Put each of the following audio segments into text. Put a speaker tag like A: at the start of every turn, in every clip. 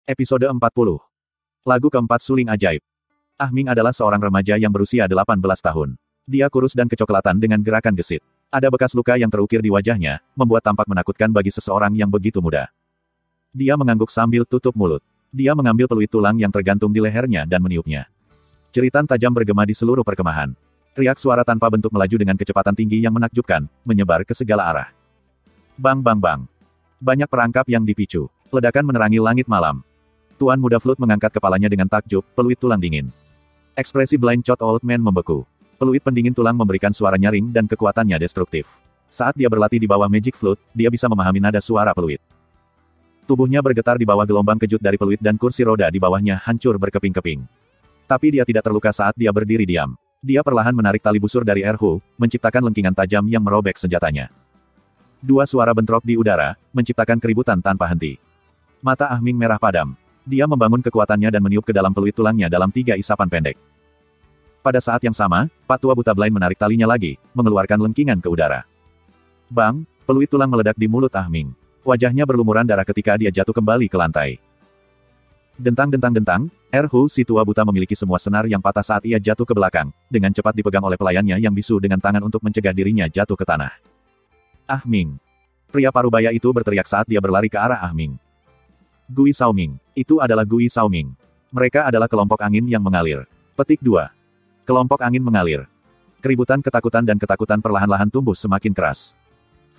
A: Episode 40. Lagu keempat Suling Ajaib. Ah Ming adalah seorang remaja yang berusia 18 tahun. Dia kurus dan kecoklatan dengan gerakan gesit. Ada bekas luka yang terukir di wajahnya, membuat tampak menakutkan bagi seseorang yang begitu muda. Dia mengangguk sambil tutup mulut. Dia mengambil peluit tulang yang tergantung di lehernya dan meniupnya. Jeritan tajam bergema di seluruh perkemahan. Riak suara tanpa bentuk melaju dengan kecepatan tinggi yang menakjubkan, menyebar ke segala arah. Bang bang bang. Banyak perangkap yang dipicu. Ledakan menerangi langit malam. Tuan muda Flute mengangkat kepalanya dengan takjub, peluit tulang dingin. Ekspresi Blind Chot Old Man membeku. Peluit pendingin tulang memberikan suara nyaring dan kekuatannya destruktif. Saat dia berlatih di bawah Magic Flute, dia bisa memahami nada suara peluit. Tubuhnya bergetar di bawah gelombang kejut dari peluit dan kursi roda di bawahnya hancur berkeping-keping. Tapi dia tidak terluka saat dia berdiri diam. Dia perlahan menarik tali busur dari Erhu, menciptakan lengkingan tajam yang merobek senjatanya. Dua suara bentrok di udara, menciptakan keributan tanpa henti. Mata Ah Ming merah padam. Dia membangun kekuatannya dan meniup ke dalam peluit tulangnya dalam 3 isapan pendek. Pada saat yang sama, Pak Tua Buta Blind menarik talinya lagi, mengeluarkan lengkingan ke udara. Bang, peluit tulang meledak di mulut Ah Ming. Wajahnya berlumuran darah ketika dia jatuh kembali ke lantai. Dentang-dentang-dentang, Erhu si tua buta memiliki semua senar yang patah saat ia jatuh ke belakang, dengan cepat dipegang oleh pelayannya yang bisu dengan tangan untuk mencegah dirinya jatuh ke tanah. Ah Ming. Pria parubaya itu berteriak saat dia berlari ke arah Ah Ming. Gui Shaoming. Itu adalah Gui Shaoming. Mereka adalah kelompok angin yang mengalir. Petik 2. Kelompok angin mengalir. Keributan ketakutan dan ketakutan perlahan-lahan tumbuh semakin keras.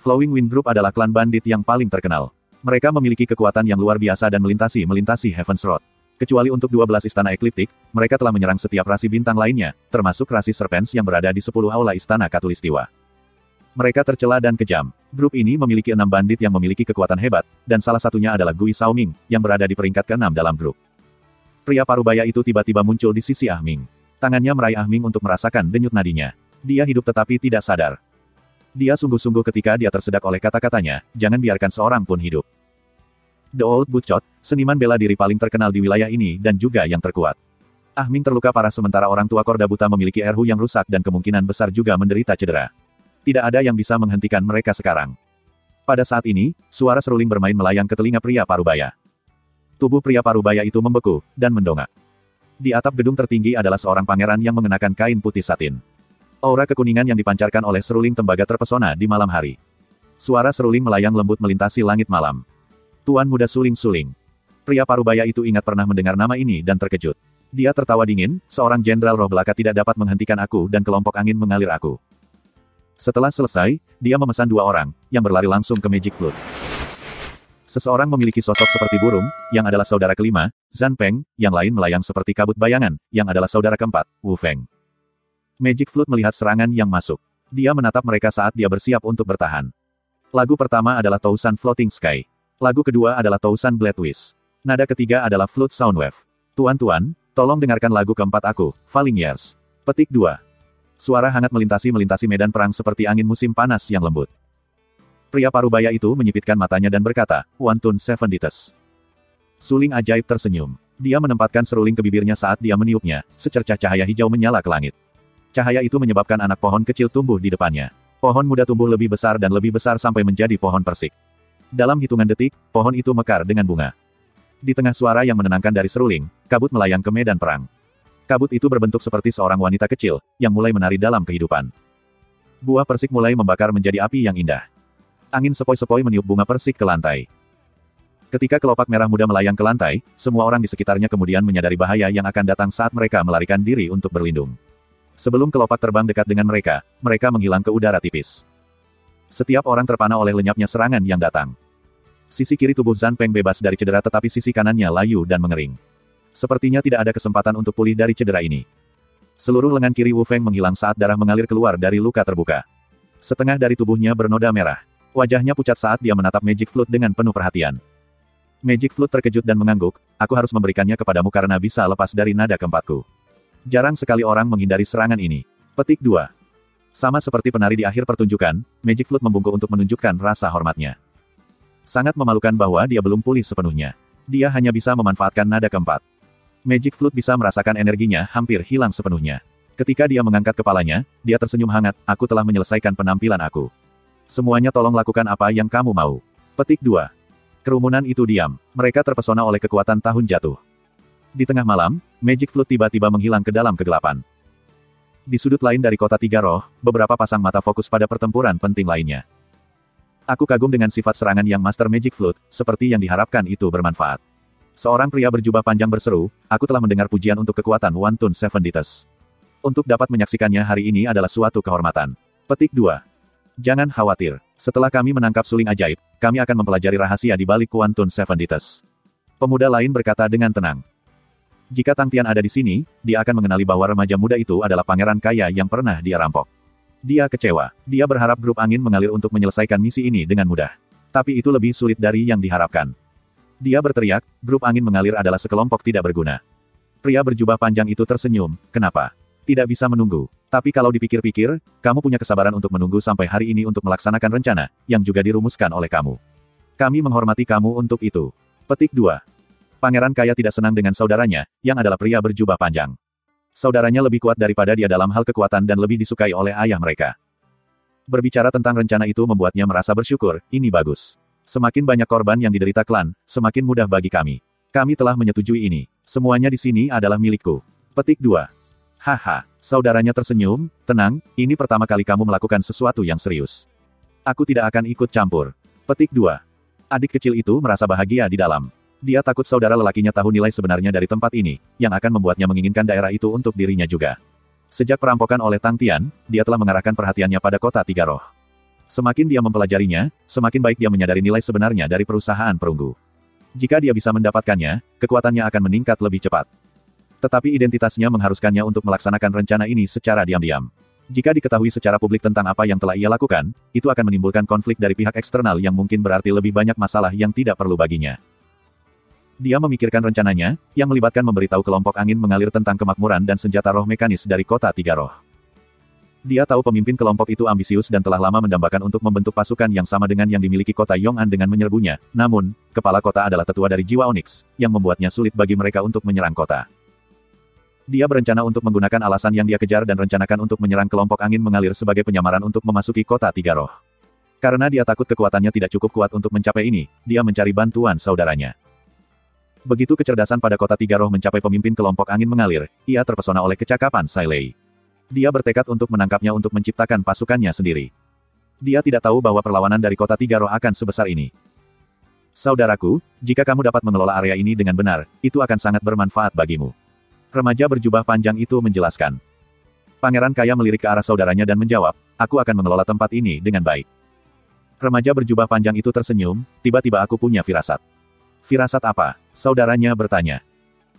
A: Flowing Wind Group adalah klan bandit yang paling terkenal. Mereka memiliki kekuatan yang luar biasa dan melintasi Heaven's Road. Kecuali untuk 12 istana ekliptik, mereka telah menyerang setiap rasi bintang lainnya, termasuk rasi Serpents yang berada di 10 aula istana Katulistiwa. Mereka tercela dan kejam. Grup ini memiliki 6 bandit yang memiliki kekuatan hebat, dan salah satunya adalah Gui Shaoming, yang berada di peringkat ke-6 dalam grup. Pria parubaya itu tiba-tiba muncul di sisi Ah Ming. Tangannya meraih Ah Ming untuk merasakan denyut nadinya. Dia hidup tetapi tidak sadar. Dia sungguh-sungguh ketika dia tersedak oleh kata-katanya, jangan biarkan seorang pun hidup. The Old Butchot, seniman bela diri paling terkenal di wilayah ini dan juga yang terkuat. Ah Ming terluka parah sementara orang tua Korda Buta memiliki Erhu yang rusak dan kemungkinan besar juga menderita cedera. Tidak ada yang bisa menghentikan mereka sekarang. Pada saat ini, suara seruling bermain melayang ke telinga pria parubaya. Tubuh pria parubaya itu membeku, dan mendongak. Di atap gedung tertinggi adalah seorang pangeran yang mengenakan kain putih satin. Aura kekuningan yang dipancarkan oleh seruling tembaga terpesona di malam hari. Suara seruling melayang lembut melintasi langit malam. Tuan muda suling-suling. Pria parubaya itu ingat pernah mendengar nama ini dan terkejut. Dia tertawa dingin, seorang jenderal roh belaka tidak dapat menghentikan aku dan kelompok angin mengalir aku. Setelah selesai, dia memesan 2 orang, yang berlari langsung ke Magic Flute. Seseorang memiliki sosok seperti burung, yang adalah saudara kelima, Zhan Peng, yang lain melayang seperti kabut bayangan, yang adalah saudara keempat, Wu Feng. Magic Flute melihat serangan yang masuk. Dia menatap mereka saat dia bersiap untuk bertahan. Lagu pertama adalah Tousan Floating Sky. Lagu kedua adalah Tousan Blade Wish. Nada ketiga adalah Flute Soundwave. Tuan-tuan, tolong dengarkan lagu keempat aku, Falling Years. Petik 2. Suara hangat melintasi medan perang seperti angin musim panas yang lembut. Pria parubaya itu menyipitkan matanya dan berkata, Wantun Sevendites. Suling ajaib tersenyum. Dia menempatkan seruling ke bibirnya saat dia meniupnya, secercah cahaya hijau menyala ke langit. Cahaya itu menyebabkan anak pohon kecil tumbuh di depannya. Pohon muda tumbuh lebih besar dan lebih besar sampai menjadi pohon persik. Dalam hitungan detik, pohon itu mekar dengan bunga. Di tengah suara yang menenangkan dari seruling, kabut melayang ke medan perang. Kabut itu berbentuk seperti seorang wanita kecil, yang mulai menari dalam kehidupan. Buah persik mulai membakar menjadi api yang indah. Angin sepoi-sepoi meniup bunga persik ke lantai. Ketika kelopak merah muda melayang ke lantai, semua orang di sekitarnya kemudian menyadari bahaya yang akan datang saat mereka melarikan diri untuk berlindung. Sebelum kelopak terbang dekat dengan mereka, mereka menghilang ke udara tipis. Setiap orang terpana oleh lenyapnya serangan yang datang. Sisi kiri tubuh Zhan Peng bebas dari cedera tetapi sisi kanannya layu dan mengering. Sepertinya tidak ada kesempatan untuk pulih dari cedera ini. Seluruh lengan kiri Wu Feng menghilang saat darah mengalir keluar dari luka terbuka. Setengah dari tubuhnya bernoda merah. Wajahnya pucat saat dia menatap Magic Flute dengan penuh perhatian. Magic Flute terkejut dan mengangguk, aku harus memberikannya kepadamu karena bisa lepas dari nada keempatku. Jarang sekali orang menghindari serangan ini. Petik 2. Sama seperti penari di akhir pertunjukan, Magic Flute membungkuk untuk menunjukkan rasa hormatnya. Sangat memalukan bahwa dia belum pulih sepenuhnya. Dia hanya bisa memanfaatkan nada keempat. Magic Flute bisa merasakan energinya hampir hilang sepenuhnya. Ketika dia mengangkat kepalanya, dia tersenyum hangat, aku telah menyelesaikan penampilan aku. Semuanya tolong lakukan apa yang kamu mau. Petik 2. Kerumunan itu diam. Mereka terpesona oleh kekuatan tahun jatuh. Di tengah malam, Magic Flute tiba-tiba menghilang ke dalam kegelapan. Di sudut lain dari kota tiga roh, beberapa pasang mata fokus pada pertempuran penting lainnya. Aku kagum dengan sifat serangan yang Master Magic Flute, seperti yang diharapkan itu bermanfaat. Seorang pria berjubah panjang berseru, aku telah mendengar pujian untuk kekuatan One Tun Seven Dites. Untuk dapat menyaksikannya hari ini adalah suatu kehormatan. Petik 2. Jangan khawatir. Setelah kami menangkap suling ajaib, kami akan mempelajari rahasia di balik One Tun Seven Dites. Pemuda lain berkata dengan tenang. Jika Tang Tian ada di sini, dia akan mengenali bahwa remaja muda itu adalah pangeran kaya yang pernah dia rampok. Dia kecewa. Dia berharap grup angin mengalir untuk menyelesaikan misi ini dengan mudah. Tapi itu lebih sulit dari yang diharapkan. Dia berteriak, grup angin mengalir adalah sekelompok tidak berguna. Pria berjubah panjang itu tersenyum, kenapa? Tidak bisa menunggu. Tapi kalau dipikir-pikir, kamu punya kesabaran untuk menunggu sampai hari ini untuk melaksanakan rencana, yang juga dirumuskan oleh kamu. Kami menghormati kamu untuk itu. Petik 2. Pangeran kaya tidak senang dengan saudaranya, yang adalah pria berjubah panjang. Saudaranya lebih kuat daripada dia dalam hal kekuatan dan lebih disukai oleh ayah mereka. Berbicara tentang rencana itu membuatnya merasa bersyukur, ini bagus. Semakin banyak korban yang diderita klan, semakin mudah bagi kami. Kami telah menyetujui ini. Semuanya di sini adalah milikku. Petik 2. Haha, saudaranya tersenyum, tenang, ini pertama kali kamu melakukan sesuatu yang serius. Aku tidak akan ikut campur. Petik 2. Adik kecil itu merasa bahagia di dalam. Dia takut saudara lelakinya tahu nilai sebenarnya dari tempat ini, yang akan membuatnya menginginkan daerah itu untuk dirinya juga. Sejak perampokan oleh Tang Tian, dia telah mengarahkan perhatiannya pada kota tiga roh. Semakin dia mempelajarinya, semakin baik dia menyadari nilai sebenarnya dari perusahaan perunggu. Jika dia bisa mendapatkannya, kekuatannya akan meningkat lebih cepat. Tetapi identitasnya mengharuskannya untuk melaksanakan rencana ini secara diam-diam. Jika diketahui secara publik tentang apa yang telah ia lakukan, itu akan menimbulkan konflik dari pihak eksternal yang mungkin berarti lebih banyak masalah yang tidak perlu baginya. Dia memikirkan rencananya, yang melibatkan memberitahu kelompok angin mengalir tentang kemakmuran dan senjata roh mekanis dari kota tiga roh. Dia tahu pemimpin kelompok itu ambisius dan telah lama mendambakan untuk membentuk pasukan yang sama dengan yang dimiliki kota Yong'an dengan menyerbunya. Namun, kepala kota adalah tetua dari jiwa Onyx, yang membuatnya sulit bagi mereka untuk menyerang kota. Dia berencana untuk menggunakan alasan yang dia kejar dan rencanakan untuk menyerang kelompok angin mengalir sebagai penyamaran untuk memasuki kota tiga roh. Karena dia takut kekuatannya tidak cukup kuat untuk mencapai ini, dia mencari bantuan saudaranya. Begitu kecerdasan pada kota tiga roh mencapai pemimpin kelompok angin mengalir, ia terpesona oleh kecakapan Sai Lei. Dia bertekad untuk menangkapnya untuk menciptakan pasukannya sendiri. Dia tidak tahu bahwa perlawanan dari kota tiga roh akan sebesar ini. Saudaraku, jika kamu dapat mengelola area ini dengan benar, itu akan sangat bermanfaat bagimu. Remaja berjubah panjang itu menjelaskan. Pangeran kaya melirik ke arah saudaranya dan menjawab, aku akan mengelola tempat ini dengan baik. Remaja berjubah panjang itu tersenyum, tiba-tiba aku punya firasat. Firasat apa? Saudaranya bertanya.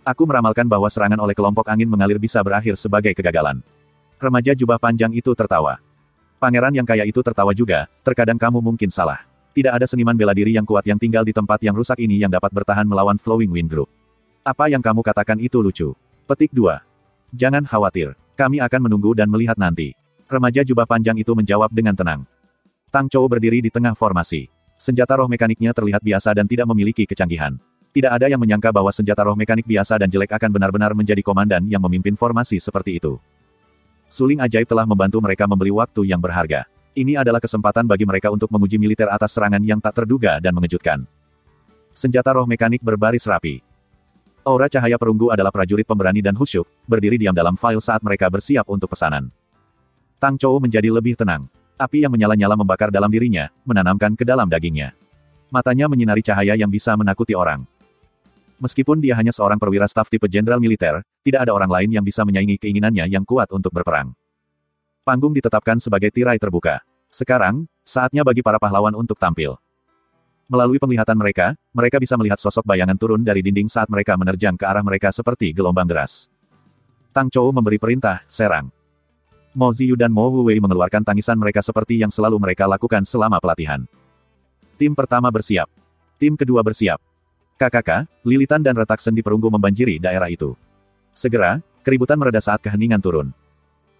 A: Aku meramalkan bahwa serangan oleh kelompok angin mengalir bisa berakhir sebagai kegagalan. Remaja jubah panjang itu tertawa. Pangeran yang kaya itu tertawa juga, terkadang kamu mungkin salah. Tidak ada seniman bela diri yang kuat yang tinggal di tempat yang rusak ini yang dapat bertahan melawan Flowing Wind Group. Apa yang kamu katakan itu lucu. Petik 2. Jangan khawatir. Kami akan menunggu dan melihat nanti. Remaja jubah panjang itu menjawab dengan tenang. Tang Chou berdiri di tengah formasi. Senjata roh mekaniknya terlihat biasa dan tidak memiliki kecanggihan. Tidak ada yang menyangka bahwa senjata roh mekanik biasa dan jelek akan benar-benar menjadi komandan yang memimpin formasi seperti itu. Suling ajaib telah membantu mereka membeli waktu yang berharga. Ini adalah kesempatan bagi mereka untuk menguji militer atas serangan yang tak terduga dan mengejutkan. Senjata roh mekanik berbaris rapi. Aura cahaya perunggu adalah prajurit pemberani dan khusyuk, berdiri diam dalam file saat mereka bersiap untuk pesanan. Tang Chou menjadi lebih tenang. Api yang menyala-nyala membakar dalam dirinya, menanamkan ke dalam dagingnya. Matanya menyinari cahaya yang bisa menakuti orang. Meskipun dia hanya seorang perwira staf tipe jenderal militer, tidak ada orang lain yang bisa menyaingi keinginannya yang kuat untuk berperang. Panggung ditetapkan sebagai tirai terbuka. Sekarang, saatnya bagi para pahlawan untuk tampil. Melalui penglihatan mereka, mereka bisa melihat sosok bayangan turun dari dinding saat mereka menerjang ke arah mereka seperti gelombang deras. Tang Chou memberi perintah, serang. Mo Ziyu dan Mo Wuwei mengeluarkan tangisan mereka seperti yang selalu mereka lakukan selama pelatihan. Tim pertama bersiap. Tim kedua bersiap. KKK, lilitan dan retak sendi perunggu membanjiri daerah itu. Segera, keributan mereda saat keheningan turun.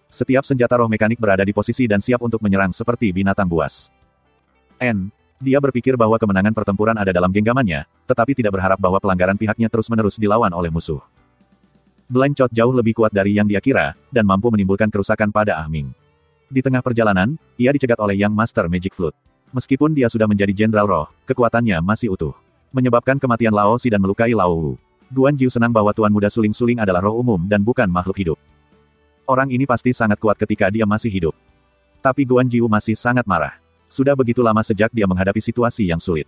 A: Setiap senjata roh mekanik berada di posisi dan siap untuk menyerang seperti binatang buas. Dia berpikir bahwa kemenangan pertempuran ada dalam genggamannya, tetapi tidak berharap bahwa pelanggaran pihaknya terus-menerus dilawan oleh musuh. Blank Chot jauh lebih kuat dari yang dia kira, dan mampu menimbulkan kerusakan pada Ah Ming. Di tengah perjalanan, ia dicegat oleh Yang Master Magic Flute. Meskipun dia sudah menjadi Jenderal Roh, kekuatannya masih utuh. menyebabkan kematian Lao Xi dan melukai Lao Wu. Guan Jiu senang bahwa Tuan Muda Suling-Suling adalah roh umum dan bukan makhluk hidup. Orang ini pasti sangat kuat ketika dia masih hidup. Tapi Guan Jiu masih sangat marah. Sudah begitu lama sejak dia menghadapi situasi yang sulit.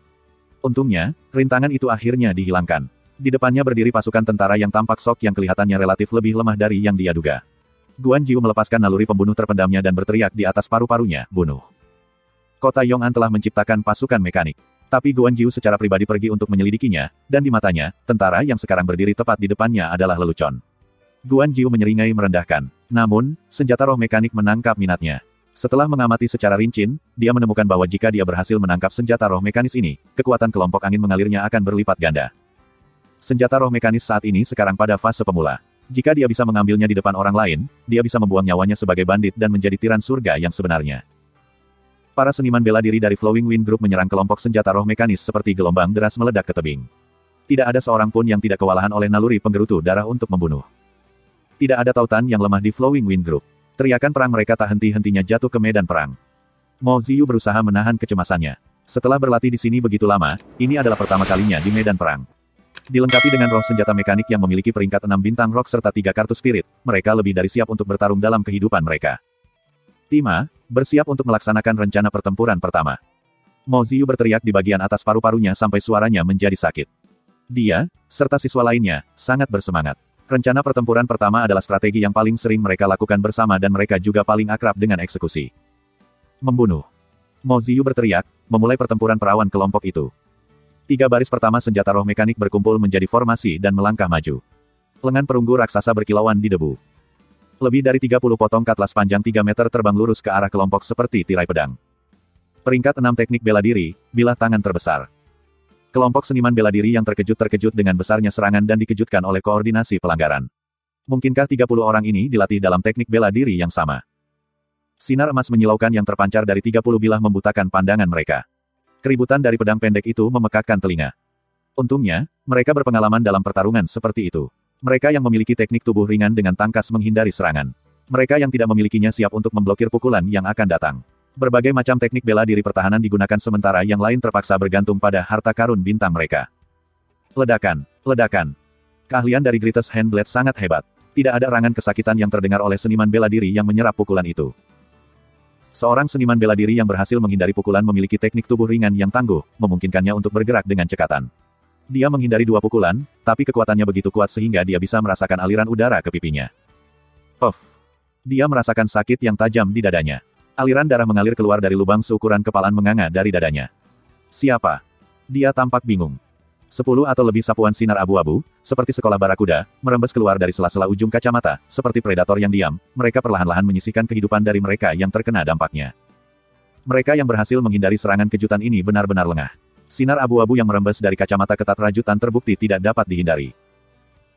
A: Untungnya, rintangan itu akhirnya dihilangkan. Di depannya berdiri pasukan tentara yang tampak sok yang kelihatannya relatif lebih lemah dari yang dia duga. Guan Jiu melepaskan naluri pembunuh terpendamnya dan berteriak di atas paru-parunya, bunuh. Kota Yong'an telah menciptakan pasukan mekanik. Tapi Guan Jiu secara pribadi pergi untuk menyelidikinya, dan di matanya, tentara yang sekarang berdiri tepat di depannya adalah lelucon. Guan Jiu menyeringai merendahkan. Namun, senjata roh mekanik menangkap minatnya. Setelah mengamati secara rinci, dia menemukan bahwa jika dia berhasil menangkap senjata roh mekanis ini, kekuatan kelompok angin mengalirnya akan berlipat ganda. Senjata roh mekanis saat ini sekarang pada fase pemula. Jika dia bisa mengambilnya di depan orang lain, dia bisa membuang nyawanya sebagai bandit dan menjadi tiran surga yang sebenarnya. Para seniman bela diri dari Flowing Wind Group menyerang kelompok senjata roh mekanis seperti gelombang deras meledak ke tebing. Tidak ada seorang pun yang tidak kewalahan oleh naluri penggerutu darah untuk membunuh. Tidak ada tautan yang lemah di Flowing Wind Group. Teriakan perang mereka tak henti-hentinya jatuh ke medan perang. Mo Ziyu berusaha menahan kecemasannya. Setelah berlatih di sini begitu lama, ini adalah pertama kalinya di medan perang. Dilengkapi dengan roh senjata mekanik yang memiliki peringkat 6 bintang rock serta 3 kartu spirit, mereka lebih dari siap untuk bertarung dalam kehidupan mereka. Tima, bersiap untuk melaksanakan rencana pertempuran pertama. Mo Ziyu berteriak di bagian atas paru-parunya sampai suaranya menjadi sakit. Dia, serta siswa lainnya, sangat bersemangat. Rencana pertempuran pertama adalah strategi yang paling sering mereka lakukan bersama dan mereka juga paling akrab dengan eksekusi. Membunuh. Mo Ziyu berteriak, memulai pertempuran perawan kelompok itu. 3 baris pertama senjata roh mekanik berkumpul menjadi formasi dan melangkah maju. Lengan perunggu raksasa berkilauan di debu. Lebih dari 30 potong katlas panjang 3 meter terbang lurus ke arah kelompok seperti tirai pedang. Peringkat 6 teknik bela diri, bilah tangan terbesar. Kelompok seniman bela diri yang terkejut-terkejut dengan besarnya serangan dan dikejutkan oleh koordinasi pelanggaran. Mungkinkah 30 orang ini dilatih dalam teknik bela diri yang sama? Sinar emas menyilaukan yang terpancar dari 30 bilah membutakan pandangan mereka. Keributan dari pedang pendek itu memekakkan telinga. Untungnya, mereka berpengalaman dalam pertarungan seperti itu. Mereka yang memiliki teknik tubuh ringan dengan tangkas menghindari serangan. Mereka yang tidak memilikinya siap untuk memblokir pukulan yang akan datang. Berbagai macam teknik bela diri pertahanan digunakan sementara yang lain terpaksa bergantung pada harta karun bintang mereka. Ledakan, ledakan. Keahlian dari Greatest Handblade sangat hebat. Tidak ada erangan kesakitan yang terdengar oleh seniman bela diri yang menyerap pukulan itu. Seorang seniman bela diri yang berhasil menghindari pukulan memiliki teknik tubuh ringan yang tangguh, memungkinkannya untuk bergerak dengan cekatan. Dia menghindari 2 pukulan, tapi kekuatannya begitu kuat sehingga dia bisa merasakan aliran udara ke pipinya. Puff. Dia merasakan sakit yang tajam di dadanya. Aliran darah mengalir keluar dari lubang seukuran kepalan menganga dari dadanya. Siapa? Dia tampak bingung. 10 atau lebih sapuan sinar abu-abu, seperti sekolah barakuda, merembes keluar dari sela-sela ujung kacamata, seperti predator yang diam, mereka perlahan-lahan menyisihkan kehidupan dari mereka yang terkena dampaknya. Mereka yang berhasil menghindari serangan kejutan ini benar-benar lengah. Sinar abu-abu yang merembes dari kacamata ketat rajutan terbukti tidak dapat dihindari.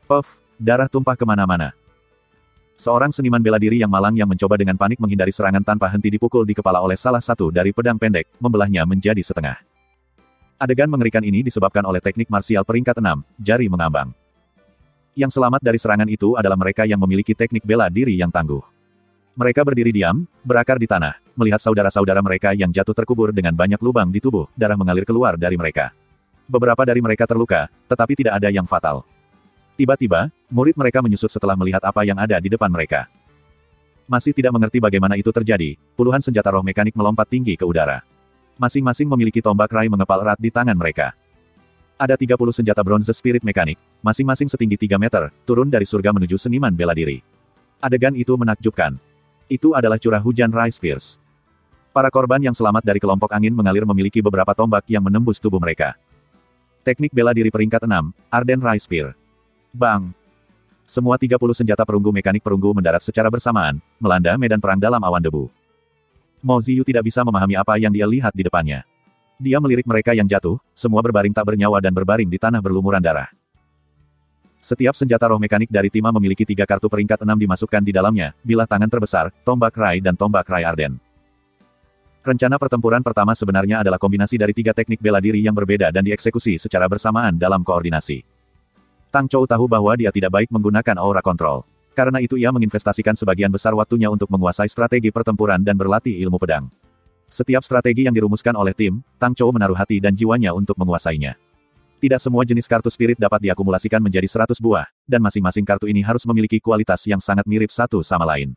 A: Puff, darah tumpah kemana-mana. Seorang seniman bela diri yang malang yang mencoba dengan panik menghindari serangan tanpa henti dipukul di kepala oleh salah satu dari pedang pendek, membelahnya menjadi setengah. Adegan mengerikan ini disebabkan oleh teknik marsial peringkat 6, jari mengambang. Yang selamat dari serangan itu adalah mereka yang memiliki teknik bela diri yang tangguh. Mereka berdiri diam, berakar di tanah, melihat saudara-saudara mereka yang jatuh terkubur dengan banyak lubang di tubuh, darah mengalir keluar dari mereka. Beberapa dari mereka terluka, tetapi tidak ada yang fatal. Tiba-tiba, murid mereka menyusut setelah melihat apa yang ada di depan mereka. Masih tidak mengerti bagaimana itu terjadi, puluhan senjata roh mekanik melompat tinggi ke udara. Masing-masing memiliki tombak rai mengepal erat di tangan mereka. Ada 30 senjata bronze spirit mekanik, masing-masing setinggi 3 meter, turun dari surga menuju seniman bela diri. Adegan itu menakjubkan. Itu adalah curah hujan rai spears. Para korban yang selamat dari kelompok angin mengalir memiliki beberapa tombak yang menembus tubuh mereka. Teknik bela diri peringkat 6, Arden Rai Spear. Bang! Semua 30 senjata perunggu mekanik perunggu mendarat secara bersamaan, melanda medan perang dalam awan debu. Mo Ziyu tidak bisa memahami apa yang dia lihat di depannya. Dia melirik mereka yang jatuh, semua berbaring tak bernyawa dan berbaring di tanah berlumuran darah. Setiap senjata roh mekanik dari Tima memiliki 3 kartu peringkat 6 dimasukkan di dalamnya, bilah tangan terbesar, tombak Rai dan tombak Rai Arden. Rencana pertempuran pertama sebenarnya adalah kombinasi dari 3 teknik bela diri yang berbeda dan dieksekusi secara bersamaan dalam koordinasi. Tang Chou tahu bahwa dia tidak baik menggunakan aura kontrol. Karena itu ia menginvestasikan sebagian besar waktunya untuk menguasai strategi pertempuran dan berlatih ilmu pedang. Setiap strategi yang dirumuskan oleh tim, Tang Chou menaruh hati dan jiwanya untuk menguasainya. Tidak semua jenis kartu spirit dapat diakumulasikan menjadi 100 buah, dan masing-masing kartu ini harus memiliki kualitas yang sangat mirip satu sama lain.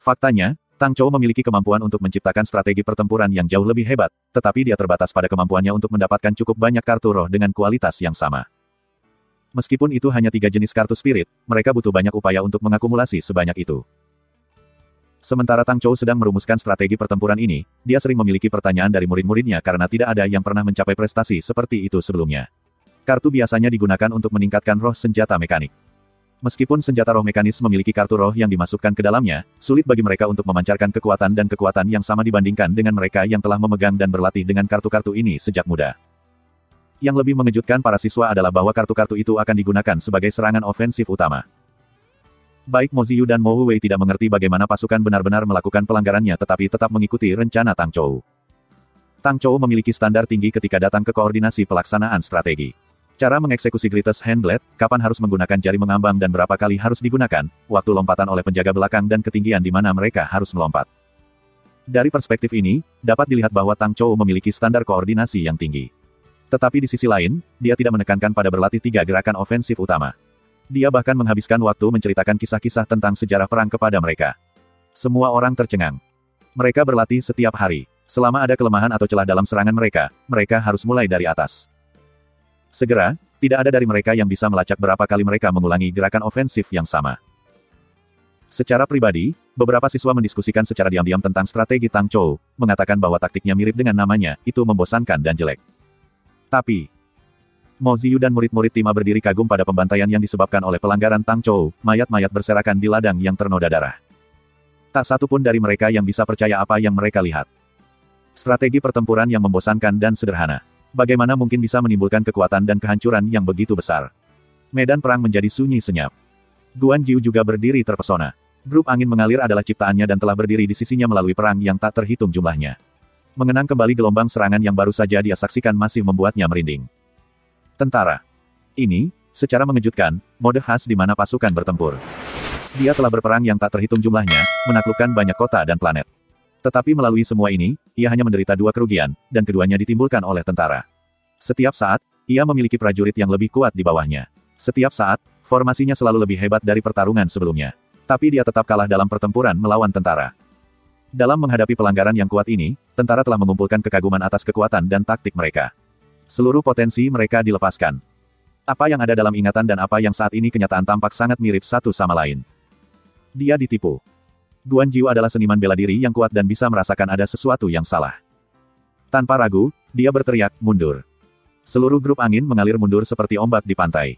A: Faktanya, Tang Chou memiliki kemampuan untuk menciptakan strategi pertempuran yang jauh lebih hebat, tetapi dia terbatas pada kemampuannya untuk mendapatkan cukup banyak kartu roh dengan kualitas yang sama. Meskipun itu hanya 3 jenis kartu spirit, mereka butuh banyak upaya untuk mengakumulasi sebanyak itu. Sementara Tang Chou sedang merumuskan strategi pertempuran ini, dia sering memiliki pertanyaan dari murid-muridnya karena tidak ada yang pernah mencapai prestasi seperti itu sebelumnya. Kartu biasanya digunakan untuk meningkatkan roh senjata mekanik. Meskipun senjata roh mekanis memiliki kartu roh yang dimasukkan ke dalamnya, sulit bagi mereka untuk memancarkan kekuatan dan kekuatan yang sama dibandingkan dengan mereka yang telah memegang dan berlatih dengan kartu-kartu ini sejak muda. Yang lebih mengejutkan para siswa adalah bahwa kartu-kartu itu akan digunakan sebagai serangan ofensif utama. Baik Mo Ziyu dan Mo Huwei tidak mengerti bagaimana pasukan benar-benar melakukan pelanggarannya tetapi tetap mengikuti rencana Tang Chou. Tang Chou memiliki standar tinggi ketika datang ke koordinasi pelaksanaan strategi. Cara mengeksekusi Greatest Handblade, kapan harus menggunakan jari mengambang dan berapa kali harus digunakan, waktu lompatan oleh penjaga belakang dan ketinggian di mana mereka harus melompat. Dari perspektif ini, dapat dilihat bahwa Tang Chou memiliki standar koordinasi yang tinggi. Tetapi di sisi lain, dia tidak menekankan pada berlatih 3 gerakan ofensif utama. Dia bahkan menghabiskan waktu menceritakan kisah-kisah tentang sejarah perang kepada mereka. Semua orang tercengang. Mereka berlatih setiap hari. Selama ada kelemahan atau celah dalam serangan mereka, mereka harus mulai dari atas. Segera, tidak ada dari mereka yang bisa melacak berapa kali mereka mengulangi gerakan ofensif yang sama. Secara pribadi, beberapa siswa mendiskusikan secara diam-diam tentang strategi Tang Chou, mengatakan bahwa taktiknya mirip dengan namanya, itu membosankan dan jelek. Tapi, Mo Ziyu dan murid-murid Tima berdiri kagum pada pembantaian yang disebabkan oleh pelanggaran Tang Chou, mayat-mayat berserakan di ladang yang ternoda darah. Tak satu pun dari mereka yang bisa percaya apa yang mereka lihat. Strategi pertempuran yang membosankan dan sederhana. Bagaimana mungkin bisa menimbulkan kekuatan dan kehancuran yang begitu besar? Medan perang menjadi sunyi senyap. Guan Jiu juga berdiri terpesona. Grup angin mengalir adalah ciptaannya dan telah berdiri di sisinya melalui perang yang tak terhitung jumlahnya. Mengenang kembali gelombang serangan yang baru saja dia saksikan masih membuatnya merinding. Tentara. Ini, secara mengejutkan, mode khas di mana pasukan bertempur. Dia telah berperang yang tak terhitung jumlahnya, menaklukkan banyak kota dan planet. Tetapi melalui semua ini, ia hanya menderita 2 kerugian, dan keduanya ditimbulkan oleh tentara. Setiap saat, ia memiliki prajurit yang lebih kuat di bawahnya. Setiap saat, formasinya selalu lebih hebat dari pertarungan sebelumnya. Tapi dia tetap kalah dalam pertempuran melawan tentara. Dalam menghadapi pelanggaran yang kuat ini, tentara telah mengumpulkan kekaguman atas kekuatan dan taktik mereka. Seluruh potensi mereka dilepaskan. Apa yang ada dalam ingatan dan apa yang saat ini kenyataan tampak sangat mirip satu sama lain. Dia ditipu. Guan Jiu adalah seniman bela diri yang kuat dan bisa merasakan ada sesuatu yang salah. Tanpa ragu, dia berteriak, mundur. Seluruh grup angin mengalir mundur seperti ombak di pantai.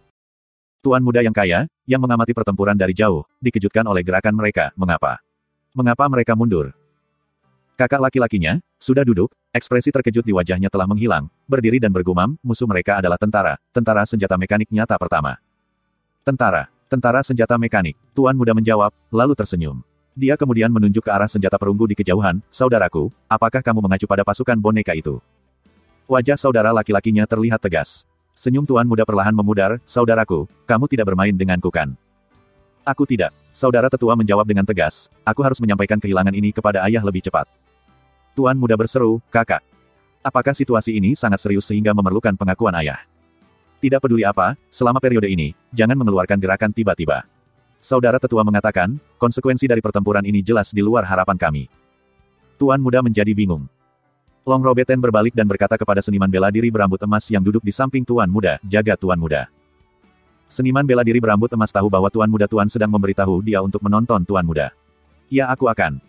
A: Tuan muda yang kaya, yang mengamati pertempuran dari jauh, dikejutkan oleh gerakan mereka, mengapa? Mengapa mereka mundur? Kakak laki-lakinya, sudah duduk, ekspresi terkejut di wajahnya telah menghilang, berdiri dan bergumam, musuh mereka adalah tentara senjata mekanik nyata pertama. Tentara senjata mekanik, Tuan muda menjawab, lalu tersenyum. Dia kemudian menunjuk ke arah senjata perunggu di kejauhan, saudaraku, apakah kamu mengacu pada pasukan boneka itu? Wajah saudara laki-lakinya terlihat tegas. Senyum Tuan muda perlahan memudar, saudaraku, kamu tidak bermain denganku kan? Aku tidak. Saudara tetua menjawab dengan tegas, aku harus menyampaikan kehilangan ini kepada ayah lebih cepat. Tuan muda berseru, kakak. Apakah situasi ini sangat serius sehingga memerlukan pengakuan ayah? Tidak peduli apa, selama periode ini, jangan mengeluarkan gerakan tiba-tiba. Saudara tetua mengatakan, konsekuensi dari pertempuran ini jelas di luar harapan kami. Tuan muda menjadi bingung. Long Robeten berbalik dan berkata kepada seniman bela diri berambut emas yang duduk di samping Tuan muda, jaga Tuan muda. Seniman bela diri berambut emas tahu bahwa Tuan muda Tuan sedang memberitahu dia untuk menonton Tuan muda. Ya aku akan.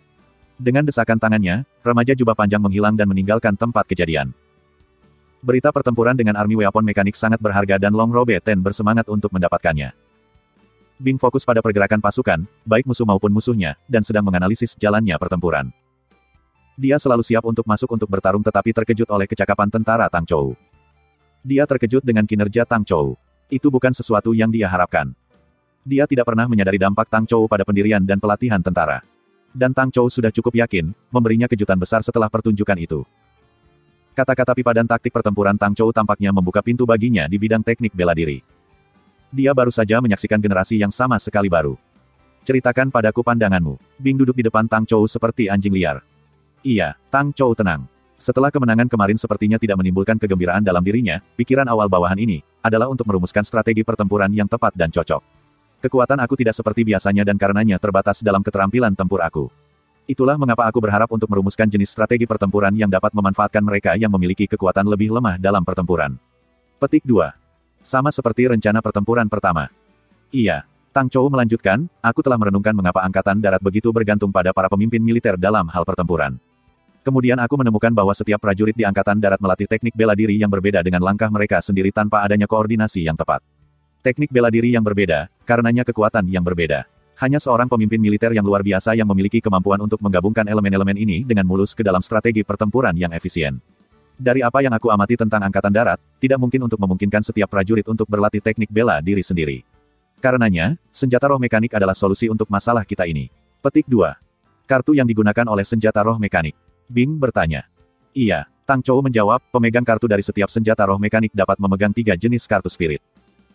A: Dengan desakan tangannya, remaja jubah panjang menghilang dan meninggalkan tempat kejadian. Berita pertempuran dengan army weapon mekanik sangat berharga dan Long Robeten bersemangat untuk mendapatkannya. Bing fokus pada pergerakan pasukan, baik musuh maupun musuhnya, dan sedang menganalisis jalannya pertempuran. Dia selalu siap untuk masuk untuk bertarung tetapi terkejut oleh kecakapan tentara Tang Chou. Dia terkejut dengan kinerja Tang Chou. Itu bukan sesuatu yang dia harapkan. Dia tidak pernah menyadari dampak Tang Chou pada pendirian dan pelatihan tentara. Dan Tang Chou sudah cukup yakin, memberinya kejutan besar setelah pertunjukan itu. Kata-kata pipa dan taktik pertempuran Tang Chou tampaknya membuka pintu baginya di bidang teknik bela diri. Dia baru saja menyaksikan generasi yang sama sekali baru. Ceritakan padaku pandanganmu. Bing duduk di depan Tang Chou seperti anjing liar. Iya, Tang Chou tenang. Setelah kemenangan kemarin sepertinya tidak menimbulkan kegembiraan dalam dirinya, pikiran awal bawahan ini adalah untuk merumuskan strategi pertempuran yang tepat dan cocok. Kekuatan aku tidak seperti biasanya dan karenanya terbatas dalam keterampilan tempur aku. Itulah mengapa aku berharap untuk merumuskan jenis strategi pertempuran yang dapat memanfaatkan mereka yang memiliki kekuatan lebih lemah dalam pertempuran. Petik 2. Sama seperti rencana pertempuran pertama. Iya. Tang Chou melanjutkan, aku telah merenungkan mengapa Angkatan Darat begitu bergantung pada para pemimpin militer dalam hal pertempuran. Kemudian aku menemukan bahwa setiap prajurit di Angkatan Darat melatih teknik bela diri yang berbeda dengan langkah mereka sendiri tanpa adanya koordinasi yang tepat. Teknik bela diri yang berbeda, karenanya kekuatan yang berbeda. Hanya seorang pemimpin militer yang luar biasa yang memiliki kemampuan untuk menggabungkan elemen-elemen ini dengan mulus ke dalam strategi pertempuran yang efisien. Dari apa yang aku amati tentang Angkatan Darat, tidak mungkin untuk memungkinkan setiap prajurit untuk berlatih teknik bela diri sendiri. Karenanya, senjata roh mekanik adalah solusi untuk masalah kita ini. Petik 2. Kartu yang digunakan oleh senjata roh mekanik. Bing bertanya. Iya, Tang Chou menjawab, pemegang kartu dari setiap senjata roh mekanik dapat memegang 3 jenis kartu spirit.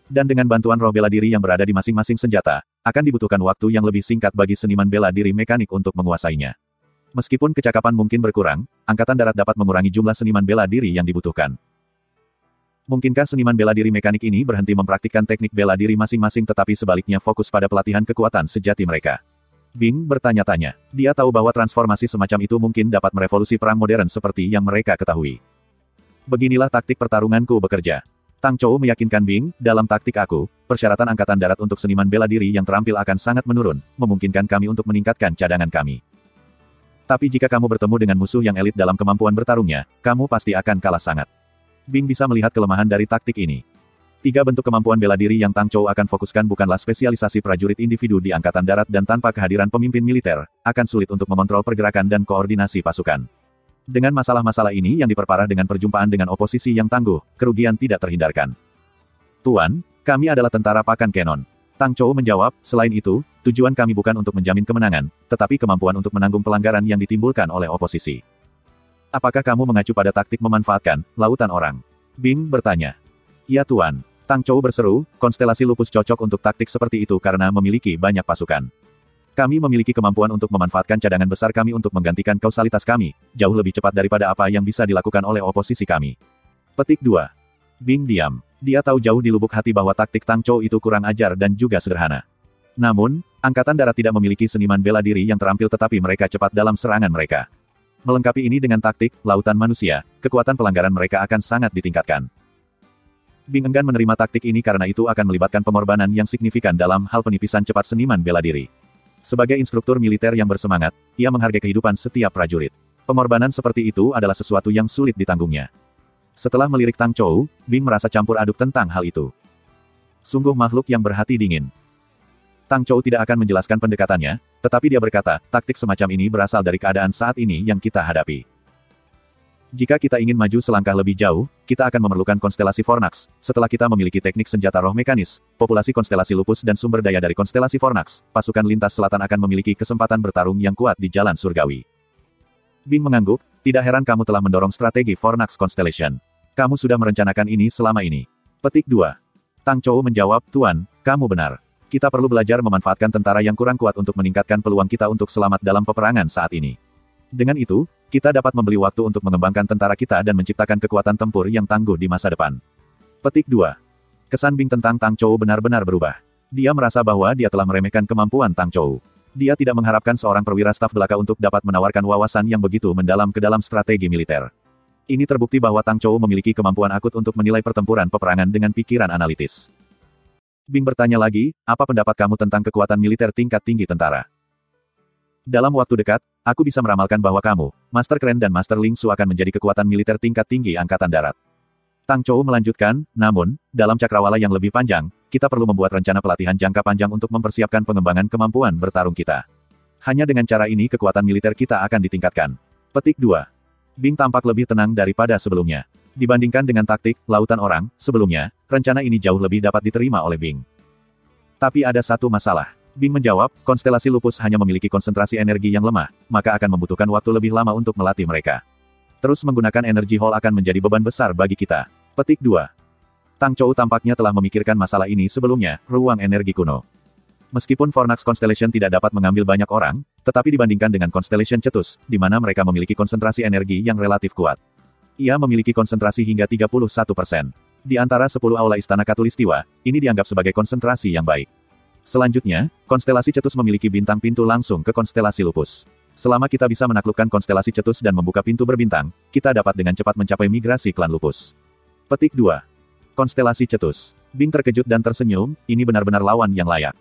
A: Dan dengan bantuan roh bela diri yang berada di masing-masing senjata, akan dibutuhkan waktu yang lebih singkat bagi seniman bela diri mekanik untuk menguasainya. Meskipun kecakapan mungkin berkurang, Angkatan Darat dapat mengurangi jumlah seniman bela diri yang dibutuhkan. Mungkinkah seniman bela diri mekanik ini berhenti mempraktikkan teknik bela diri masing-masing tetapi sebaliknya fokus pada pelatihan kekuatan sejati mereka? Bing bertanya-tanya. Dia tahu bahwa transformasi semacam itu mungkin dapat merevolusi perang modern seperti yang mereka ketahui. Beginilah taktik pertarunganku bekerja. Tang Chou meyakinkan Bing, dalam taktik aku, persyaratan Angkatan Darat untuk seniman bela diri yang terampil akan sangat menurun, memungkinkan kami untuk meningkatkan cadangan kami. Tapi jika kamu bertemu dengan musuh yang elit dalam kemampuan bertarungnya, kamu pasti akan kalah sangat. Bing bisa melihat kelemahan dari taktik ini. 3 bentuk kemampuan bela diri yang Tang Chou akan fokuskan bukanlah spesialisasi prajurit individu di Angkatan Darat dan tanpa kehadiran pemimpin militer, akan sulit untuk mengontrol pergerakan dan koordinasi pasukan. Dengan masalah-masalah ini yang diperparah dengan perjumpaan dengan oposisi yang tangguh, kerugian tidak terhindarkan. Tuan, kami adalah tentara Pakan Kenon. Tang Chou menjawab, selain itu, tujuan kami bukan untuk menjamin kemenangan, tetapi kemampuan untuk menanggung pelanggaran yang ditimbulkan oleh oposisi. Apakah kamu mengacu pada taktik memanfaatkan lautan orang? Bing bertanya. Ya Tuan. Tang Chou berseru, konstelasi lupus cocok untuk taktik seperti itu karena memiliki banyak pasukan. Kami memiliki kemampuan untuk memanfaatkan cadangan besar kami untuk menggantikan kausalitas kami, jauh lebih cepat daripada apa yang bisa dilakukan oleh oposisi kami. Petik 2. Bing diam. Dia tahu jauh di lubuk hati bahwa taktik Tang Chou itu kurang ajar dan juga sederhana. Namun, Angkatan Darat tidak memiliki seniman bela diri yang terampil tetapi mereka cepat dalam serangan mereka. Melengkapi ini dengan taktik lautan manusia, kekuatan pelanggaran mereka akan sangat ditingkatkan. Bing enggan menerima taktik ini karena itu akan melibatkan pengorbanan yang signifikan dalam hal penipisan cepat seniman bela diri. Sebagai instruktur militer yang bersemangat, ia menghargai kehidupan setiap prajurit. Pengorbanan seperti itu adalah sesuatu yang sulit ditanggungnya. Setelah melirik Tang Chou, Bing merasa campur aduk tentang hal itu. Sungguh makhluk yang berhati dingin. Tang Chou tidak akan menjelaskan pendekatannya, tetapi dia berkata, taktik semacam ini berasal dari keadaan saat ini yang kita hadapi. Jika kita ingin maju selangkah lebih jauh, kita akan memerlukan konstelasi Fornax. Setelah kita memiliki teknik senjata roh mekanis, populasi konstelasi lupus dan sumber daya dari konstelasi Fornax, pasukan lintas selatan akan memiliki kesempatan bertarung yang kuat di jalan surgawi. Bing mengangguk, tidak heran kamu telah mendorong strategi Fornax Constellation. Kamu sudah merencanakan ini selama ini. Petik 2. Tang Chou menjawab, Tuan, kamu benar. Kita perlu belajar memanfaatkan tentara yang kurang kuat untuk meningkatkan peluang kita untuk selamat dalam peperangan saat ini. Dengan itu, kita dapat membeli waktu untuk mengembangkan tentara kita dan menciptakan kekuatan tempur yang tangguh di masa depan. Petik 2. Kesan Bing tentang Tang Chou benar-benar berubah. Dia merasa bahwa dia telah meremehkan kemampuan Tang Chou. Dia tidak mengharapkan seorang perwira staf belaka untuk dapat menawarkan wawasan yang begitu mendalam ke dalam strategi militer. Ini terbukti bahwa Tang Chou memiliki kemampuan akut untuk menilai pertempuran peperangan dengan pikiran analitis. Bing bertanya lagi, apa pendapat kamu tentang kekuatan militer tingkat tinggi tentara? Dalam waktu dekat, aku bisa meramalkan bahwa kamu, Master Kren dan Master Ling Su akan menjadi kekuatan militer tingkat tinggi Angkatan Darat. Tang Chou melanjutkan, namun, dalam cakrawala yang lebih panjang, kita perlu membuat rencana pelatihan jangka panjang untuk mempersiapkan pengembangan kemampuan bertarung kita. Hanya dengan cara ini kekuatan militer kita akan ditingkatkan. Petik 2. Bing tampak lebih tenang daripada sebelumnya. Dibandingkan dengan taktik lautan orang sebelumnya, rencana ini jauh lebih dapat diterima oleh Bing. Tapi ada satu masalah. Bing menjawab, konstelasi lupus hanya memiliki konsentrasi energi yang lemah, maka akan membutuhkan waktu lebih lama untuk melatih mereka. Terus menggunakan energi hall akan menjadi beban besar bagi kita. Petik 2. Tang Chou tampaknya telah memikirkan masalah ini sebelumnya, ruang energi kuno. Meskipun Fornax Constellation tidak dapat mengambil banyak orang, tetapi dibandingkan dengan Constellation Cetus, di mana mereka memiliki konsentrasi energi yang relatif kuat. Ia memiliki konsentrasi hingga 31%. Di antara 10 aula Istana Khatulistiwa, ini dianggap sebagai konsentrasi yang baik. Selanjutnya, konstelasi Cetus memiliki bintang pintu langsung ke konstelasi Lupus. Selama kita bisa menaklukkan konstelasi Cetus dan membuka pintu berbintang, kita dapat dengan cepat mencapai migrasi klan Lupus. Petik 2. Konstelasi Cetus. Bing terkejut dan tersenyum, ini benar-benar lawan yang layak.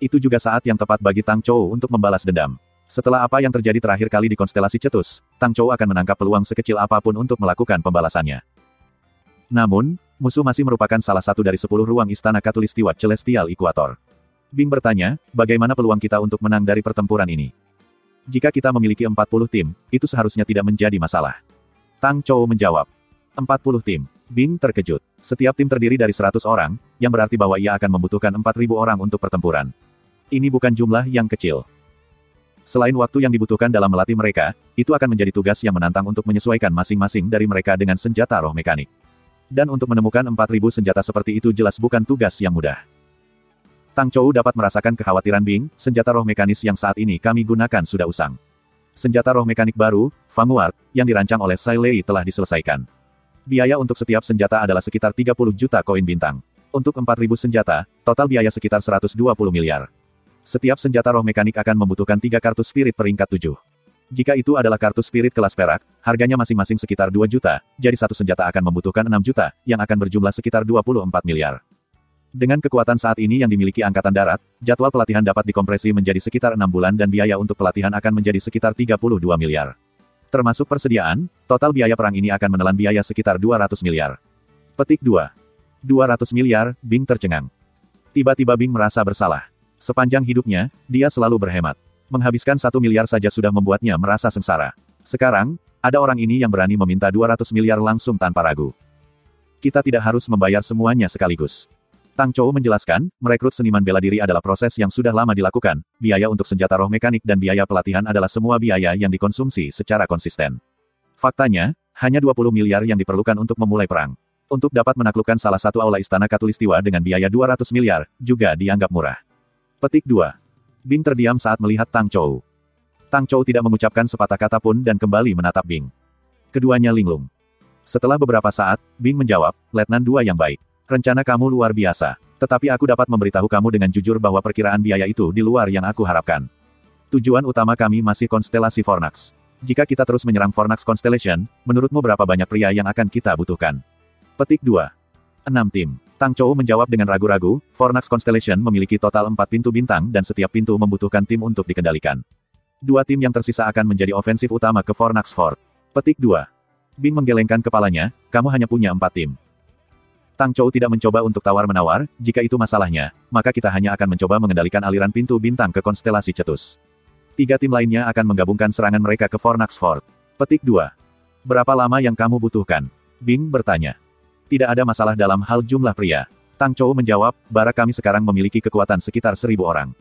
A: Itu juga saat yang tepat bagi Tang Chou untuk membalas dendam. Setelah apa yang terjadi terakhir kali di konstelasi Cetus, Tang Chou akan menangkap peluang sekecil apapun untuk melakukan pembalasannya. Namun, musuh masih merupakan salah satu dari 10 ruang Istana Khatulistiwa Celestial Equator. Bing bertanya, bagaimana peluang kita untuk menang dari pertempuran ini? Jika kita memiliki 40 tim, itu seharusnya tidak menjadi masalah. Tang Chou menjawab. 40 tim. Bing terkejut. Setiap tim terdiri dari 100 orang, yang berarti bahwa ia akan membutuhkan 4.000 orang untuk pertempuran. Ini bukan jumlah yang kecil. Selain waktu yang dibutuhkan dalam melatih mereka, itu akan menjadi tugas yang menantang untuk menyesuaikan masing-masing dari mereka dengan senjata roh mekanik. Dan untuk menemukan 4.000 senjata seperti itu jelas bukan tugas yang mudah. Tang Chou dapat merasakan kekhawatiran Bing, senjata roh mekanis yang saat ini kami gunakan sudah usang. Senjata roh mekanik baru, Vanguard, yang dirancang oleh Sai Lei telah diselesaikan. Biaya untuk setiap senjata adalah sekitar 30 juta koin bintang. Untuk 4.000 senjata, total biaya sekitar 120 miliar. Setiap senjata roh mekanik akan membutuhkan 3 kartu spirit peringkat 7. Jika itu adalah kartu spirit kelas perak, harganya masing-masing sekitar 2 juta, jadi satu senjata akan membutuhkan 6 juta, yang akan berjumlah sekitar 24 miliar. Dengan kekuatan saat ini yang dimiliki Angkatan Darat, jadwal pelatihan dapat dikompresi menjadi sekitar 6 bulan dan biaya untuk pelatihan akan menjadi sekitar 32 miliar. Termasuk persediaan, total biaya perang ini akan menelan biaya sekitar 200 miliar. Petik 2. 200 miliar, Bing tercengang. Tiba-tiba Bing merasa bersalah. Sepanjang hidupnya, dia selalu berhemat. Menghabiskan 1 miliar saja sudah membuatnya merasa sengsara. Sekarang, ada orang ini yang berani meminta 200 miliar langsung tanpa ragu. Kita tidak harus membayar semuanya sekaligus. Tang Chou menjelaskan, merekrut seniman bela diri adalah proses yang sudah lama dilakukan, biaya untuk senjata roh mekanik dan biaya pelatihan adalah semua biaya yang dikonsumsi secara konsisten. Faktanya, hanya 20 miliar yang diperlukan untuk memulai perang. Untuk dapat menaklukkan salah satu aula Istana Khatulistiwa dengan biaya 200 miliar, juga dianggap murah. Petik 2. Bing terdiam saat melihat Tang Chou. Tang Chou tidak mengucapkan sepatah kata pun dan kembali menatap Bing. Keduanya linglung. Setelah beberapa saat, Bing menjawab, Letnan 2 yang baik. Rencana kamu luar biasa. Tetapi aku dapat memberitahu kamu dengan jujur bahwa perkiraan biaya itu di luar yang aku harapkan. Tujuan utama kami masih konstelasi Fornax. Jika kita terus menyerang Fornax Constellation, menurutmu berapa banyak pria yang akan kita butuhkan? Petik 2. 6 tim. Tang Chou menjawab dengan ragu-ragu, Fornax Constellation memiliki total 4 pintu bintang dan setiap pintu membutuhkan tim untuk dikendalikan. 2 tim yang tersisa akan menjadi ofensif utama ke Fornax Fort. Petik 2. Bing menggelengkan kepalanya, kamu hanya punya 4 tim. Tang Chou tidak mencoba untuk tawar-menawar, jika itu masalahnya, maka kita hanya akan mencoba mengendalikan aliran pintu bintang ke konstelasi Cetus. 3 tim lainnya akan menggabungkan serangan mereka ke Fornax Fort. Petik 2. Berapa lama yang kamu butuhkan? Bing bertanya. Tidak ada masalah dalam hal jumlah pria. Tang Chou menjawab, barak kami sekarang memiliki kekuatan sekitar 1.000 orang.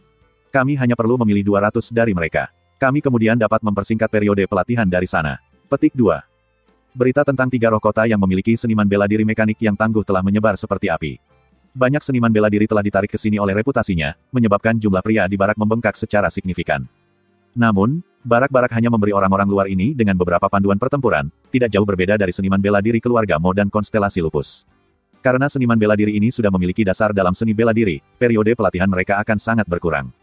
A: Kami hanya perlu memilih 200 dari mereka. Kami kemudian dapat mempersingkat periode pelatihan dari sana. Petik 2. Berita tentang 3 roh kota yang memiliki seniman bela diri mekanik yang tangguh telah menyebar seperti api. Banyak seniman bela diri telah ditarik ke sini oleh reputasinya, menyebabkan jumlah pria di barak membengkak secara signifikan. Namun, barak-barak hanya memberi orang-orang luar ini dengan beberapa panduan pertempuran, tidak jauh berbeda dari seniman bela diri keluarga Mo dan konstelasi Lupus. Karena seniman bela diri ini sudah memiliki dasar dalam seni bela diri, periode pelatihan mereka akan sangat berkurang.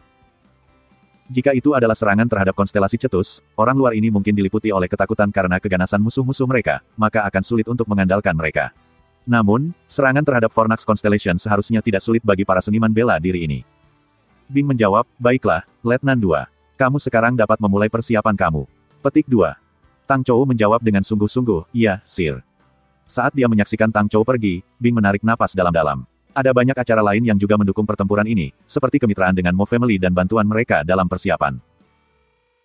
A: Jika itu adalah serangan terhadap konstelasi Cetus, orang luar ini mungkin diliputi oleh ketakutan karena keganasan musuh-musuh mereka, maka akan sulit untuk mengandalkan mereka. Namun, serangan terhadap Fornax Constellation seharusnya tidak sulit bagi para seniman bela diri ini. Bing menjawab, baiklah, Letnan 2. Kamu sekarang dapat memulai persiapan kamu. Petik 2. Tang Chou menjawab dengan sungguh-sungguh, iya, Sir. Saat dia menyaksikan Tang Chou pergi, Bing menarik napas dalam-dalam. Ada banyak acara lain yang juga mendukung pertempuran ini, seperti kemitraan dengan Mo Family dan bantuan mereka dalam persiapan.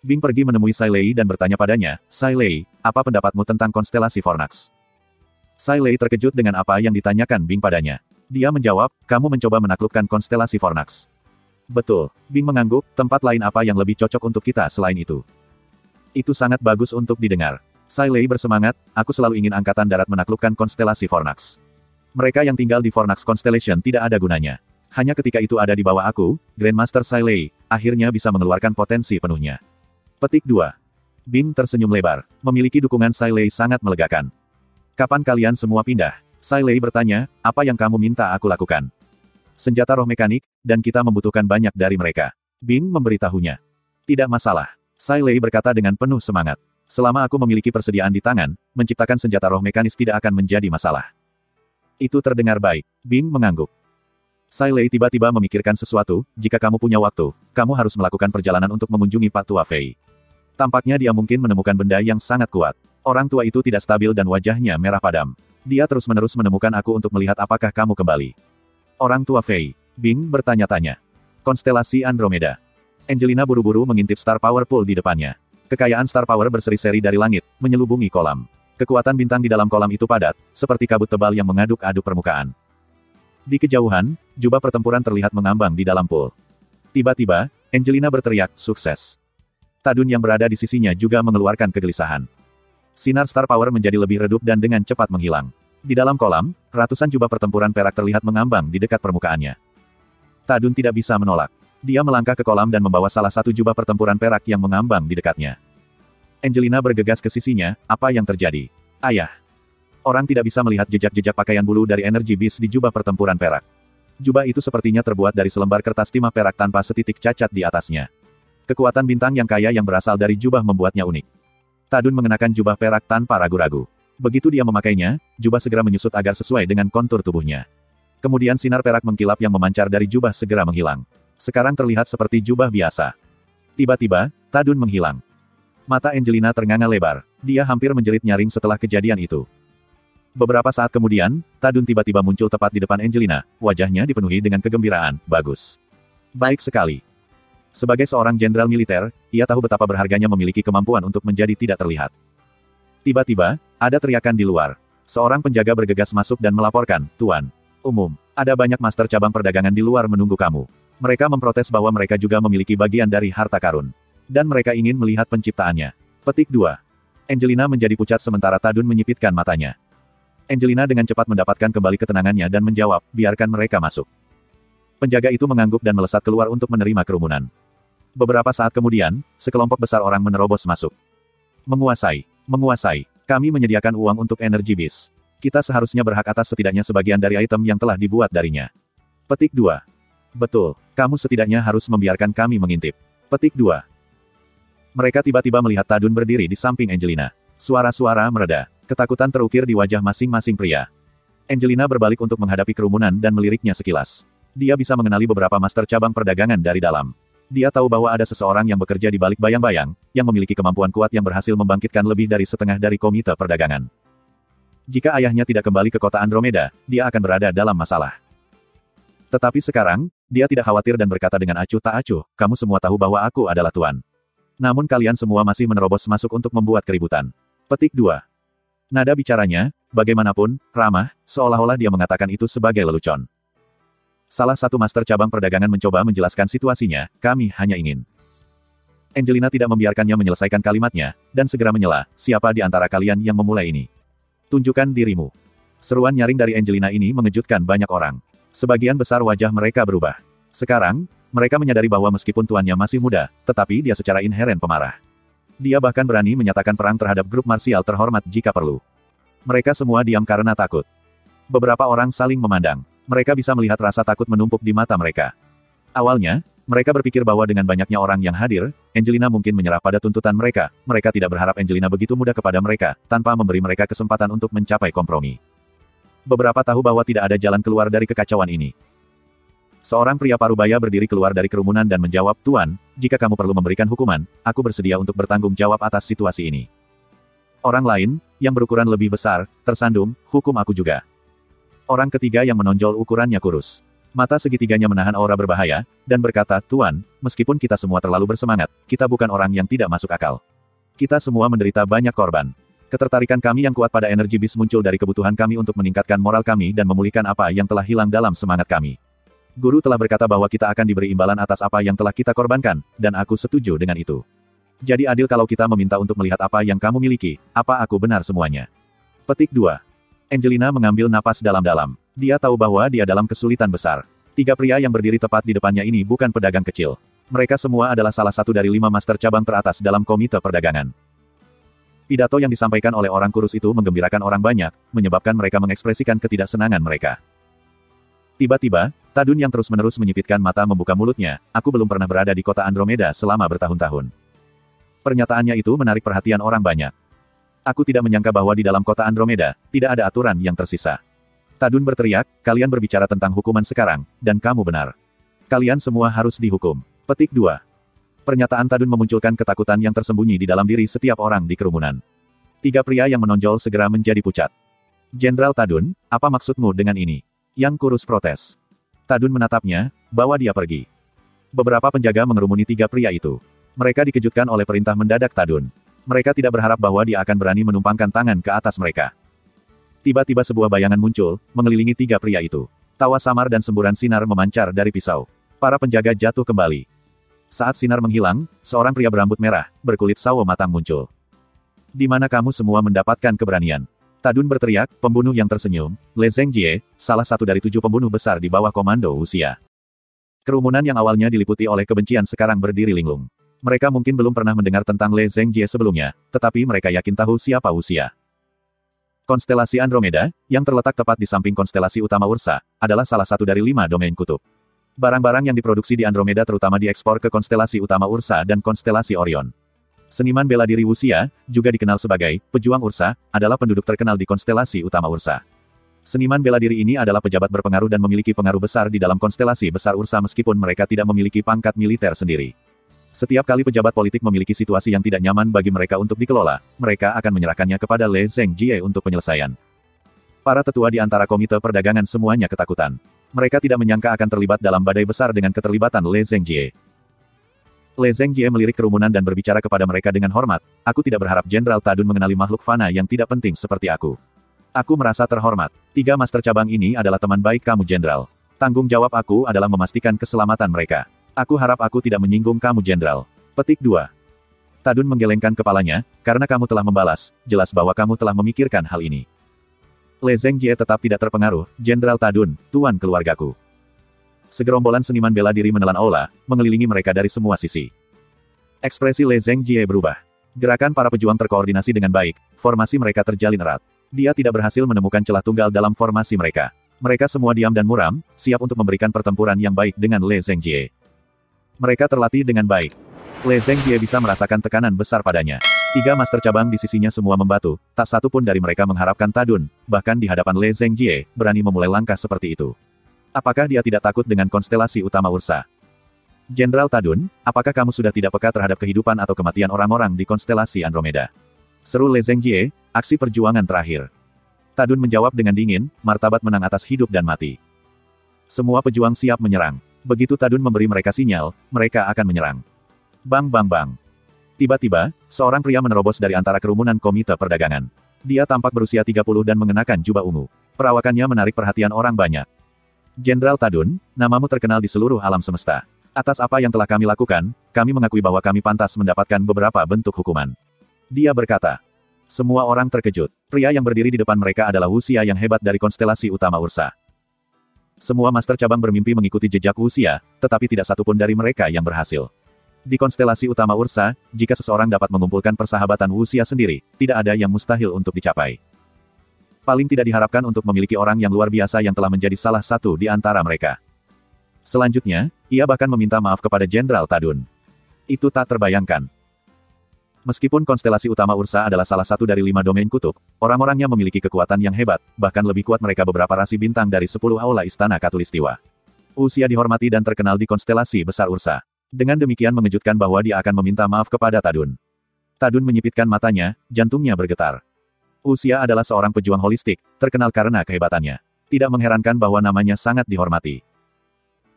A: Bing pergi menemui Sai Lei dan bertanya padanya, Sai Lei, apa pendapatmu tentang konstelasi Fornax? Sai Lei terkejut dengan apa yang ditanyakan Bing padanya. Dia menjawab, kamu mencoba menaklukkan konstelasi Fornax. Betul. Bing mengangguk, tempat lain apa yang lebih cocok untuk kita selain itu? Itu sangat bagus untuk didengar. Sai Lei bersemangat, aku selalu ingin Angkatan Darat menaklukkan konstelasi Fornax. Mereka yang tinggal di Fornax Constellation tidak ada gunanya. Hanya ketika itu ada di bawah aku, Grandmaster Sai Lei, akhirnya bisa mengeluarkan potensi penuhnya. Petik 2. Bing tersenyum lebar. Memiliki dukungan Sai Lei sangat melegakan. Kapan kalian semua pindah? Sai Lei bertanya, apa yang kamu minta aku lakukan? Senjata roh mekanik, dan kita membutuhkan banyak dari mereka. Bing memberitahunya. Tidak masalah. Sai Lei berkata dengan penuh semangat. Selama aku memiliki persediaan di tangan, menciptakan senjata roh mekanis tidak akan menjadi masalah. Itu terdengar baik. Bing mengangguk. Sai Lei tiba-tiba memikirkan sesuatu, jika kamu punya waktu, kamu harus melakukan perjalanan untuk mengunjungi Pak Tua Fei. Tampaknya dia mungkin menemukan benda yang sangat kuat. Orang tua itu tidak stabil dan wajahnya merah padam. Dia terus-menerus menemukan aku untuk melihat apakah kamu kembali. Orang tua Fei. Bing bertanya-tanya. Konstelasi Andromeda. Angelina buru-buru mengintip Star Power Pool di depannya. Kekayaan Star Power berseri-seri dari langit, menyelubungi kolam. Kekuatan bintang di dalam kolam itu padat, seperti kabut tebal yang mengaduk-aduk permukaan. Di kejauhan, jubah pertempuran terlihat mengambang di dalam pool. Tiba-tiba, Angelina berteriak, sukses. Tadun yang berada di sisinya juga mengeluarkan kegelisahan. Sinar Star Power menjadi lebih redup dan dengan cepat menghilang. Di dalam kolam, ratusan jubah pertempuran perak terlihat mengambang di dekat permukaannya. Tadun tidak bisa menolak. Dia melangkah ke kolam dan membawa salah satu jubah pertempuran perak yang mengambang di dekatnya. Angelina bergegas ke sisinya, apa yang terjadi? Ayah. Orang tidak bisa melihat jejak-jejak pakaian bulu dari energi bis di jubah pertempuran perak. Jubah itu sepertinya terbuat dari selembar kertas timah perak tanpa setitik cacat di atasnya. Kekuatan bintang yang kaya yang berasal dari jubah membuatnya unik. Tadun mengenakan jubah perak tanpa ragu-ragu. Begitu dia memakainya, jubah segera menyusut agar sesuai dengan kontur tubuhnya. Kemudian sinar perak mengkilap yang memancar dari jubah segera menghilang. Sekarang terlihat seperti jubah biasa. Tiba-tiba, Tadun menghilang. Mata Angelina ternganga lebar. Dia hampir menjerit nyaring setelah kejadian itu. Beberapa saat kemudian, Tadun tiba-tiba muncul tepat di depan Angelina, wajahnya dipenuhi dengan kegembiraan. Bagus. Baik sekali. Sebagai seorang jenderal militer, ia tahu betapa berharganya memiliki kemampuan untuk menjadi tidak terlihat. Tiba-tiba, ada teriakan di luar. Seorang penjaga bergegas masuk dan melaporkan, Tuan Umum, ada banyak master cabang perdagangan di luar menunggu kamu. Mereka memprotes bahwa mereka juga memiliki bagian dari harta karun. Dan mereka ingin melihat penciptaannya. Petik 2. Angelina menjadi pucat sementara Tadun menyipitkan matanya. Angelina dengan cepat mendapatkan kembali ketenangannya dan menjawab, biarkan mereka masuk. Penjaga itu mengangguk dan melesat keluar untuk menerima kerumunan. Beberapa saat kemudian, sekelompok besar orang menerobos masuk. Menguasai. Kami menyediakan uang untuk energi bis. Kita seharusnya berhak atas setidaknya sebagian dari item yang telah dibuat darinya. Petik 2. Betul, kamu setidaknya harus membiarkan kami mengintip. Petik 2. Mereka tiba-tiba melihat Tadun berdiri di samping Angelina. Suara-suara mereda. Ketakutan terukir di wajah masing-masing pria. Angelina berbalik untuk menghadapi kerumunan dan meliriknya sekilas. Dia bisa mengenali beberapa master cabang perdagangan dari dalam. Dia tahu bahwa ada seseorang yang bekerja di balik bayang-bayang, yang memiliki kemampuan kuat yang berhasil membangkitkan lebih dari setengah dari komite perdagangan. Jika ayahnya tidak kembali ke kota Andromeda, dia akan berada dalam masalah. Tetapi sekarang, dia tidak khawatir dan berkata dengan acuh tak acuh, kamu semua tahu bahwa aku adalah tuan. Namun kalian semua masih menerobos masuk untuk membuat keributan. Petik 2. Nada bicaranya, bagaimanapun, ramah, seolah-olah dia mengatakan itu sebagai lelucon. Salah satu master cabang perdagangan mencoba menjelaskan situasinya, kami hanya ingin. Angelina tidak membiarkannya menyelesaikan kalimatnya, dan segera menyela, siapa di antara kalian yang memulai ini? Tunjukkan dirimu. Seruan nyaring dari Angelina ini mengejutkan banyak orang. Sebagian besar wajah mereka berubah. Sekarang, mereka menyadari bahwa meskipun tuannya masih muda, tetapi dia secara inheren pemarah. Dia bahkan berani menyatakan perang terhadap grup marsial terhormat jika perlu. Mereka semua diam karena takut. Beberapa orang saling memandang. Mereka bisa melihat rasa takut menumpuk di mata mereka. Awalnya, mereka berpikir bahwa dengan banyaknya orang yang hadir, Angelina mungkin menyerah pada tuntutan mereka. Mereka tidak berharap Angelina begitu mudah kepada mereka, tanpa memberi mereka kesempatan untuk mencapai kompromi. Beberapa tahu bahwa tidak ada jalan keluar dari kekacauan ini. Seorang pria parubaya berdiri keluar dari kerumunan dan menjawab, Tuan, jika kamu perlu memberikan hukuman, aku bersedia untuk bertanggung jawab atas situasi ini. Orang lain, yang berukuran lebih besar, tersandung, hukum aku juga. Orang ketiga yang menonjol ukurannya kurus. Mata segitiganya menahan aura berbahaya, dan berkata, Tuan, meskipun kita semua terlalu bersemangat, kita bukan orang yang tidak masuk akal. Kita semua menderita banyak korban. Ketertarikan kami yang kuat pada energi bis muncul dari kebutuhan kami untuk meningkatkan moral kami dan memulihkan apa yang telah hilang dalam semangat kami. Guru telah berkata bahwa kita akan diberi imbalan atas apa yang telah kita korbankan, dan aku setuju dengan itu. Jadi adil kalau kita meminta untuk melihat apa yang kamu miliki, apa aku benar semuanya. Petik 2. Angelina mengambil napas dalam-dalam. Dia tahu bahwa dia dalam kesulitan besar. Tiga pria yang berdiri tepat di depannya ini bukan pedagang kecil. Mereka semua adalah salah satu dari 5 master cabang teratas dalam komite perdagangan. Pidato yang disampaikan oleh orang kurus itu menggembirakan orang banyak, menyebabkan mereka mengekspresikan ketidaksenangan mereka. Tiba-tiba, Tadun yang terus-menerus menyipitkan mata membuka mulutnya, "Aku belum pernah berada di kota Andromeda selama bertahun-tahun." Pernyataannya itu menarik perhatian orang banyak. "Aku tidak menyangka bahwa di dalam kota Andromeda, tidak ada aturan yang tersisa." Tadun berteriak, "Kalian berbicara tentang hukuman sekarang, dan kamu benar. Kalian semua harus dihukum." Petik 2. Pernyataan Tadun memunculkan ketakutan yang tersembunyi di dalam diri setiap orang di kerumunan. Tiga pria yang menonjol segera menjadi pucat. "Jenderal Tadun, apa maksudmu dengan ini?" Yang kurus protes. Tadun menatapnya, "Bawa dia pergi." Beberapa penjaga mengerumuni tiga pria itu. Mereka dikejutkan oleh perintah mendadak Tadun. Mereka tidak berharap bahwa dia akan berani menumpangkan tangan ke atas mereka. Tiba-tiba sebuah bayangan muncul, mengelilingi tiga pria itu. Tawa samar dan semburan sinar memancar dari pisau. Para penjaga jatuh kembali. Saat sinar menghilang, seorang pria berambut merah, berkulit sawo matang muncul. "Di mana kamu semua mendapatkan keberanian?" Tadun berteriak, pembunuh yang tersenyum, Le Zhengjie, salah satu dari 7 pembunuh besar di bawah komando Wuxia. Kerumunan yang awalnya diliputi oleh kebencian sekarang berdiri linglung. Mereka mungkin belum pernah mendengar tentang Le Zhengjie sebelumnya, tetapi mereka yakin tahu siapa Wuxia. Konstelasi Andromeda, yang terletak tepat di samping konstelasi utama Ursa, adalah salah satu dari 5 domain kutub. Barang-barang yang diproduksi di Andromeda terutama diekspor ke konstelasi utama Ursa dan konstelasi Orion. Seniman bela diri Wuxia, juga dikenal sebagai pejuang Ursa, adalah penduduk terkenal di konstelasi utama Ursa. Seniman bela diri ini adalah pejabat berpengaruh dan memiliki pengaruh besar di dalam konstelasi besar Ursa meskipun mereka tidak memiliki pangkat militer sendiri. Setiap kali pejabat politik memiliki situasi yang tidak nyaman bagi mereka untuk dikelola, mereka akan menyerahkannya kepada Le Zhengjie untuk penyelesaian. Para tetua di antara komite perdagangan semuanya ketakutan. Mereka tidak menyangka akan terlibat dalam badai besar dengan keterlibatan Le Zhengjie. Le Zhengjie melirik kerumunan dan berbicara kepada mereka dengan hormat, "Aku tidak berharap Jenderal Tadun mengenali makhluk fana yang tidak penting seperti aku. Aku merasa terhormat. 3 master cabang ini adalah teman baik kamu Jenderal. Tanggung jawab aku adalah memastikan keselamatan mereka. Aku harap aku tidak menyinggung kamu Jenderal." Petik 2. Tadun menggelengkan kepalanya, "Karena kamu telah membalas, jelas bahwa kamu telah memikirkan hal ini." Le Zhengjie tetap tidak terpengaruh, "Jenderal Tadun, tuan keluargaku." Segerombolan seniman bela diri menelan aula, mengelilingi mereka dari semua sisi. Ekspresi Le Zhengjie berubah. Gerakan para pejuang terkoordinasi dengan baik, formasi mereka terjalin erat. Dia tidak berhasil menemukan celah tunggal dalam formasi mereka. Mereka semua diam dan muram, siap untuk memberikan pertempuran yang baik dengan Le Zhengjie. Mereka terlatih dengan baik. Le Zhengjie bisa merasakan tekanan besar padanya. 3 master cabang di sisinya semua membatu, tak satu pun dari mereka mengharapkan Tadun, bahkan di hadapan Le Zhengjie, berani memulai langkah seperti itu. Apakah dia tidak takut dengan konstelasi utama Ursa? "Jenderal Tadun, apakah kamu sudah tidak peka terhadap kehidupan atau kematian orang-orang di konstelasi Andromeda?" seru Le Zhengjie, "Aksi perjuangan terakhir." Tadun menjawab dengan dingin, "Martabat menang atas hidup dan mati." Semua pejuang siap menyerang. Begitu Tadun memberi mereka sinyal, mereka akan menyerang. Bang bang bang. Tiba-tiba, seorang pria menerobos dari antara kerumunan komite perdagangan. Dia tampak berusia 30 dan mengenakan jubah ungu. Perawakannya menarik perhatian orang banyak. "Jenderal Tadun, namamu terkenal di seluruh alam semesta. Atas apa yang telah kami lakukan, kami mengakui bahwa kami pantas mendapatkan beberapa bentuk hukuman." Dia berkata. Semua orang terkejut. Pria yang berdiri di depan mereka adalah Wuxia yang hebat dari konstelasi utama Ursa. Semua master cabang bermimpi mengikuti jejak Wuxia, tetapi tidak satu pun dari mereka yang berhasil. Di konstelasi utama Ursa, jika seseorang dapat mengumpulkan persahabatan Wuxia sendiri, tidak ada yang mustahil untuk dicapai. Paling tidak diharapkan untuk memiliki orang yang luar biasa yang telah menjadi salah satu di antara mereka. Selanjutnya, ia bahkan meminta maaf kepada Jenderal Tadun. Itu tak terbayangkan. Meskipun konstelasi utama Ursa adalah salah satu dari 5 domain kutub, orang-orangnya memiliki kekuatan yang hebat, bahkan lebih kuat mereka beberapa rasi bintang dari 10 aula istana Katulistiwa. Wuxia dihormati dan terkenal di konstelasi besar Ursa. Dengan demikian mengejutkan bahwa dia akan meminta maaf kepada Tadun. Tadun menyipitkan matanya, jantungnya bergetar. Wuxia adalah seorang pejuang holistik, terkenal karena kehebatannya. Tidak mengherankan bahwa namanya sangat dihormati.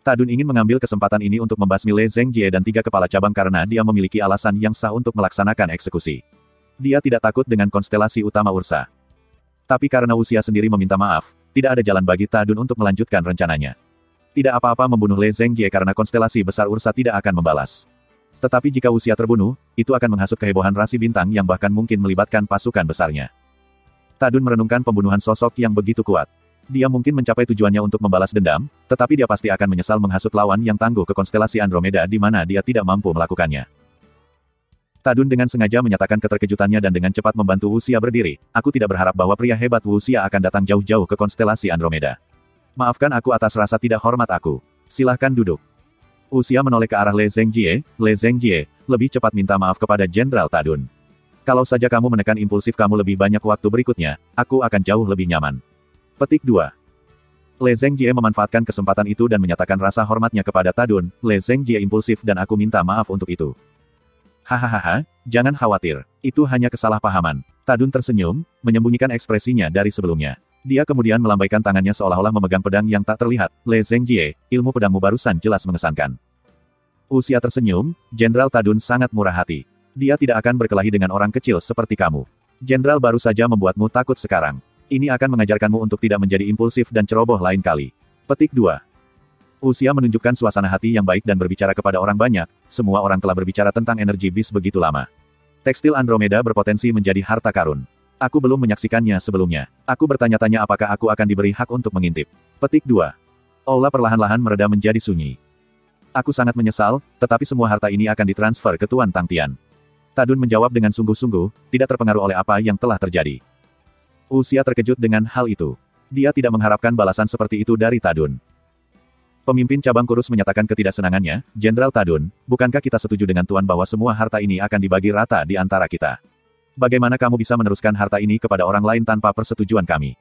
A: Tadun ingin mengambil kesempatan ini untuk membasmi Le Zhengjie dan 3 kepala cabang karena dia memiliki alasan yang sah untuk melaksanakan eksekusi. Dia tidak takut dengan konstelasi utama Ursa. Tapi karena Wuxia sendiri meminta maaf, tidak ada jalan bagi Tadun untuk melanjutkan rencananya. Tidak apa-apa membunuh Le Zhengjie karena konstelasi besar Ursa tidak akan membalas. Tetapi jika Wuxia terbunuh, itu akan menghasut kehebohan rasi bintang yang bahkan mungkin melibatkan pasukan besarnya. Tadun merenungkan pembunuhan sosok yang begitu kuat. Dia mungkin mencapai tujuannya untuk membalas dendam, tetapi dia pasti akan menyesal menghasut lawan yang tangguh ke konstelasi Andromeda di mana dia tidak mampu melakukannya. Tadun dengan sengaja menyatakan keterkejutannya dan dengan cepat membantu Wuxia berdiri. Aku tidak berharap bahwa pria hebat Wuxia akan datang jauh-jauh ke konstelasi Andromeda. Maafkan aku atas rasa tidak hormat aku. Silahkan duduk. Wuxia menoleh ke arah Le Zhengjie. Le Zhengjie, lebih cepat minta maaf kepada Jenderal Tadun. Kalau saja kamu menekan impulsif kamu lebih banyak waktu berikutnya, aku akan jauh lebih nyaman. Petik 2. Le Zhengjie memanfaatkan kesempatan itu dan menyatakan rasa hormatnya kepada Tadun. Le Zhengjie impulsif dan aku minta maaf untuk itu. Hahaha, jangan khawatir. Itu hanya kesalahpahaman. Tadun tersenyum, menyembunyikan ekspresinya dari sebelumnya. Dia kemudian melambaikan tangannya seolah-olah memegang pedang yang tak terlihat. Le Zhengjie, ilmu pedangmu barusan jelas mengesankan. Wuxia tersenyum, Jenderal Tadun sangat murah hati. Dia tidak akan berkelahi dengan orang kecil seperti kamu. Jenderal baru saja membuatmu takut sekarang. Ini akan mengajarkanmu untuk tidak menjadi impulsif dan ceroboh lain kali. Petik 2. Wuxia menunjukkan suasana hati yang baik dan berbicara kepada orang banyak. Semua orang telah berbicara tentang energi bis begitu lama. Tekstil Andromeda berpotensi menjadi harta karun. Aku belum menyaksikannya sebelumnya. Aku bertanya-tanya apakah aku akan diberi hak untuk mengintip. Petik 2. Aula perlahan-lahan mereda menjadi sunyi. Aku sangat menyesal, tetapi semua harta ini akan ditransfer ke Tuan Tang Tian. Tadun menjawab dengan sungguh-sungguh, tidak terpengaruh oleh apa yang telah terjadi. Wuxia terkejut dengan hal itu. Dia tidak mengharapkan balasan seperti itu dari Tadun. Pemimpin cabang kurus menyatakan ketidaksenangannya, Jenderal Tadun, bukankah kita setuju dengan Tuan bahwa semua harta ini akan dibagi rata di antara kita? Bagaimana kamu bisa meneruskan harta ini kepada orang lain tanpa persetujuan kami?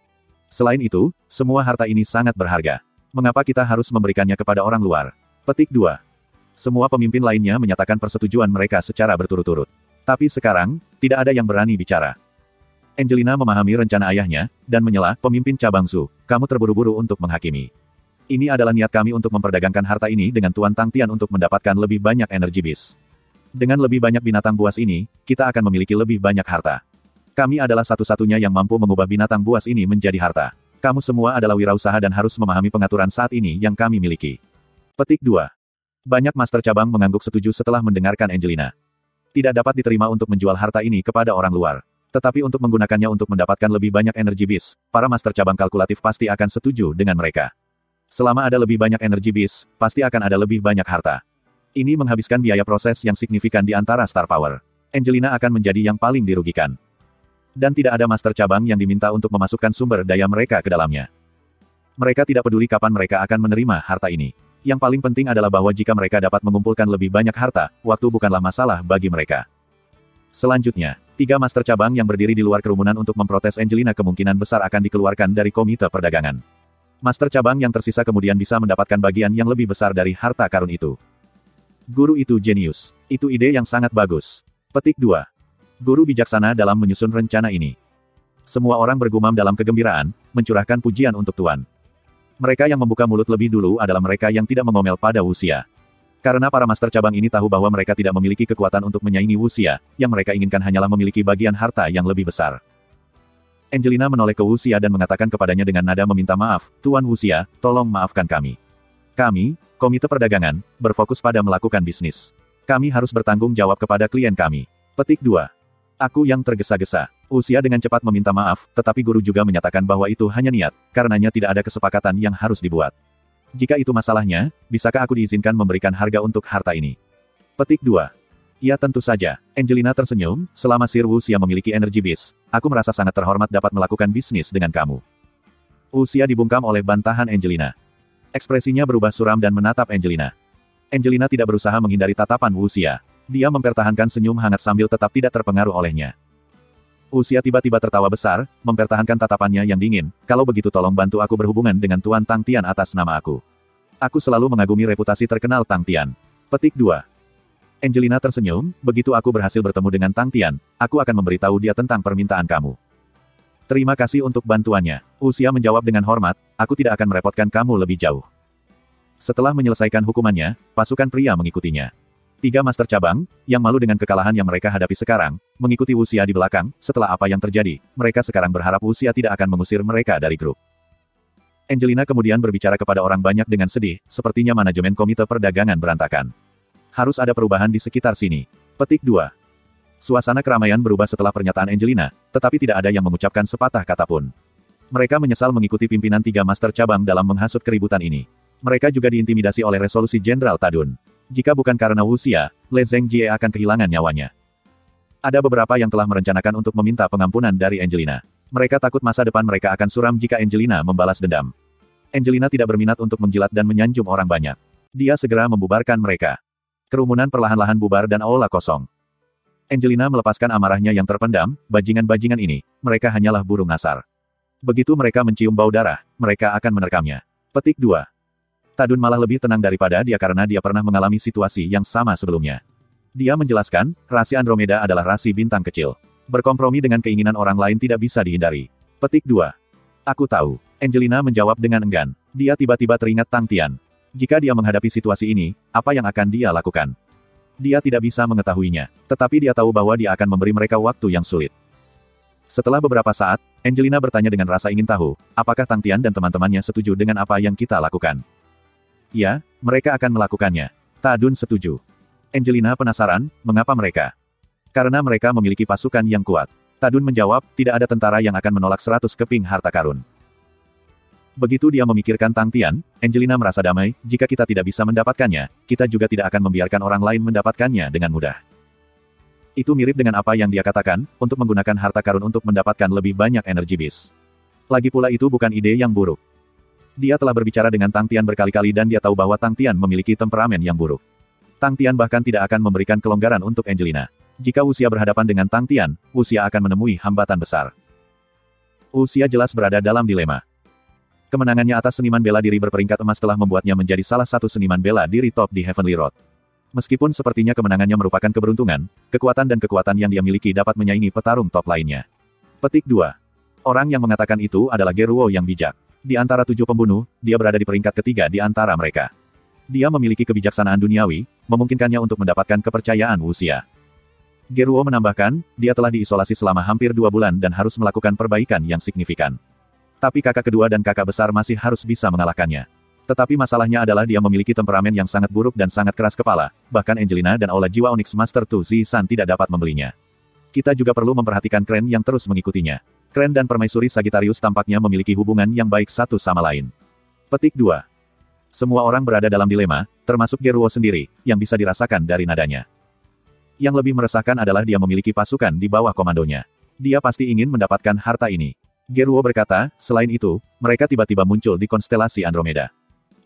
A: Selain itu, semua harta ini sangat berharga. Mengapa kita harus memberikannya kepada orang luar? Petik 2. Semua pemimpin lainnya menyatakan persetujuan mereka secara berturut-turut. Tapi sekarang, tidak ada yang berani bicara. Angelina memahami rencana ayahnya, dan menyela, pemimpin cabang Zhu, kamu terburu-buru untuk menghakimi. Ini adalah niat kami untuk memperdagangkan harta ini dengan Tuan Tang Tian untuk mendapatkan lebih banyak energi bis. Dengan lebih banyak binatang buas ini, kita akan memiliki lebih banyak harta. Kami adalah satu-satunya yang mampu mengubah binatang buas ini menjadi harta. Kamu semua adalah wirausaha dan harus memahami pengaturan saat ini yang kami miliki. Petik 2. Banyak master cabang mengangguk setuju setelah mendengarkan Angelina. Tidak dapat diterima untuk menjual harta ini kepada orang luar. Tetapi untuk menggunakannya untuk mendapatkan lebih banyak energi bis, para master cabang kalkulatif pasti akan setuju dengan mereka. Selama ada lebih banyak energi bis, pasti akan ada lebih banyak harta. Ini menghabiskan biaya proses yang signifikan di antara Star Power. Angelina akan menjadi yang paling dirugikan. Dan tidak ada master cabang yang diminta untuk memasukkan sumber daya mereka ke dalamnya. Mereka tidak peduli kapan mereka akan menerima harta ini. Yang paling penting adalah bahwa jika mereka dapat mengumpulkan lebih banyak harta, waktu bukanlah masalah bagi mereka. Selanjutnya, 3 master cabang yang berdiri di luar kerumunan untuk memprotes Angelina kemungkinan besar akan dikeluarkan dari Komite Perdagangan. Master cabang yang tersisa kemudian bisa mendapatkan bagian yang lebih besar dari harta karun itu. Guru itu jenius. Itu ide yang sangat bagus. Petik 2. Guru bijaksana dalam menyusun rencana ini. Semua orang bergumam dalam kegembiraan, mencurahkan pujian untuk Tuan. Mereka yang membuka mulut lebih dulu adalah mereka yang tidak mengomel pada Wuxia. Karena para master cabang ini tahu bahwa mereka tidak memiliki kekuatan untuk menyaingi Wuxia, yang mereka inginkan hanyalah memiliki bagian harta yang lebih besar. Angelina menoleh ke Wuxia dan mengatakan kepadanya dengan nada meminta maaf, Tuan Wuxia, tolong maafkan kami. Kami, Komite Perdagangan, berfokus pada melakukan bisnis. Kami harus bertanggung jawab kepada klien kami. Petik 2. Aku yang tergesa-gesa. Wuxia dengan cepat meminta maaf, tetapi guru juga menyatakan bahwa itu hanya niat, karenanya tidak ada kesepakatan yang harus dibuat. Jika itu masalahnya, bisakah aku diizinkan memberikan harga untuk harta ini? Petik 2. Ya tentu saja. Angelina tersenyum, selama Sir Wuxia memiliki energi bis, aku merasa sangat terhormat dapat melakukan bisnis dengan kamu. Wuxia dibungkam oleh bantahan Angelina. Ekspresinya berubah suram dan menatap Angelina. Angelina tidak berusaha menghindari tatapan Wuxia. Dia mempertahankan senyum hangat sambil tetap tidak terpengaruh olehnya. Wuxia tiba-tiba tertawa besar, mempertahankan tatapannya yang dingin, kalau begitu tolong bantu aku berhubungan dengan Tuan Tang Tian atas nama aku. Aku selalu mengagumi reputasi terkenal Tang Tian. Petik 2. Angelina tersenyum, begitu aku berhasil bertemu dengan Tang Tian, aku akan memberitahu dia tentang permintaan kamu. Terima kasih untuk bantuannya. Wuxia menjawab dengan hormat, aku tidak akan merepotkan kamu lebih jauh. Setelah menyelesaikan hukumannya, pasukan pria mengikutinya. 3 master cabang, yang malu dengan kekalahan yang mereka hadapi sekarang, mengikuti Wuxia di belakang. Setelah apa yang terjadi, mereka sekarang berharap Wuxia tidak akan mengusir mereka dari grup. Angelina kemudian berbicara kepada orang banyak dengan sedih, sepertinya manajemen Komite Perdagangan berantakan. Harus ada perubahan di sekitar sini. Petik 2. Suasana keramaian berubah setelah pernyataan Angelina, tetapi tidak ada yang mengucapkan sepatah kata pun. Mereka menyesal mengikuti pimpinan 3 master cabang dalam menghasut keributan ini. Mereka juga diintimidasi oleh resolusi Jenderal Tadun. Jika bukan karena Wuxia, Le Zhengjie akan kehilangan nyawanya. Ada beberapa yang telah merencanakan untuk meminta pengampunan dari Angelina. Mereka takut masa depan mereka akan suram jika Angelina membalas dendam. Angelina tidak berminat untuk menjilat dan menyanjung orang banyak. Dia segera membubarkan mereka. Kerumunan perlahan-lahan bubar dan aula kosong. Angelina melepaskan amarahnya yang terpendam, bajingan-bajingan ini, mereka hanyalah burung nasar. Begitu mereka mencium bau darah, mereka akan menerkamnya. Petik 2. Tadun malah lebih tenang daripada dia karena dia pernah mengalami situasi yang sama sebelumnya. Dia menjelaskan, rasi Andromeda adalah rasi bintang kecil. Berkompromi dengan keinginan orang lain tidak bisa dihindari. Petik 2. Aku tahu. Angelina menjawab dengan enggan. Dia tiba-tiba teringat Tang Tian. Jika dia menghadapi situasi ini, apa yang akan dia lakukan? Dia tidak bisa mengetahuinya. Tetapi dia tahu bahwa dia akan memberi mereka waktu yang sulit. Setelah beberapa saat, Angelina bertanya dengan rasa ingin tahu, apakah Tang Tian dan teman-temannya setuju dengan apa yang kita lakukan? Ya, mereka akan melakukannya. Tadun setuju. Angelina penasaran, mengapa mereka? Karena mereka memiliki pasukan yang kuat. Tadun menjawab, tidak ada tentara yang akan menolak 100 keping harta karun. Begitu dia memikirkan Tang Tian, Angelina merasa damai, jika kita tidak bisa mendapatkannya, kita juga tidak akan membiarkan orang lain mendapatkannya dengan mudah. Itu mirip dengan apa yang dia katakan, untuk menggunakan harta karun untuk mendapatkan lebih banyak energi bis. Lagi pula itu bukan ide yang buruk. Dia telah berbicara dengan Tang Tian berkali-kali dan dia tahu bahwa Tang Tian memiliki temperamen yang buruk. Tang Tian bahkan tidak akan memberikan kelonggaran untuk Angelina. Jika Wuxia berhadapan dengan Tang Tian, Wuxia akan menemui hambatan besar. Wuxia jelas berada dalam dilema. Kemenangannya atas seniman bela diri berperingkat emas telah membuatnya menjadi salah satu seniman bela diri top di Heavenly Road. Meskipun sepertinya kemenangannya merupakan keberuntungan, kekuatan dan kekuatan yang dia miliki dapat menyaingi petarung top lainnya. Petik 2. Orang yang mengatakan itu adalah Geruo yang bijak. Di antara 7 pembunuh, dia berada di peringkat ketiga di antara mereka. Dia memiliki kebijaksanaan duniawi, memungkinkannya untuk mendapatkan kepercayaan Wuxia. Geruo menambahkan, dia telah diisolasi selama hampir 2 bulan dan harus melakukan perbaikan yang signifikan. Tapi kakak kedua dan kakak besar masih harus bisa mengalahkannya. Tetapi masalahnya adalah dia memiliki temperamen yang sangat buruk dan sangat keras kepala, bahkan Angelina dan Aula Jiwa Onyx Master Tu Zi-san tidak dapat membelinya. Kita juga perlu memperhatikan Kren yang terus mengikutinya. Kren dan Permaisuri Sagittarius tampaknya memiliki hubungan yang baik satu sama lain. Petik 2. Semua orang berada dalam dilema, termasuk Geruo sendiri, yang bisa dirasakan dari nadanya. Yang lebih meresahkan adalah dia memiliki pasukan di bawah komandonya. Dia pasti ingin mendapatkan harta ini. Geruo berkata, selain itu, mereka tiba-tiba muncul di konstelasi Andromeda.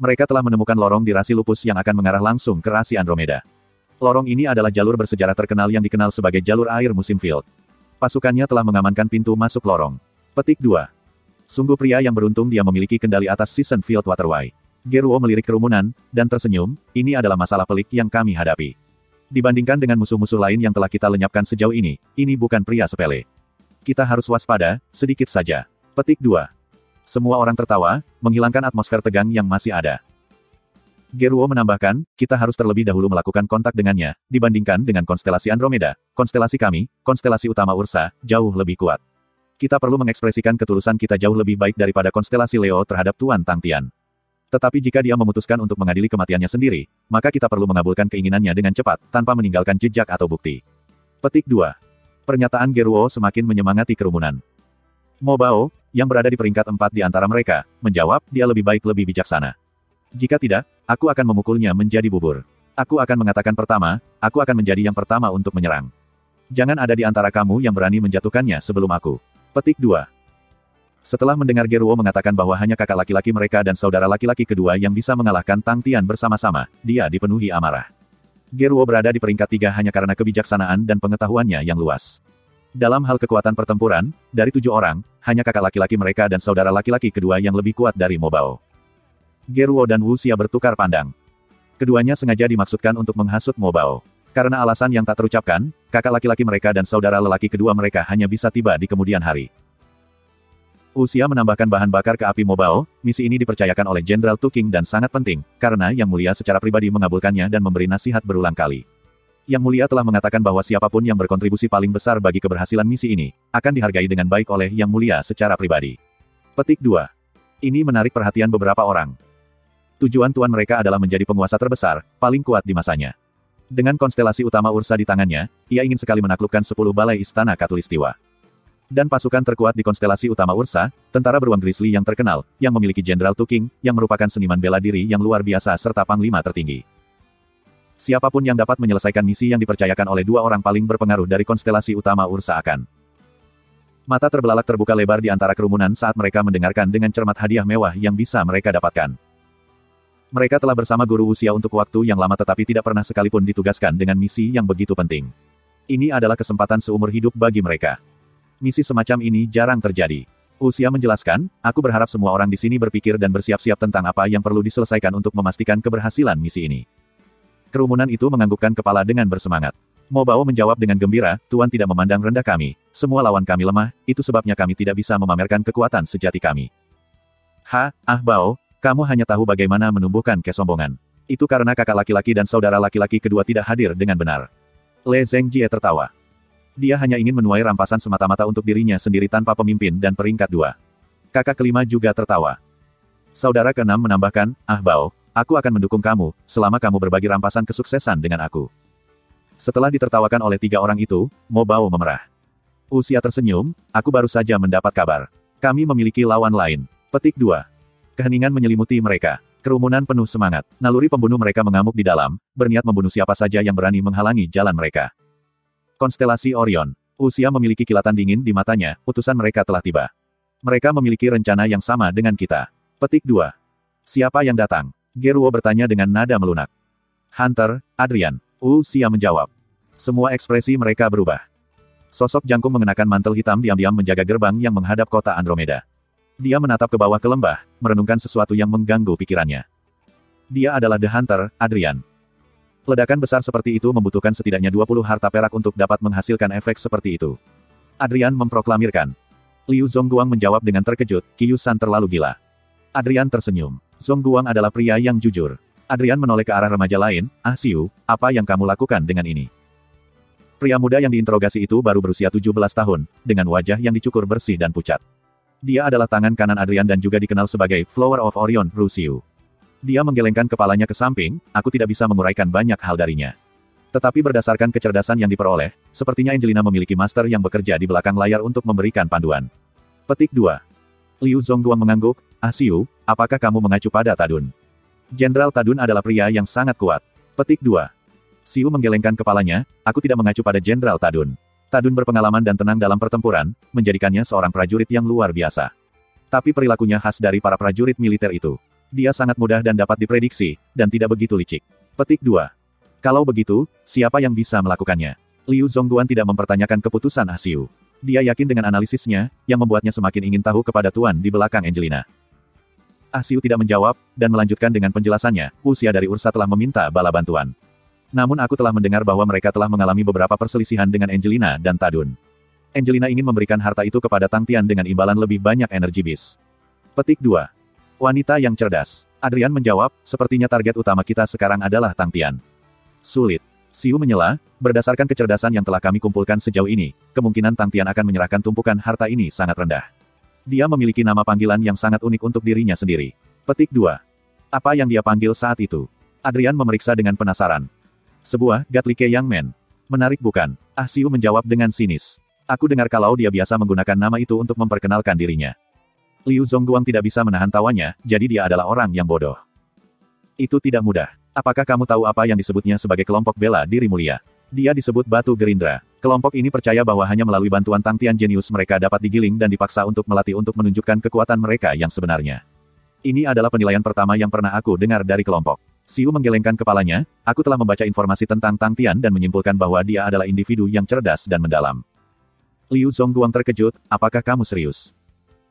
A: Mereka telah menemukan lorong di rasi Lupus yang akan mengarah langsung ke rasi Andromeda. Lorong ini adalah jalur bersejarah terkenal yang dikenal sebagai jalur air musim Field. Pasukannya telah mengamankan pintu masuk lorong. Petik 2. Sungguh pria yang beruntung dia memiliki kendali atas Season Field Waterway. Geruo melirik kerumunan, dan tersenyum, ini adalah masalah pelik yang kami hadapi. Dibandingkan dengan musuh-musuh lain yang telah kita lenyapkan sejauh ini bukan pria sepele. Kita harus waspada, sedikit saja. Petik 2. Semua orang tertawa, menghilangkan atmosfer tegang yang masih ada. Geruo menambahkan, kita harus terlebih dahulu melakukan kontak dengannya, dibandingkan dengan konstelasi Andromeda, konstelasi kami, konstelasi utama Ursa, jauh lebih kuat. Kita perlu mengekspresikan ketulusan kita jauh lebih baik daripada konstelasi Leo terhadap Tuan Tang Tian. Tetapi jika dia memutuskan untuk mengadili kematiannya sendiri, maka kita perlu mengabulkan keinginannya dengan cepat, tanpa meninggalkan jejak atau bukti. Petik 2. Pernyataan Geruo semakin menyemangati kerumunan. Mo Bao, yang berada di peringkat 4 di antara mereka, menjawab, dia lebih baik lebih bijaksana. Jika tidak, aku akan memukulnya menjadi bubur. Aku akan mengatakan pertama, aku akan menjadi yang pertama untuk menyerang. Jangan ada di antara kamu yang berani menjatuhkannya sebelum aku. Petik 2. Setelah mendengar Geruo mengatakan bahwa hanya kakak laki-laki mereka dan saudara laki-laki kedua yang bisa mengalahkan Tang Tian bersama-sama, dia dipenuhi amarah. Geruo berada di peringkat 3 hanya karena kebijaksanaan dan pengetahuannya yang luas. Dalam hal kekuatan pertempuran, dari 7 orang, hanya kakak laki-laki mereka dan saudara laki-laki kedua yang lebih kuat dari Mo Bao. Geruo dan Wuxia bertukar pandang. Keduanya sengaja dimaksudkan untuk menghasut Mo Bao. Karena alasan yang tak terucapkan, kakak laki-laki mereka dan saudara lelaki kedua mereka hanya bisa tiba di kemudian hari. Wuxia menambahkan bahan bakar ke api Mo Bao, misi ini dipercayakan oleh Jenderal Tu King dan sangat penting, karena Yang Mulia secara pribadi mengabulkannya dan memberi nasihat berulang kali. Yang Mulia telah mengatakan bahwa siapapun yang berkontribusi paling besar bagi keberhasilan misi ini, akan dihargai dengan baik oleh Yang Mulia secara pribadi. Petik 2. Ini menarik perhatian beberapa orang. Tujuan tuan mereka adalah menjadi penguasa terbesar, paling kuat di masanya. Dengan konstelasi utama Ursa di tangannya, ia ingin sekali menaklukkan 10 balai istana Khatulistiwa. Dan pasukan terkuat di konstelasi utama Ursa, tentara beruang Grizzly yang terkenal, yang memiliki Jenderal Tuking, yang merupakan seniman bela diri yang luar biasa serta panglima tertinggi. Siapapun yang dapat menyelesaikan misi yang dipercayakan oleh dua orang paling berpengaruh dari konstelasi utama Ursa akan. Mata terbelalak terbuka lebar di antara kerumunan saat mereka mendengarkan dengan cermat hadiah mewah yang bisa mereka dapatkan. Mereka telah bersama guru usia untuk waktu yang lama tetapi tidak pernah sekalipun ditugaskan dengan misi yang begitu penting. Ini adalah kesempatan seumur hidup bagi mereka. Misi semacam ini jarang terjadi. Usia menjelaskan, aku berharap semua orang di sini berpikir dan bersiap-siap tentang apa yang perlu diselesaikan untuk memastikan keberhasilan misi ini. Kerumunan itu menganggukkan kepala dengan bersemangat. Mo Bao menjawab dengan gembira, Tuan tidak memandang rendah kami. Semua lawan kami lemah, itu sebabnya kami tidak bisa memamerkan kekuatan sejati kami. Bao, kamu hanya tahu bagaimana menumbuhkan kesombongan. Itu karena kakak laki-laki dan saudara laki-laki kedua tidak hadir dengan benar. Le Zhengjie tertawa. Dia hanya ingin menuai rampasan semata-mata untuk dirinya sendiri tanpa pemimpin dan peringkat 2. Kakak kelima juga tertawa. Saudara keenam menambahkan, Bao, aku akan mendukung kamu, selama kamu berbagi rampasan kesuksesan dengan aku. Setelah ditertawakan oleh 3 orang itu, Mo Bao memerah. Usia tersenyum, aku baru saja mendapat kabar. Kami memiliki lawan lain. Petik 2. Keheningan menyelimuti mereka. Kerumunan penuh semangat. Naluri pembunuh mereka mengamuk di dalam, berniat membunuh siapa saja yang berani menghalangi jalan mereka. Konstelasi Orion. Usia memiliki kilatan dingin di matanya, utusan mereka telah tiba. Mereka memiliki rencana yang sama dengan kita. Petik 2. Siapa yang datang? Geruo bertanya dengan nada melunak. Hunter, Adrian. Usia menjawab. Semua ekspresi mereka berubah. Sosok jangkung mengenakan mantel hitam diam-diam menjaga gerbang yang menghadap kota Andromeda. Dia menatap ke bawah ke lembah, merenungkan sesuatu yang mengganggu pikirannya. Dia adalah The Hunter, Adrian. Ledakan besar seperti itu membutuhkan setidaknya 20 harta perak untuk dapat menghasilkan efek seperti itu. Adrian memproklamirkan. Liu Zongguang menjawab dengan terkejut, Qiyu-san terlalu gila. Adrian tersenyum. Zongguang adalah pria yang jujur. Adrian menoleh ke arah remaja lain, Xiu, apa yang kamu lakukan dengan ini? Pria muda yang diinterogasi itu baru berusia 17 tahun, dengan wajah yang dicukur bersih dan pucat. Dia adalah tangan kanan Adrian dan juga dikenal sebagai Flower of Orion, Rusiu. Dia menggelengkan kepalanya ke samping, aku tidak bisa menguraikan banyak hal darinya. Tetapi berdasarkan kecerdasan yang diperoleh, sepertinya Angelina memiliki master yang bekerja di belakang layar untuk memberikan panduan. Petik 2. Liu Zongguang mengangguk, Xiu, apakah kamu mengacu pada Tadun? Jenderal Tadun adalah pria yang sangat kuat. Petik 2. Xiu menggelengkan kepalanya, aku tidak mengacu pada Jenderal Tadun. Tadun berpengalaman dan tenang dalam pertempuran, menjadikannya seorang prajurit yang luar biasa. Tapi perilakunya khas dari para prajurit militer itu. Dia sangat mudah dan dapat diprediksi, dan tidak begitu licik. Petik 2. Kalau begitu, siapa yang bisa melakukannya? Liu Zongguan tidak mempertanyakan keputusan Xiu. Dia yakin dengan analisisnya, yang membuatnya semakin ingin tahu kepada Tuan di belakang Angelina. Xiu tidak menjawab, dan melanjutkan dengan penjelasannya, usia dari Ursa telah meminta bala bantuan. Namun aku telah mendengar bahwa mereka telah mengalami beberapa perselisihan dengan Angelina dan Tadun. Angelina ingin memberikan harta itu kepada Tang Tian dengan imbalan lebih banyak energi bis. Petik 2. Wanita yang cerdas. Adrian menjawab, sepertinya target utama kita sekarang adalah Tang Tian. Sulit. Xiu menyela, berdasarkan kecerdasan yang telah kami kumpulkan sejauh ini, kemungkinan Tang Tian akan menyerahkan tumpukan harta ini sangat rendah. Dia memiliki nama panggilan yang sangat unik untuk dirinya sendiri. Petik 2. Apa yang dia panggil saat itu? Adrian memeriksa dengan penasaran. Sebuah Gatlike Young Man. Menarik bukan? Xiu menjawab dengan sinis. Aku dengar kalau dia biasa menggunakan nama itu untuk memperkenalkan dirinya. Liu Zongguang tidak bisa menahan tawanya, jadi dia adalah orang yang bodoh. Itu tidak mudah. Apakah kamu tahu apa yang disebutnya sebagai kelompok bela diri mulia? Dia disebut Batu Gerindra. Kelompok ini percaya bahwa hanya melalui bantuan Tang Tian jenius mereka dapat digiling dan dipaksa untuk melatih untuk menunjukkan kekuatan mereka yang sebenarnya. Ini adalah penilaian pertama yang pernah aku dengar dari kelompok. Xiu menggelengkan kepalanya, aku telah membaca informasi tentang Tang Tian dan menyimpulkan bahwa dia adalah individu yang cerdas dan mendalam. Liu Zongguang terkejut, apakah kamu serius?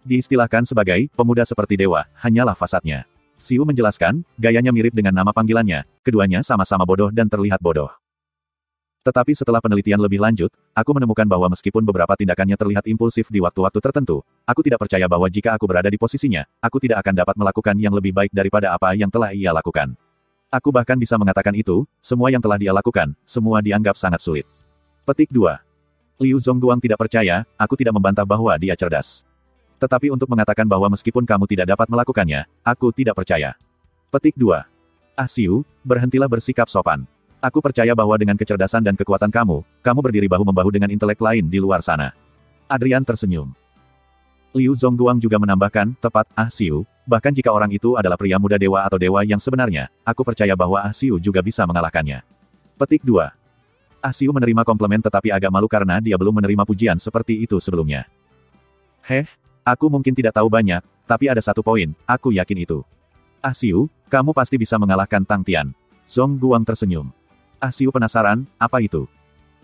A: Diistilahkan sebagai pemuda seperti dewa, hanyalah fasadnya. Xiu menjelaskan, gayanya mirip dengan nama panggilannya, keduanya sama-sama bodoh dan terlihat bodoh. Tetapi setelah penelitian lebih lanjut, aku menemukan bahwa meskipun beberapa tindakannya terlihat impulsif di waktu-waktu tertentu, aku tidak percaya bahwa jika aku berada di posisinya, aku tidak akan dapat melakukan yang lebih baik daripada apa yang telah ia lakukan. Aku bahkan bisa mengatakan itu, semua yang telah dia lakukan, semua dianggap sangat sulit. Petik 2. Liu Zongguang tidak percaya, aku tidak membantah bahwa dia cerdas. Tetapi untuk mengatakan bahwa meskipun kamu tidak dapat melakukannya, aku tidak percaya. Petik 2. Xiu, berhentilah bersikap sopan. Aku percaya bahwa dengan kecerdasan dan kekuatan kamu, kamu berdiri bahu-membahu dengan intelek lain di luar sana. Adrian tersenyum. Liu Zongguang juga menambahkan, tepat, Xiu, bahkan jika orang itu adalah pria muda dewa atau dewa yang sebenarnya, aku percaya bahwa Xiu juga bisa mengalahkannya. Petik 2. Xiu menerima komplimen tetapi agak malu karena dia belum menerima pujian seperti itu sebelumnya. Aku mungkin tidak tahu banyak, tapi ada satu poin, aku yakin itu. Xiu, kamu pasti bisa mengalahkan Tang Tian. Zongguang tersenyum. Xiu penasaran, apa itu?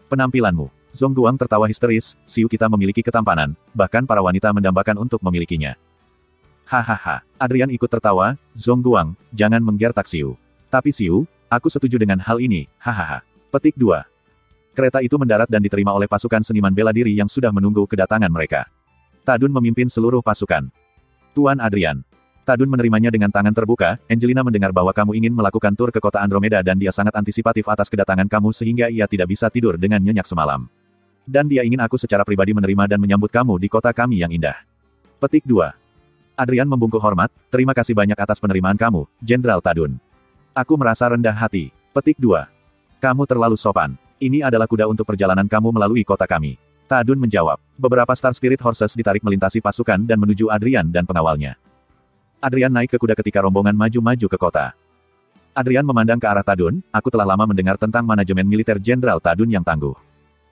A: Penampilanmu. Zongguang tertawa histeris, Xiu kita memiliki ketampanan, bahkan para wanita mendambakan untuk memilikinya. Hahaha, Adrian ikut tertawa, Zongguang, jangan menggertak Xiu. Tapi Xiu, aku setuju dengan hal ini, hahaha. Petik 2. Kereta itu mendarat dan diterima oleh pasukan seniman bela diri yang sudah menunggu kedatangan mereka. Tadun memimpin seluruh pasukan. Tuan Adrian. Tadun menerimanya dengan tangan terbuka, Angelina mendengar bahwa kamu ingin melakukan tur ke kota Andromeda dan dia sangat antisipatif atas kedatangan kamu sehingga ia tidak bisa tidur dengan nyenyak semalam. Dan dia ingin aku secara pribadi menerima dan menyambut kamu di kota kami yang indah. Petik 2. Adrian membungkuk hormat, terima kasih banyak atas penerimaan kamu, Jenderal Tadun. Aku merasa rendah hati. Petik 2. Kamu terlalu sopan. Ini adalah kuda untuk perjalanan kamu melalui kota kami. Tadun menjawab. Beberapa Star Spirit Horses ditarik melintasi pasukan dan menuju Adrian dan pengawalnya. Adrian naik ke kuda ketika rombongan maju-maju ke kota. Adrian memandang ke arah Tadun, aku telah lama mendengar tentang manajemen militer Jenderal Tadun yang tangguh.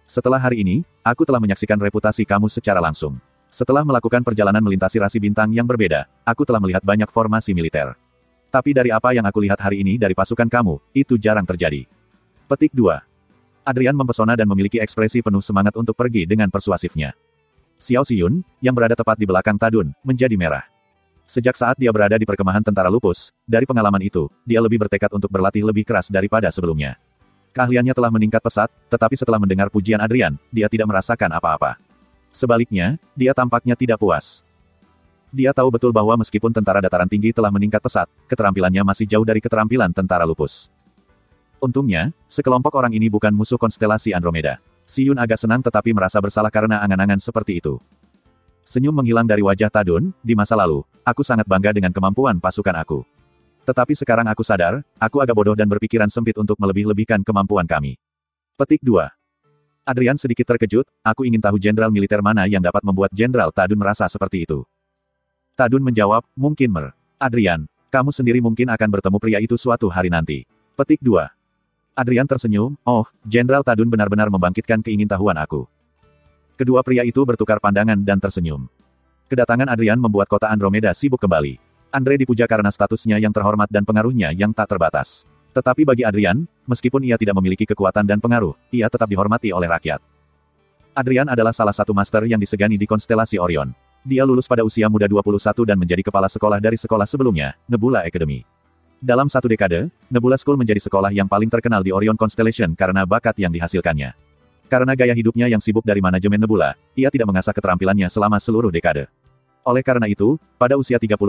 A: Setelah hari ini, aku telah menyaksikan reputasi kamu secara langsung. Setelah melakukan perjalanan melintasi rasi bintang yang berbeda, aku telah melihat banyak formasi militer. Tapi dari apa yang aku lihat hari ini dari pasukan kamu, itu jarang terjadi. Petik 2. Adrian mempesona dan memiliki ekspresi penuh semangat untuk pergi dengan persuasifnya. Xiao Xiyun, yang berada tepat di belakang Tadun, menjadi merah. Sejak saat dia berada di perkemahan tentara lupus, dari pengalaman itu, dia lebih bertekad untuk berlatih lebih keras daripada sebelumnya. Keahliannya telah meningkat pesat, tetapi setelah mendengar pujian Adrian, dia tidak merasakan apa-apa. Sebaliknya, dia tampaknya tidak puas. Dia tahu betul bahwa meskipun tentara dataran tinggi telah meningkat pesat, keterampilannya masih jauh dari keterampilan tentara lupus. Untungnya, sekelompok orang ini bukan musuh konstelasi Andromeda. Xiyun agak senang tetapi merasa bersalah karena angan-angan seperti itu. Senyum menghilang dari wajah Tadun, di masa lalu, aku sangat bangga dengan kemampuan pasukan aku. Tetapi sekarang aku sadar, aku agak bodoh dan berpikiran sempit untuk melebih-lebihkan kemampuan kami. Petik 2. Adrian sedikit terkejut, aku ingin tahu jenderal militer mana yang dapat membuat Jenderal Tadun merasa seperti itu. Tadun menjawab, mungkin Adrian, kamu sendiri mungkin akan bertemu pria itu suatu hari nanti. Petik 2. Adrian tersenyum, oh, Jenderal Tadun benar-benar membangkitkan keingintahuan aku. Kedua pria itu bertukar pandangan dan tersenyum. Kedatangan Adrian membuat kota Andromeda sibuk kembali. Andre dipuja karena statusnya yang terhormat dan pengaruhnya yang tak terbatas. Tetapi bagi Adrian, meskipun ia tidak memiliki kekuatan dan pengaruh, ia tetap dihormati oleh rakyat. Adrian adalah salah satu master yang disegani di konstelasi Orion. Dia lulus pada usia muda 21 dan menjadi kepala sekolah dari sekolah sebelumnya, Nebula Academy. Dalam satu dekade, Nebula School menjadi sekolah yang paling terkenal di Orion Constellation karena bakat yang dihasilkannya. Karena gaya hidupnya yang sibuk dari manajemen Nebula, ia tidak mengasah keterampilannya selama seluruh dekade. Oleh karena itu, pada usia 31,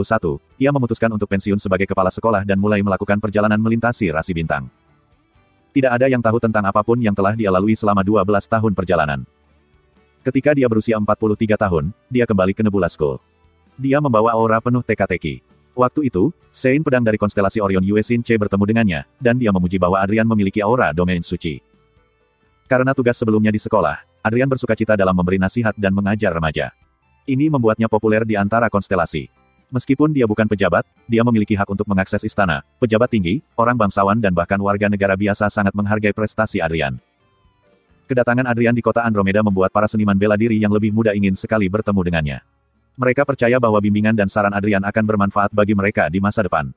A: ia memutuskan untuk pensiun sebagai kepala sekolah dan mulai melakukan perjalanan melintasi rasi bintang. Tidak ada yang tahu tentang apapun yang telah dia lalui selama 12 tahun perjalanan. Ketika dia berusia 43 tahun, dia kembali ke Nebula School. Dia membawa aura penuh teka-teki. Waktu itu, Sein pedang dari konstelasi Orion Yue Xin Che bertemu dengannya, dan dia memuji bahwa Adrian memiliki aura domain suci. Karena tugas sebelumnya di sekolah, Adrian bersukacita dalam memberi nasihat dan mengajar remaja. Ini membuatnya populer di antara konstelasi. Meskipun dia bukan pejabat, dia memiliki hak untuk mengakses istana, pejabat tinggi, orang bangsawan dan bahkan warga negara biasa sangat menghargai prestasi Adrian. Kedatangan Adrian di kota Andromeda membuat para seniman bela diri yang lebih muda ingin sekali bertemu dengannya. Mereka percaya bahwa bimbingan dan saran Adrian akan bermanfaat bagi mereka di masa depan.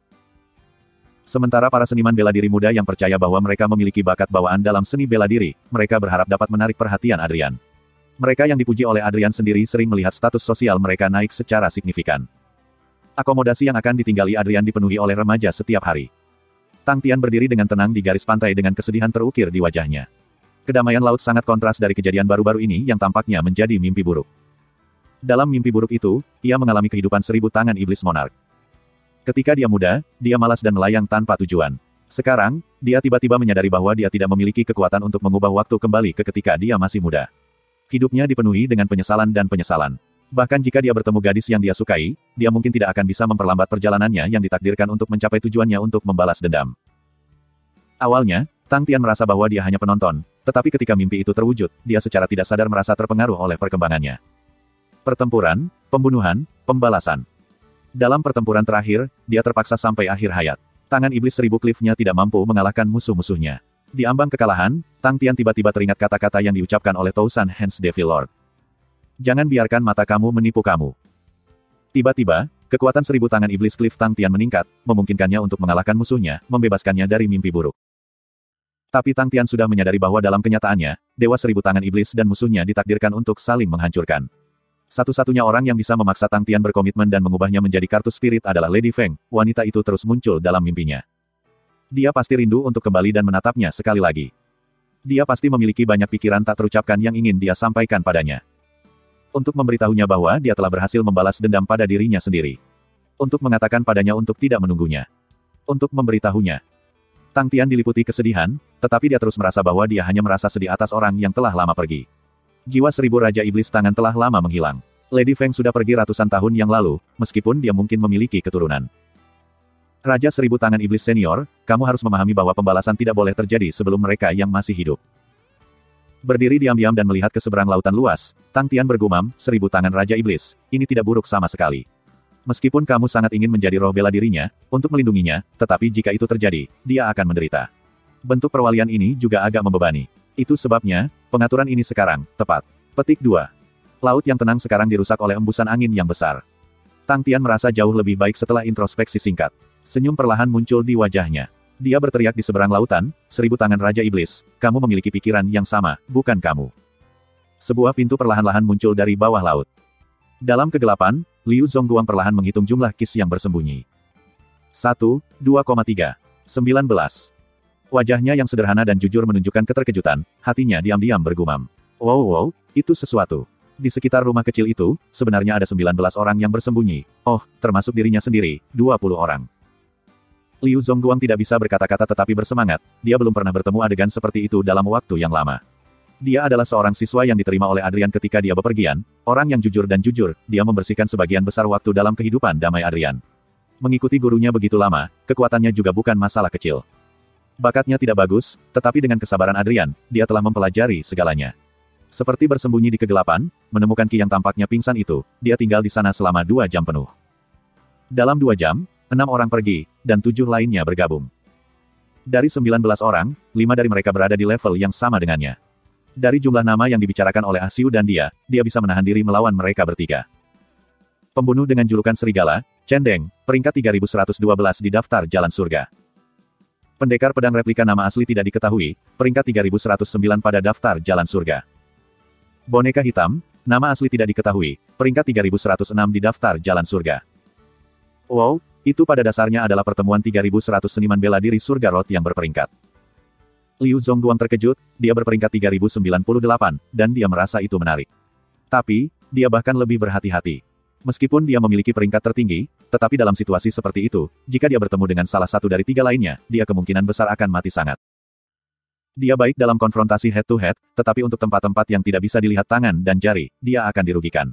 A: Sementara para seniman bela diri muda yang percaya bahwa mereka memiliki bakat bawaan dalam seni bela diri, mereka berharap dapat menarik perhatian Adrian. Mereka yang dipuji oleh Adrian sendiri sering melihat status sosial mereka naik secara signifikan. Akomodasi yang akan ditinggali Adrian dipenuhi oleh remaja setiap hari. Tang Tian berdiri dengan tenang di garis pantai dengan kesedihan terukir di wajahnya. Kedamaian laut sangat kontras dari kejadian baru-baru ini yang tampaknya menjadi mimpi buruk. Dalam mimpi buruk itu, ia mengalami kehidupan 1000 tangan iblis monark. Ketika dia muda, dia malas dan melayang tanpa tujuan. Sekarang, dia tiba-tiba menyadari bahwa dia tidak memiliki kekuatan untuk mengubah waktu kembali ke ketika dia masih muda. Hidupnya dipenuhi dengan penyesalan dan penyesalan. Bahkan jika dia bertemu gadis yang dia sukai, dia mungkin tidak akan bisa memperlambat perjalanannya yang ditakdirkan untuk mencapai tujuannya untuk membalas dendam. Awalnya, Tang Tian merasa bahwa dia hanya penonton, tetapi ketika mimpi itu terwujud, dia secara tidak sadar merasa terpengaruh oleh perkembangannya. Pertempuran, pembunuhan, pembalasan. Dalam pertempuran terakhir, dia terpaksa sampai akhir hayat. Tangan iblis seribu cliff-nya tidak mampu mengalahkan musuh-musuhnya. Di ambang kekalahan, Tang Tian tiba-tiba teringat kata-kata yang diucapkan oleh Tousan Hands Devil Lord. Jangan biarkan mata kamu menipu kamu. Tiba-tiba, kekuatan seribu tangan iblis cliff Tang Tian meningkat, memungkinkannya untuk mengalahkan musuhnya, membebaskannya dari mimpi buruk. Tapi Tang Tian sudah menyadari bahwa dalam kenyataannya, Dewa Seribu Tangan Iblis dan musuhnya ditakdirkan untuk saling menghancurkan. Satu-satunya orang yang bisa memaksa Tang Tian berkomitmen dan mengubahnya menjadi kartu spirit adalah Lady Feng. Wanita itu terus muncul dalam mimpinya. Dia pasti rindu untuk kembali dan menatapnya sekali lagi. Dia pasti memiliki banyak pikiran tak terucapkan yang ingin dia sampaikan padanya. Untuk memberitahunya bahwa dia telah berhasil membalas dendam pada dirinya sendiri. Untuk mengatakan padanya untuk tidak menunggunya. Untuk memberitahunya. Tang Tian diliputi kesedihan, tetapi dia terus merasa bahwa dia hanya merasa sedih atas orang yang telah lama pergi. Jiwa seribu Raja Iblis Tangan telah lama menghilang. Lady Feng sudah pergi ratusan tahun yang lalu, meskipun dia mungkin memiliki keturunan. Raja Seribu Tangan Iblis Senior, kamu harus memahami bahwa pembalasan tidak boleh terjadi sebelum mereka yang masih hidup. Berdiri diam-diam dan melihat ke seberang lautan luas, Tang Tian bergumam, Seribu Tangan Raja Iblis, ini tidak buruk sama sekali. Meskipun kamu sangat ingin menjadi roh bela dirinya, untuk melindunginya, tetapi jika itu terjadi, dia akan menderita. Bentuk perwalian ini juga agak membebani. Itu sebabnya, pengaturan ini sekarang, tepat. Petik 2. Laut yang tenang sekarang dirusak oleh embusan angin yang besar. Tang Tian merasa jauh lebih baik setelah introspeksi singkat. Senyum perlahan muncul di wajahnya. Dia berteriak di seberang lautan, Seribu Tangan Raja Iblis, kamu memiliki pikiran yang sama, bukan kamu. Sebuah pintu perlahan-lahan muncul dari bawah laut. Dalam kegelapan, Liu Zongguang perlahan menghitung jumlah kis yang bersembunyi. 1, 2,3. 19. Wajahnya yang sederhana dan jujur menunjukkan keterkejutan, hatinya diam-diam bergumam. Wow, itu sesuatu. Di sekitar rumah kecil itu, sebenarnya ada 19 orang yang bersembunyi. Oh, termasuk dirinya sendiri, 20 orang. Liu Zongguang tidak bisa berkata-kata tetapi bersemangat, dia belum pernah bertemu adegan seperti itu dalam waktu yang lama. Dia adalah seorang siswa yang diterima oleh Adrian ketika dia bepergian, orang yang jujur dan jujur, dia membersihkan sebagian besar waktu dalam kehidupan damai Adrian. Mengikuti gurunya begitu lama, kekuatannya juga bukan masalah kecil. Bakatnya tidak bagus, tetapi dengan kesabaran Adrian, dia telah mempelajari segalanya. Seperti bersembunyi di kegelapan, menemukan Ki yang tampaknya pingsan itu, dia tinggal di sana selama 2 jam penuh. Dalam 2 jam, 6 orang pergi, dan 7 lainnya bergabung. Dari 19 orang, 5 dari mereka berada di level yang sama dengannya. Dari jumlah nama yang dibicarakan oleh Ah Siu dan dia bisa menahan diri melawan mereka bertiga. Pembunuh dengan julukan Serigala, Chen Deng, peringkat 3112 di daftar Jalan Surga. Pendekar pedang replika nama asli tidak diketahui, peringkat 3109 pada daftar Jalan Surga. Boneka hitam, nama asli tidak diketahui, peringkat 3106 di daftar Jalan Surga. Wow, itu pada dasarnya adalah pertemuan 3100 seniman bela diri surga Road yang berperingkat. Liu Zongguang terkejut, dia berperingkat 3098, dan dia merasa itu menarik. Tapi, dia bahkan lebih berhati-hati. Meskipun dia memiliki peringkat tertinggi, tetapi dalam situasi seperti itu, jika dia bertemu dengan salah satu dari 3 lainnya, dia kemungkinan besar akan mati sangat. Dia baik dalam konfrontasi head-to-head, tetapi untuk tempat-tempat yang tidak bisa dilihat tangan dan jari, dia akan dirugikan.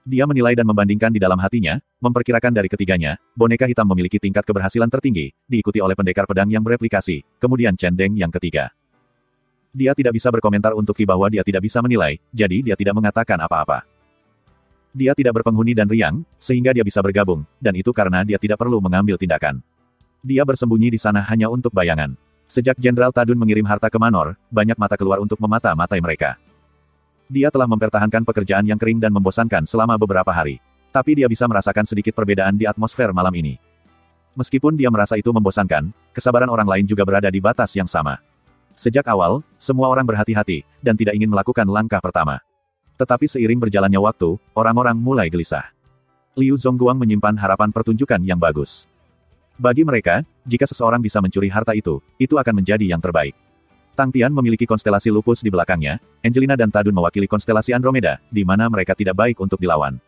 A: Dia menilai dan membandingkan di dalam hatinya, memperkirakan dari ketiganya, boneka hitam memiliki tingkat keberhasilan tertinggi, diikuti oleh pendekar pedang yang bereplikasi, kemudian Chen Deng yang ketiga. Dia tidak bisa berkomentar untuk Ki bahwa dia tidak bisa menilai, jadi dia tidak mengatakan apa-apa. Dia tidak berpenghuni dan riang, sehingga dia bisa bergabung, dan itu karena dia tidak perlu mengambil tindakan. Dia bersembunyi di sana hanya untuk bayangan. Sejak Jenderal Tadun mengirim harta ke Manor, banyak mata keluar untuk memata-matai mereka. Dia telah mempertahankan pekerjaan yang kering dan membosankan selama beberapa hari. Tapi dia bisa merasakan sedikit perbedaan di atmosfer malam ini. Meskipun dia merasa itu membosankan, kesabaran orang lain juga berada di batas yang sama. Sejak awal, semua orang berhati-hati, dan tidak ingin melakukan langkah pertama. Tetapi seiring berjalannya waktu, orang-orang mulai gelisah. Liu Zongguang menyimpan harapan pertunjukan yang bagus. Bagi mereka, jika seseorang bisa mencuri harta itu akan menjadi yang terbaik. Tang Tian memiliki konstelasi lupus di belakangnya, Angelina dan Tadun mewakili konstelasi Andromeda, di mana mereka tidak baik untuk dilawan.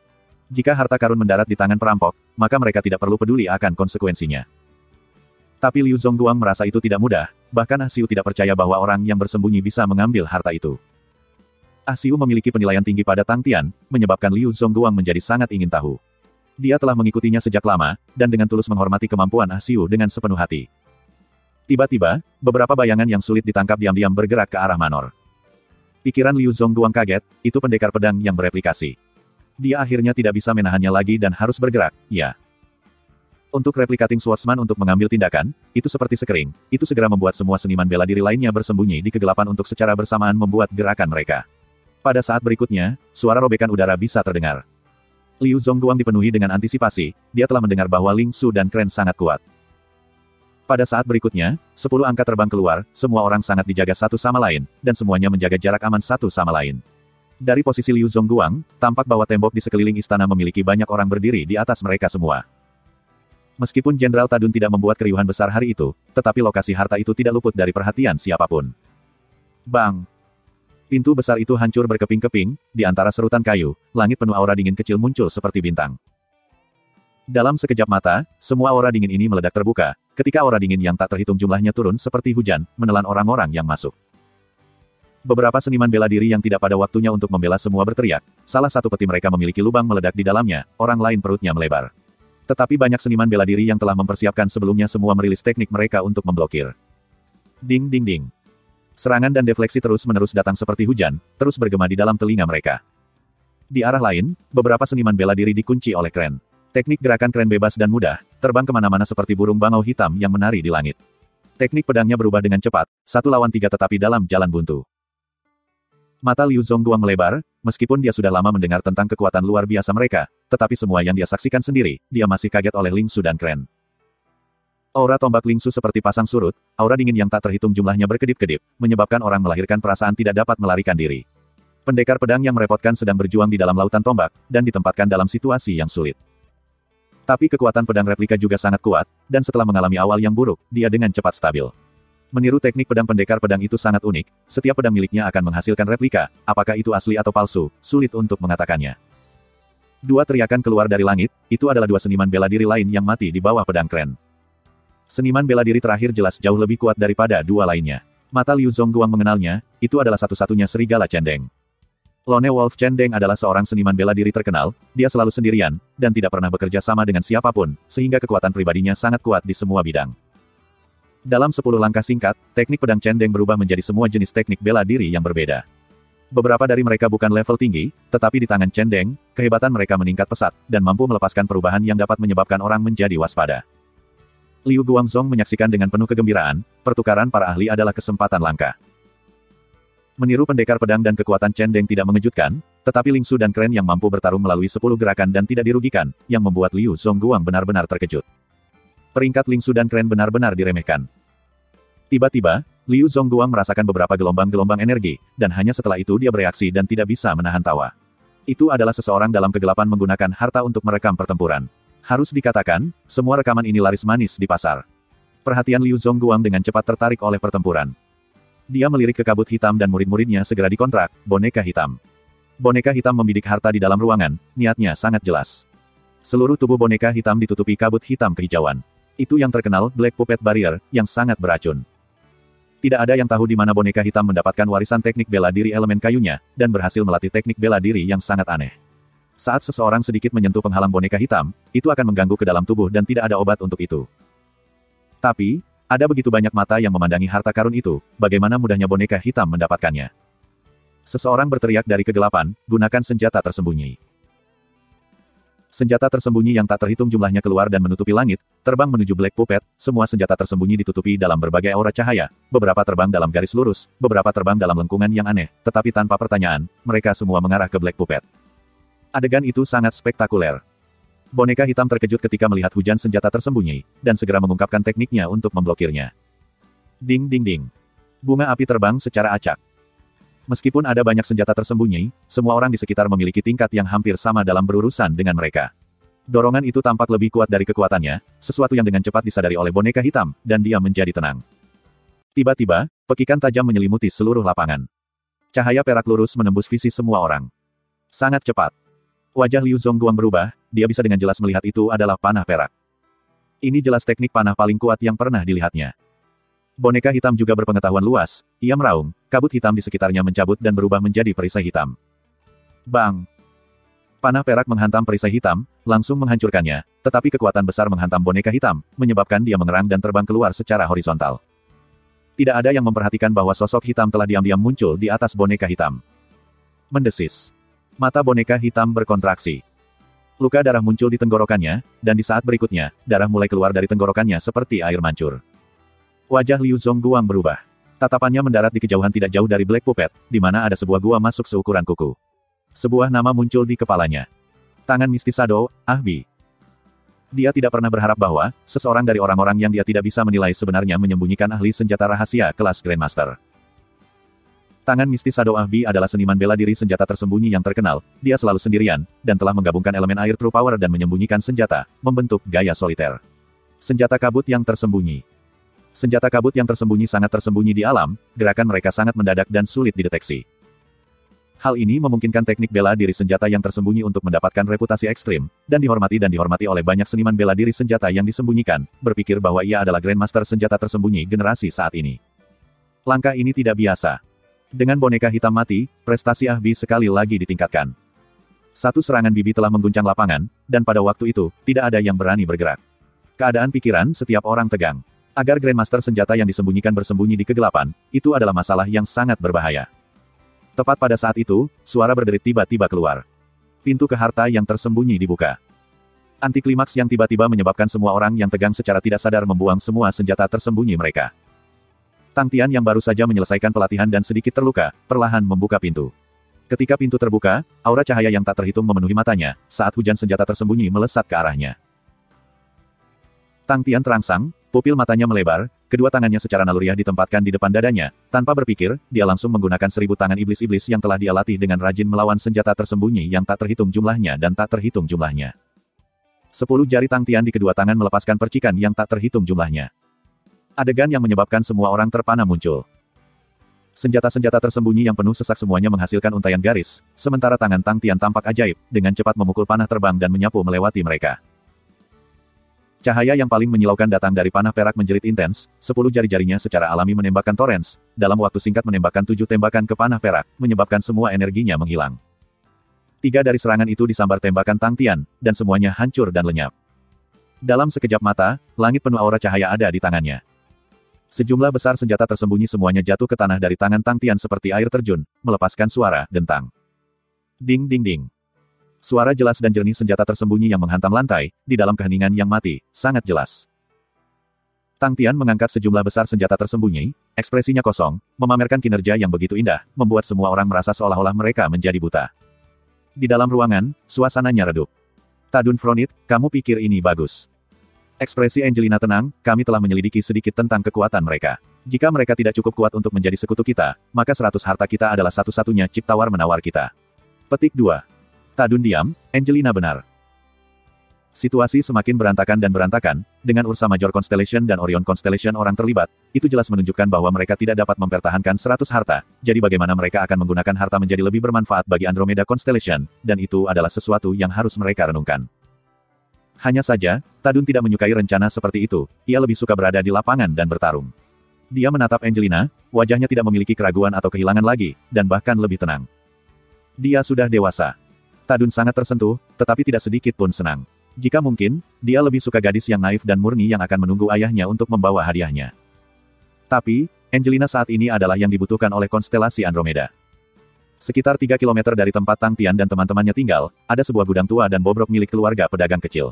A: Jika harta karun mendarat di tangan perampok, maka mereka tidak perlu peduli akan konsekuensinya. Tapi Liu Zongguang merasa itu tidak mudah, bahkan Ah Siu tidak percaya bahwa orang yang bersembunyi bisa mengambil harta itu. Ah Siu memiliki penilaian tinggi pada Tang Tian, menyebabkan Liu Zongguang menjadi sangat ingin tahu. Dia telah mengikutinya sejak lama, dan dengan tulus menghormati kemampuan Ah Siu dengan sepenuh hati. Tiba-tiba, beberapa bayangan yang sulit ditangkap diam-diam bergerak ke arah Manor. Pikiran Liu Zongguang kaget, itu pendekar pedang yang bereplikasi. Dia akhirnya tidak bisa menahannya lagi dan harus bergerak, ya. Untuk replikating swordsman untuk mengambil tindakan, itu seperti sekering, itu segera membuat semua seniman bela diri lainnya bersembunyi di kegelapan untuk secara bersamaan membuat gerakan mereka. Pada saat berikutnya, suara robekan udara bisa terdengar. Liu Zongguang dipenuhi dengan antisipasi, dia telah mendengar bahwa Ling Su dan Kren sangat kuat. Pada saat berikutnya, 10 angka terbang keluar, semua orang sangat dijaga satu sama lain, dan semuanya menjaga jarak aman satu sama lain. Dari posisi Liu Zongguang, tampak bahwa tembok di sekeliling istana memiliki banyak orang berdiri di atas mereka semua. Meskipun Jenderal Tadun tidak membuat keriuhan besar hari itu, tetapi lokasi harta itu tidak luput dari perhatian siapapun. Bang! Pintu besar itu hancur berkeping-keping, di antara serutan kayu, langit penuh aura dingin kecil muncul seperti bintang. Dalam sekejap mata, semua aura dingin ini meledak terbuka, ketika aura dingin yang tak terhitung jumlahnya turun seperti hujan, menelan orang-orang yang masuk. Beberapa seniman bela diri yang tidak pada waktunya untuk membela semua berteriak, salah satu peti mereka memiliki lubang meledak di dalamnya, orang lain perutnya melebar. Tetapi banyak seniman bela diri yang telah mempersiapkan sebelumnya semua merilis teknik mereka untuk memblokir. Ding ding ding. Serangan dan defleksi terus-menerus datang seperti hujan, terus bergema di dalam telinga mereka. Di arah lain, beberapa seniman bela diri dikunci oleh Kren. Teknik gerakan Kren bebas dan mudah, terbang kemana-mana seperti burung bangau hitam yang menari di langit. Teknik pedangnya berubah dengan cepat, 1 lawan 3 tetapi dalam jalan buntu. Mata Liu Zongguang melebar, meskipun dia sudah lama mendengar tentang kekuatan luar biasa mereka, tetapi semua yang dia saksikan sendiri, dia masih kaget oleh Ling Su dan Kren. Aura tombak Ling Su seperti pasang surut, aura dingin yang tak terhitung jumlahnya berkedip-kedip, menyebabkan orang melahirkan perasaan tidak dapat melarikan diri. Pendekar pedang yang merepotkan sedang berjuang di dalam lautan tombak, dan ditempatkan dalam situasi yang sulit. Tapi kekuatan pedang replika juga sangat kuat, dan setelah mengalami awal yang buruk, dia dengan cepat stabil. Meniru teknik pedang pendekar pedang itu sangat unik, setiap pedang miliknya akan menghasilkan replika, apakah itu asli atau palsu, sulit untuk mengatakannya. 2 teriakan keluar dari langit, itu adalah 2 seniman bela diri lain yang mati di bawah pedang Kren. Seniman bela diri terakhir jelas jauh lebih kuat daripada 2 lainnya. Mata Liu Zongguang mengenalnya, itu adalah satu-satunya serigala Cendeng. Lone Wolf Cendeng adalah seorang seniman bela diri terkenal, dia selalu sendirian, dan tidak pernah bekerja sama dengan siapapun, sehingga kekuatan pribadinya sangat kuat di semua bidang. Dalam 10 langkah singkat, teknik pedang Cendeng berubah menjadi semua jenis teknik bela diri yang berbeda. Beberapa dari mereka bukan level tinggi, tetapi di tangan Cendeng, kehebatan mereka meningkat pesat, dan mampu melepaskan perubahan yang dapat menyebabkan orang menjadi waspada. Liu Guangzong menyaksikan dengan penuh kegembiraan, pertukaran para ahli adalah kesempatan langka. Meniru pendekar pedang dan kekuatan Cendeng tidak mengejutkan, tetapi Ling Su dan Kren yang mampu bertarung melalui 10 gerakan dan tidak dirugikan, yang membuat Liu Zongguang benar-benar terkejut. Peringkat Ling Su dan Kren benar-benar diremehkan. Tiba-tiba, Liu Zongguang merasakan beberapa gelombang-gelombang energi, dan hanya setelah itu dia bereaksi dan tidak bisa menahan tawa. Itu adalah seseorang dalam kegelapan menggunakan harta untuk merekam pertempuran. Harus dikatakan, semua rekaman ini laris manis di pasar. Perhatian Liu Zongguang dengan cepat tertarik oleh pertempuran. Dia melirik ke kabut hitam dan murid-muridnya segera dikontrak, boneka hitam. Boneka hitam membidik harta di dalam ruangan, niatnya sangat jelas. Seluruh tubuh boneka hitam ditutupi kabut hitam kehijauan. Itu yang terkenal Black Puppet Barrier, yang sangat beracun. Tidak ada yang tahu di mana boneka hitam mendapatkan warisan teknik bela diri elemen kayunya, dan berhasil melatih teknik bela diri yang sangat aneh. Saat seseorang sedikit menyentuh penghalang boneka hitam, itu akan mengganggu ke dalam tubuh dan tidak ada obat untuk itu. Tapi, ada begitu banyak mata yang memandangi harta karun itu, bagaimana mudahnya boneka hitam mendapatkannya. Seseorang berteriak dari kegelapan, gunakan senjata tersembunyi. Senjata tersembunyi yang tak terhitung jumlahnya keluar dan menutupi langit, terbang menuju Black Puppet, semua senjata tersembunyi ditutupi dalam berbagai aura cahaya, beberapa terbang dalam garis lurus, beberapa terbang dalam lengkungan yang aneh, tetapi tanpa pertanyaan, mereka semua mengarah ke Black Puppet. Adegan itu sangat spektakuler. Boneka hitam terkejut ketika melihat hujan senjata tersembunyi, dan segera mengungkapkan tekniknya untuk memblokirnya. Ding ding ding. Bunga api terbang secara acak. Meskipun ada banyak senjata tersembunyi, semua orang di sekitar memiliki tingkat yang hampir sama dalam berurusan dengan mereka. Dorongan itu tampak lebih kuat dari kekuatannya, sesuatu yang dengan cepat disadari oleh boneka hitam, dan dia menjadi tenang. Tiba-tiba, pekikan tajam menyelimuti seluruh lapangan. Cahaya perak lurus menembus visi semua orang. Sangat cepat. Wajah Liu Zongguang berubah, dia bisa dengan jelas melihat itu adalah panah perak. Ini jelas teknik panah paling kuat yang pernah dilihatnya. Boneka hitam juga berpengetahuan luas, ia meraung, kabut hitam di sekitarnya mencabut dan berubah menjadi perisai hitam. Bang! Panah perak menghantam perisai hitam, langsung menghancurkannya, tetapi kekuatan besar menghantam boneka hitam, menyebabkan dia mengerang dan terbang keluar secara horizontal. Tidak ada yang memperhatikan bahwa sosok hitam telah diam-diam muncul di atas boneka hitam. Mendesis. Mata boneka hitam berkontraksi. Luka darah muncul di tenggorokannya, dan di saat berikutnya, darah mulai keluar dari tenggorokannya seperti air mancur. Wajah Liu Zongguang berubah. Tatapannya mendarat di kejauhan tidak jauh dari Black Puppet, di mana ada sebuah gua masuk seukuran kuku. Sebuah nama muncul di kepalanya. Tangan mistis Shadow, Ahbi. Dia tidak pernah berharap bahwa, seseorang dari orang-orang yang dia tidak bisa menilai sebenarnya menyembunyikan ahli senjata rahasia kelas Grandmaster. Tangan mistis Shadow Ahbi adalah seniman bela diri senjata tersembunyi yang terkenal, dia selalu sendirian, dan telah menggabungkan elemen air True Power dan menyembunyikan senjata, membentuk gaya soliter. Senjata kabut yang tersembunyi. Senjata kabut yang tersembunyi sangat tersembunyi di alam, gerakan mereka sangat mendadak dan sulit dideteksi. Hal ini memungkinkan teknik bela diri senjata yang tersembunyi untuk mendapatkan reputasi ekstrim, dan dihormati oleh banyak seniman bela diri senjata yang disembunyikan, berpikir bahwa ia adalah Grandmaster senjata tersembunyi generasi saat ini. Langkah ini tidak biasa. Dengan boneka hitam mati, prestasi Ahbi sekali lagi ditingkatkan. Satu serangan bibi telah mengguncang lapangan, dan pada waktu itu, tidak ada yang berani bergerak. Keadaan pikiran setiap orang tegang. Agar Grandmaster senjata yang disembunyikan bersembunyi di kegelapan, itu adalah masalah yang sangat berbahaya. Tepat pada saat itu, suara berderit tiba-tiba keluar. Pintu ke harta yang tersembunyi dibuka. Antiklimaks yang tiba-tiba menyebabkan semua orang yang tegang secara tidak sadar membuang semua senjata tersembunyi mereka. Tang Tian yang baru saja menyelesaikan pelatihan dan sedikit terluka, perlahan membuka pintu. Ketika pintu terbuka, aura cahaya yang tak terhitung memenuhi matanya, saat hujan senjata tersembunyi melesat ke arahnya. Tang Tian terangsang, pupil matanya melebar, kedua tangannya secara naluriah ditempatkan di depan dadanya, tanpa berpikir, dia langsung menggunakan 1000 tangan iblis-iblis yang telah dia latih dengan rajin melawan senjata tersembunyi yang tak terhitung jumlahnya dan tak terhitung jumlahnya. 10 jari Tang Tian di kedua tangan melepaskan percikan yang tak terhitung jumlahnya. Adegan yang menyebabkan semua orang terpana muncul. Senjata-senjata tersembunyi yang penuh sesak semuanya menghasilkan untaian garis, sementara tangan Tang Tian tampak ajaib, dengan cepat memukul panah terbang dan menyapu melewati mereka. Cahaya yang paling menyilaukan datang dari panah perak menjerit intens, 10 jari-jarinya secara alami menembakkan torrents, dalam waktu singkat menembakkan 7 tembakan ke panah perak, menyebabkan semua energinya menghilang. 3 dari serangan itu disambar tembakan Tang Tian, dan semuanya hancur dan lenyap. Dalam sekejap mata, langit penuh aura cahaya ada di tangannya. Sejumlah besar senjata tersembunyi semuanya jatuh ke tanah dari tangan Tang Tian seperti air terjun, melepaskan suara dentang. Ding ding ding. Suara jelas dan jernih senjata tersembunyi yang menghantam lantai, di dalam keheningan yang mati, sangat jelas. Tang Tian mengangkat sejumlah besar senjata tersembunyi, ekspresinya kosong, memamerkan kinerja yang begitu indah, membuat semua orang merasa seolah-olah mereka menjadi buta. Di dalam ruangan, suasananya redup. Tadun Fronit, kamu pikir ini bagus? Ekspresi Angelina tenang, kami telah menyelidiki sedikit tentang kekuatan mereka. Jika mereka tidak cukup kuat untuk menjadi sekutu kita, maka 100 harta kita adalah satu-satunya chip tawar-menawar kita. Petik 2. Tadun diam, Angelina benar. Situasi semakin berantakan, dengan Ursa Major Constellation dan Orion Constellation orang terlibat, itu jelas menunjukkan bahwa mereka tidak dapat mempertahankan 100 harta, jadi bagaimana mereka akan menggunakan harta menjadi lebih bermanfaat bagi Andromeda Constellation, dan itu adalah sesuatu yang harus mereka renungkan. Hanya saja, Tadun tidak menyukai rencana seperti itu, ia lebih suka berada di lapangan dan bertarung. Dia menatap Angelina, wajahnya tidak memiliki keraguan atau kehilangan lagi, dan bahkan lebih tenang. Dia sudah dewasa. Tadun sangat tersentuh, tetapi tidak sedikit pun senang. Jika mungkin, dia lebih suka gadis yang naif dan murni yang akan menunggu ayahnya untuk membawa hadiahnya. Tapi, Angelina saat ini adalah yang dibutuhkan oleh konstelasi Andromeda. Sekitar 3 km dari tempat Tang Tian dan teman-temannya tinggal, ada sebuah gudang tua dan bobrok milik keluarga pedagang kecil.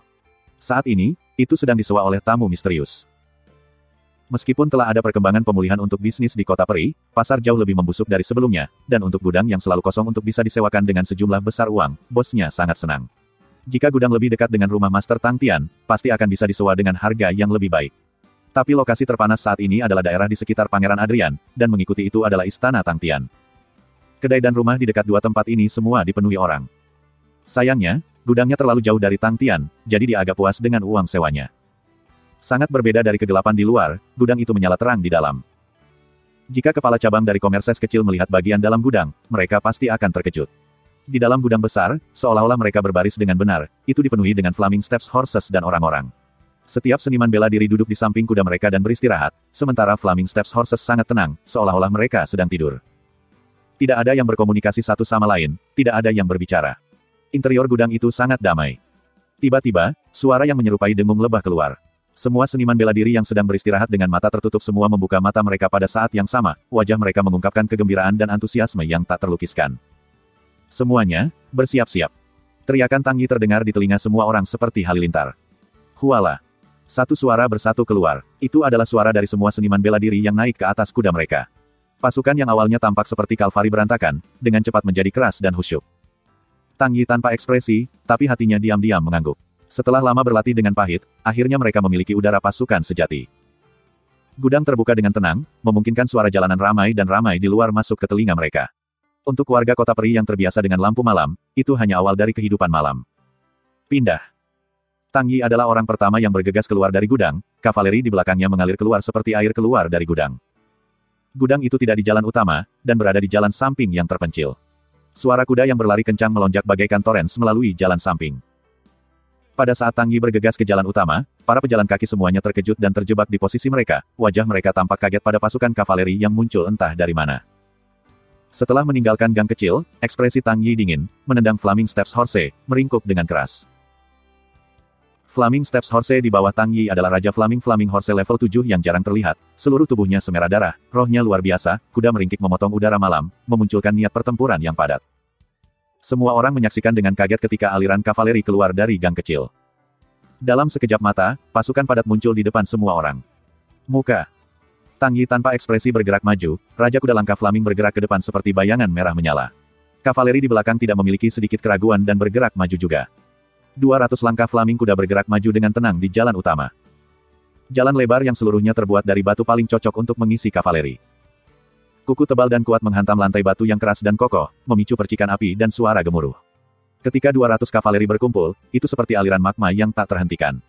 A: Saat ini, itu sedang disewa oleh tamu misterius. Meskipun telah ada perkembangan pemulihan untuk bisnis di kota peri, pasar jauh lebih membusuk dari sebelumnya, dan untuk gudang yang selalu kosong untuk bisa disewakan dengan sejumlah besar uang, bosnya sangat senang. Jika gudang lebih dekat dengan rumah Master Tang Tian, pasti akan bisa disewa dengan harga yang lebih baik. Tapi lokasi terpanas saat ini adalah daerah di sekitar Pangeran Adrian, dan mengikuti itu adalah Istana Tang Tian. Kedai dan rumah di dekat dua tempat ini semua dipenuhi orang. Sayangnya, gudangnya terlalu jauh dari Tang Tian, jadi dia agak puas dengan uang sewanya. Sangat berbeda dari kegelapan di luar, gudang itu menyala terang di dalam. Jika kepala cabang dari Komerses kecil melihat bagian dalam gudang, mereka pasti akan terkejut. Di dalam gudang besar, seolah-olah mereka berbaris dengan benar, itu dipenuhi dengan Flaming Steps Horses dan orang-orang. Setiap seniman bela diri duduk di samping kuda mereka dan beristirahat, sementara Flaming Steps Horses sangat tenang, seolah-olah mereka sedang tidur. Tidak ada yang berkomunikasi satu sama lain, tidak ada yang berbicara. Interior gudang itu sangat damai. Tiba-tiba, suara yang menyerupai dengung lebah keluar. Semua seniman bela diri yang sedang beristirahat dengan mata tertutup semua membuka mata mereka pada saat yang sama, wajah mereka mengungkapkan kegembiraan dan antusiasme yang tak terlukiskan. Semuanya, bersiap-siap. Teriakan Tang Yi terdengar di telinga semua orang seperti halilintar. Huala. Satu suara bersatu keluar. Itu adalah suara dari semua seniman bela diri yang naik ke atas kuda mereka. Pasukan yang awalnya tampak seperti kalvari berantakan, dengan cepat menjadi keras dan khusyuk. Tang Yi tanpa ekspresi, tapi hatinya diam-diam mengangguk. Setelah lama berlatih dengan pahit, akhirnya mereka memiliki udara pasukan sejati. Gudang terbuka dengan tenang, memungkinkan suara jalanan ramai dan ramai di luar masuk ke telinga mereka. Untuk warga kota peri yang terbiasa dengan lampu malam, itu hanya awal dari kehidupan malam. Pindah. Tang Yi adalah orang pertama yang bergegas keluar dari gudang, kavaleri di belakangnya mengalir keluar seperti air keluar dari gudang. Gudang itu tidak di jalan utama, dan berada di jalan samping yang terpencil. Suara kuda yang berlari kencang melonjak bagaikan torrents melalui jalan samping. Pada saat Tang Yi bergegas ke jalan utama, para pejalan kaki semuanya terkejut dan terjebak di posisi mereka, wajah mereka tampak kaget pada pasukan kavaleri yang muncul entah dari mana. Setelah meninggalkan gang kecil, ekspresi Tang Yi dingin, menendang Flaming Steps Horse, meringkuk dengan keras. Flaming Steps Horse di bawah Tang Yi adalah Raja Flaming Horse level 7 yang jarang terlihat, seluruh tubuhnya semerah darah, rohnya luar biasa, kuda meringkik memotong udara malam, memunculkan niat pertempuran yang padat. Semua orang menyaksikan dengan kaget ketika aliran kavaleri keluar dari gang kecil. Dalam sekejap mata, pasukan padat muncul di depan semua orang. Muka Tang Yi tanpa ekspresi bergerak maju, Raja Kuda Langka Flaming bergerak ke depan seperti bayangan merah menyala. Kavaleri di belakang tidak memiliki sedikit keraguan dan bergerak maju juga. 200 langkah Flaming kuda bergerak maju dengan tenang di jalan utama. Jalan lebar yang seluruhnya terbuat dari batu paling cocok untuk mengisi kavaleri. Kuku tebal dan kuat menghantam lantai batu yang keras dan kokoh, memicu percikan api dan suara gemuruh. Ketika 200 kavaleri berkumpul, itu seperti aliran magma yang tak terhentikan.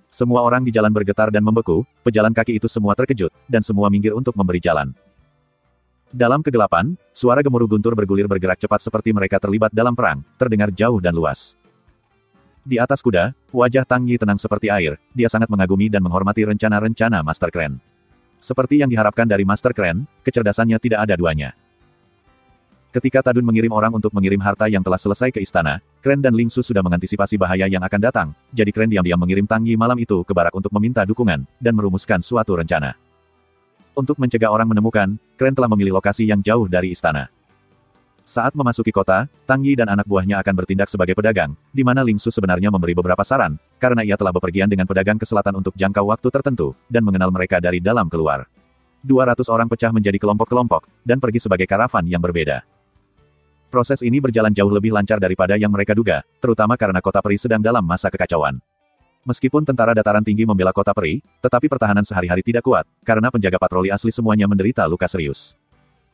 A: Semua orang di jalan bergetar dan membeku, pejalan kaki itu semua terkejut, dan semua minggir untuk memberi jalan. Dalam kegelapan, suara gemuruh guntur bergulir bergerak cepat seperti mereka terlibat dalam perang, terdengar jauh dan luas. Di atas kuda, wajah Tang Yi tenang seperti air, dia sangat mengagumi dan menghormati rencana-rencana Master Kren. Seperti yang diharapkan dari Master Kren, kecerdasannya tidak ada duanya. Ketika Tadun mengirim orang untuk mengirim harta yang telah selesai ke istana, Kren dan Ling Su sudah mengantisipasi bahaya yang akan datang, jadi Kren diam-diam mengirim Tang Yi malam itu ke barak untuk meminta dukungan, dan merumuskan suatu rencana. Untuk mencegah orang menemukan, Kren telah memilih lokasi yang jauh dari istana. Saat memasuki kota, Tang Yi dan anak buahnya akan bertindak sebagai pedagang, di mana Ling Su sebenarnya memberi beberapa saran, karena ia telah bepergian dengan pedagang ke selatan untuk jangka waktu tertentu, dan mengenal mereka dari dalam keluar. 200 orang pecah menjadi kelompok-kelompok, dan pergi sebagai karavan yang berbeda. Proses ini berjalan jauh lebih lancar daripada yang mereka duga, terutama karena kota peri sedang dalam masa kekacauan. Meskipun tentara dataran tinggi membela kota peri, tetapi pertahanan sehari-hari tidak kuat, karena penjaga patroli asli semuanya menderita luka serius.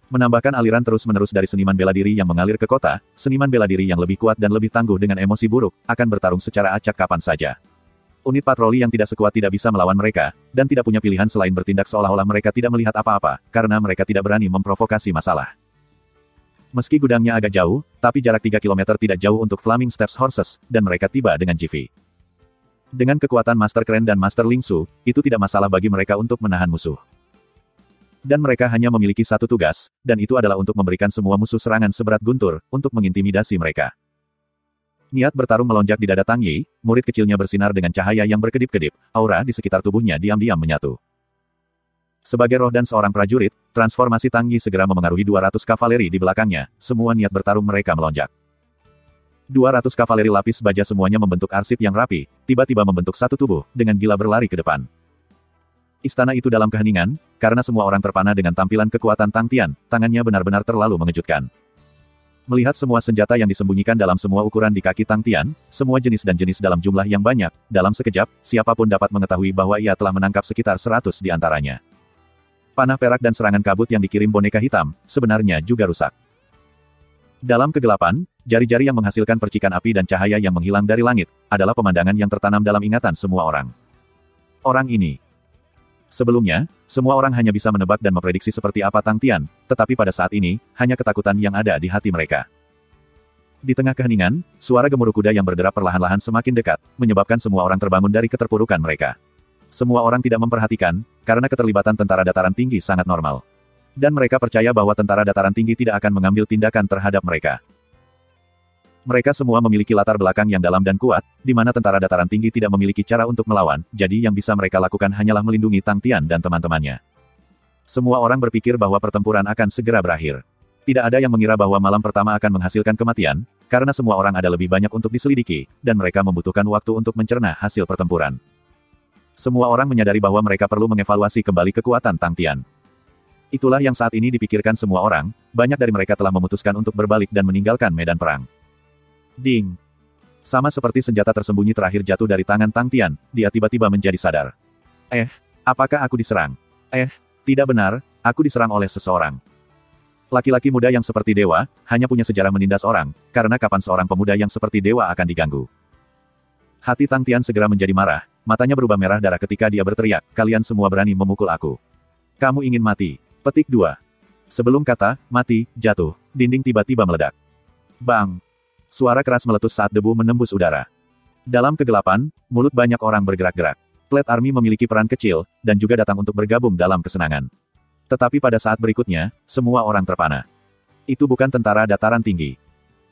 A: Menambahkan aliran terus-menerus dari seniman bela diri yang mengalir ke kota, seniman bela diri yang lebih kuat dan lebih tangguh dengan emosi buruk, akan bertarung secara acak kapan saja. Unit patroli yang tidak sekuat tidak bisa melawan mereka, dan tidak punya pilihan selain bertindak seolah-olah mereka tidak melihat apa-apa, karena mereka tidak berani memprovokasi masalah. Meski gudangnya agak jauh, tapi jarak 3 km tidak jauh untuk Flaming Steps Horses, dan mereka tiba dengan jivi. Dengan kekuatan Master Kren dan Master Ling Su, itu tidak masalah bagi mereka untuk menahan musuh. Dan mereka hanya memiliki satu tugas, dan itu adalah untuk memberikan semua musuh serangan seberat guntur, untuk mengintimidasi mereka. Niat bertarung melonjak di dada Tang Yi, murid kecilnya bersinar dengan cahaya yang berkedip-kedip, aura di sekitar tubuhnya diam-diam menyatu. Sebagai roh dan seorang prajurit, transformasi Tang Yi segera memengaruhi 200 kavaleri di belakangnya, semua niat bertarung mereka melonjak. 200 kavaleri lapis baja semuanya membentuk arsip yang rapi, tiba-tiba membentuk satu tubuh, dengan gila berlari ke depan. Istana itu dalam keheningan, karena semua orang terpana dengan tampilan kekuatan Tang Tian, tangannya benar-benar terlalu mengejutkan. Melihat semua senjata yang disembunyikan dalam semua ukuran di kaki Tang Tian, semua jenis dan jenis dalam jumlah yang banyak, dalam sekejap, siapapun dapat mengetahui bahwa ia telah menangkap sekitar 100 di antaranya. Panah perak dan serangan kabut yang dikirim boneka hitam, sebenarnya juga rusak. Dalam kegelapan, jari-jari yang menghasilkan percikan api dan cahaya yang menghilang dari langit, adalah pemandangan yang tertanam dalam ingatan semua orang. Orang ini. Sebelumnya, semua orang hanya bisa menebak dan memprediksi seperti apa Tang Tian, tetapi pada saat ini, hanya ketakutan yang ada di hati mereka. Di tengah keheningan, suara gemuruh kuda yang berderap perlahan-lahan semakin dekat, menyebabkan semua orang terbangun dari keterpurukan mereka. Semua orang tidak memperhatikan, karena keterlibatan tentara dataran tinggi sangat normal. Dan mereka percaya bahwa tentara dataran tinggi tidak akan mengambil tindakan terhadap mereka. Mereka semua memiliki latar belakang yang dalam dan kuat, di mana tentara dataran tinggi tidak memiliki cara untuk melawan, jadi yang bisa mereka lakukan hanyalah melindungi Tang Tian dan teman-temannya. Semua orang berpikir bahwa pertempuran akan segera berakhir. Tidak ada yang mengira bahwa malam pertama akan menghasilkan kematian, karena semua orang ada lebih banyak untuk diselidiki, dan mereka membutuhkan waktu untuk mencerna hasil pertempuran. Semua orang menyadari bahwa mereka perlu mengevaluasi kembali kekuatan Tang Tian. Itulah yang saat ini dipikirkan semua orang, banyak dari mereka telah memutuskan untuk berbalik dan meninggalkan medan perang. Ding! Sama seperti senjata tersembunyi terakhir jatuh dari tangan Tang Tian, dia tiba-tiba menjadi sadar. Apakah aku diserang? Tidak benar, aku diserang oleh seseorang. Laki-laki muda yang seperti dewa, hanya punya sejarah menindas orang, karena kapan seorang pemuda yang seperti dewa akan diganggu. Hati Tang Tian segera menjadi marah, matanya berubah merah darah ketika dia berteriak, kalian semua berani memukul aku. Kamu ingin mati. Petik 2. Sebelum kata, mati, jatuh, dinding tiba-tiba meledak. Bang! Suara keras meletus saat debu menembus udara. Dalam kegelapan, mulut banyak orang bergerak-gerak. Plate Army memiliki peran kecil, dan juga datang untuk bergabung dalam kesenangan. Tetapi pada saat berikutnya, semua orang terpana. Itu bukan tentara dataran tinggi.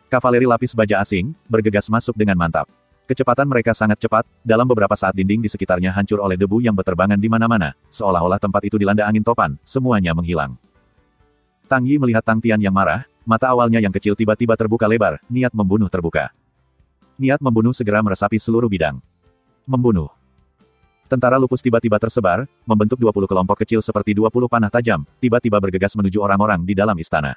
A: Kavaleri lapis baja asing, bergegas masuk dengan mantap. Kecepatan mereka sangat cepat, dalam beberapa saat dinding di sekitarnya hancur oleh debu yang berterbangan di mana-mana, seolah-olah tempat itu dilanda angin topan, semuanya menghilang. Tang Yi melihat Tang Tian yang marah, mata awalnya yang kecil tiba-tiba terbuka lebar, niat membunuh terbuka. Niat membunuh segera meresapi seluruh bidang. Membunuh. Tentara lupus tiba-tiba tersebar, membentuk 20 kelompok kecil seperti 20 panah tajam, tiba-tiba bergegas menuju orang-orang di dalam istana.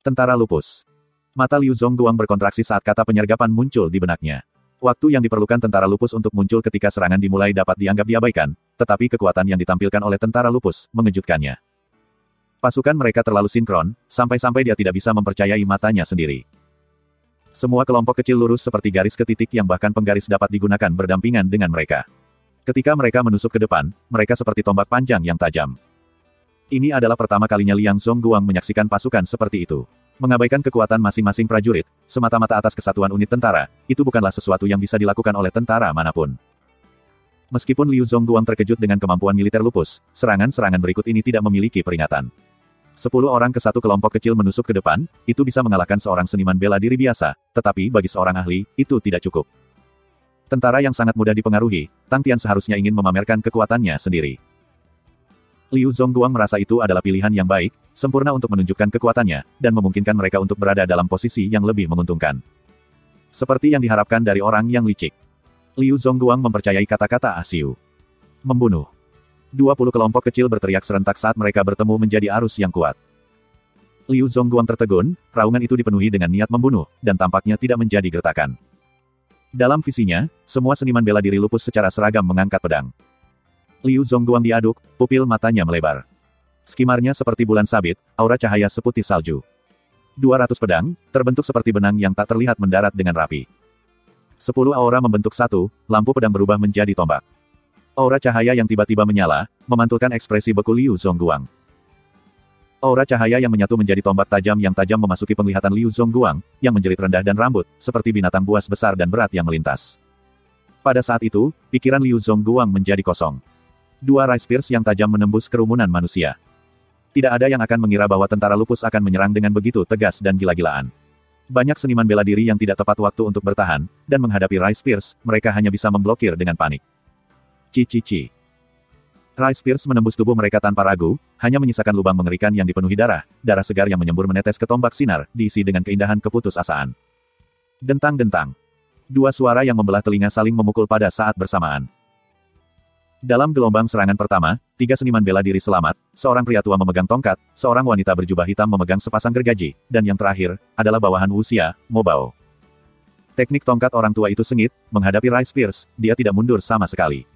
A: Tentara lupus. Mata Liu Zongguang berkontraksi saat kata penyergapan muncul di benaknya. Waktu yang diperlukan tentara lupus untuk muncul ketika serangan dimulai dapat dianggap diabaikan, tetapi kekuatan yang ditampilkan oleh tentara lupus mengejutkannya. Pasukan mereka terlalu sinkron, sampai-sampai dia tidak bisa mempercayai matanya sendiri. Semua kelompok kecil lurus seperti garis ke titik yang bahkan penggaris dapat digunakan berdampingan dengan mereka. Ketika mereka menusuk ke depan, mereka seperti tombak panjang yang tajam. Ini adalah pertama kalinya Liang Zongguang menyaksikan pasukan seperti itu. Mengabaikan kekuatan masing-masing prajurit, semata-mata atas kesatuan unit tentara, itu bukanlah sesuatu yang bisa dilakukan oleh tentara manapun. Meskipun Liu Zongguang terkejut dengan kemampuan militer lupus, serangan-serangan berikut ini tidak memiliki peringatan. 10 orang ke satu kelompok kecil menusuk ke depan, itu bisa mengalahkan seorang seniman bela diri biasa, tetapi bagi seorang ahli, itu tidak cukup. Tentara yang sangat mudah dipengaruhi, Tang Tian seharusnya ingin memamerkan kekuatannya sendiri. Liu Zongguang merasa itu adalah pilihan yang baik, sempurna untuk menunjukkan kekuatannya, dan memungkinkan mereka untuk berada dalam posisi yang lebih menguntungkan. Seperti yang diharapkan dari orang yang licik. Liu Zongguang mempercayai kata-kata Ah Siu. Membunuh. 20 kelompok kecil berteriak serentak saat mereka bertemu menjadi arus yang kuat. Liu Zongguang tertegun, raungan itu dipenuhi dengan niat membunuh, dan tampaknya tidak menjadi gertakan. Dalam visinya, semua seniman bela diri lupus secara seragam mengangkat pedang. Liu Zongguang diaduk, pupil matanya melebar. Skimarnya seperti bulan sabit, aura cahaya seputih salju. 200 pedang, terbentuk seperti benang yang tak terlihat mendarat dengan rapi. 10 aura membentuk satu, lampu pedang berubah menjadi tombak. Aura cahaya yang tiba-tiba menyala, memantulkan ekspresi beku Liu Zongguang. Aura cahaya yang menyatu menjadi tombak tajam yang tajam memasuki penglihatan Liu Zongguang, yang menjerit rendah dan rambut, seperti binatang buas besar dan berat yang melintas. Pada saat itu, pikiran Liu Zongguang menjadi kosong. 2 Rice Spears yang tajam menembus kerumunan manusia. Tidak ada yang akan mengira bahwa tentara lupus akan menyerang dengan begitu tegas dan gila-gilaan. Banyak seniman bela diri yang tidak tepat waktu untuk bertahan, dan menghadapi Rice Spears, mereka hanya bisa memblokir dengan panik. Cici. Rice Spears menembus tubuh mereka tanpa ragu, hanya menyisakan lubang mengerikan yang dipenuhi darah segar yang menyembur menetes ke tombak sinar, diisi dengan keindahan keputusasaan. Dentang-dentang. 2 suara yang membelah telinga saling memukul pada saat bersamaan. Dalam gelombang serangan pertama, 3 seniman bela diri selamat, seorang pria tua memegang tongkat, seorang wanita berjubah hitam memegang sepasang gergaji, dan yang terakhir, adalah bawahan Wuxia, Mo Bao. Teknik tongkat orang tua itu sengit, menghadapi Rice Spears, dia tidak mundur sama sekali.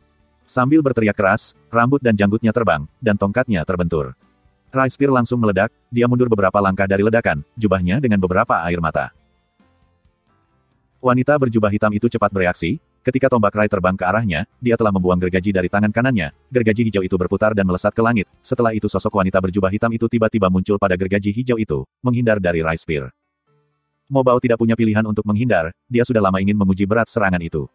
A: Sambil berteriak keras, rambut dan janggutnya terbang, dan tongkatnya terbentur. Rice Spear langsung meledak, dia mundur beberapa langkah dari ledakan, jubahnya dengan beberapa air mata. Wanita berjubah hitam itu cepat bereaksi, ketika tombak Rai terbang ke arahnya, dia telah membuang gergaji dari tangan kanannya, gergaji hijau itu berputar dan melesat ke langit, setelah itu sosok wanita berjubah hitam itu tiba-tiba muncul pada gergaji hijau itu, menghindar dari Rice Spear. Mo Bao tidak punya pilihan untuk menghindar, dia sudah lama ingin menguji berat serangan itu.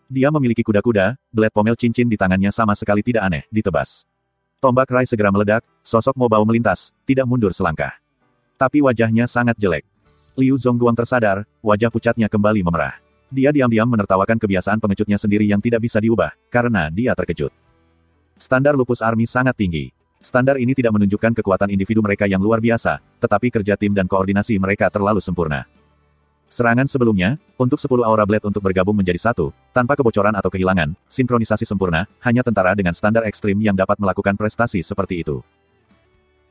A: Dia memiliki kuda-kuda, belet pomel cincin di tangannya sama sekali tidak aneh, ditebas. Tombak Rai segera meledak, sosok Mo Bao melintas, tidak mundur selangkah. Tapi wajahnya sangat jelek. Liu Zongguang tersadar, wajah pucatnya kembali memerah. Dia diam-diam menertawakan kebiasaan pengecutnya sendiri yang tidak bisa diubah, karena dia terkejut. Standar lupus army sangat tinggi. Standar ini tidak menunjukkan kekuatan individu mereka yang luar biasa, tetapi kerja tim dan koordinasi mereka terlalu sempurna. Serangan sebelumnya, untuk 10 Aura Blade untuk bergabung menjadi satu, tanpa kebocoran atau kehilangan, sinkronisasi sempurna, hanya tentara dengan standar ekstrim yang dapat melakukan prestasi seperti itu.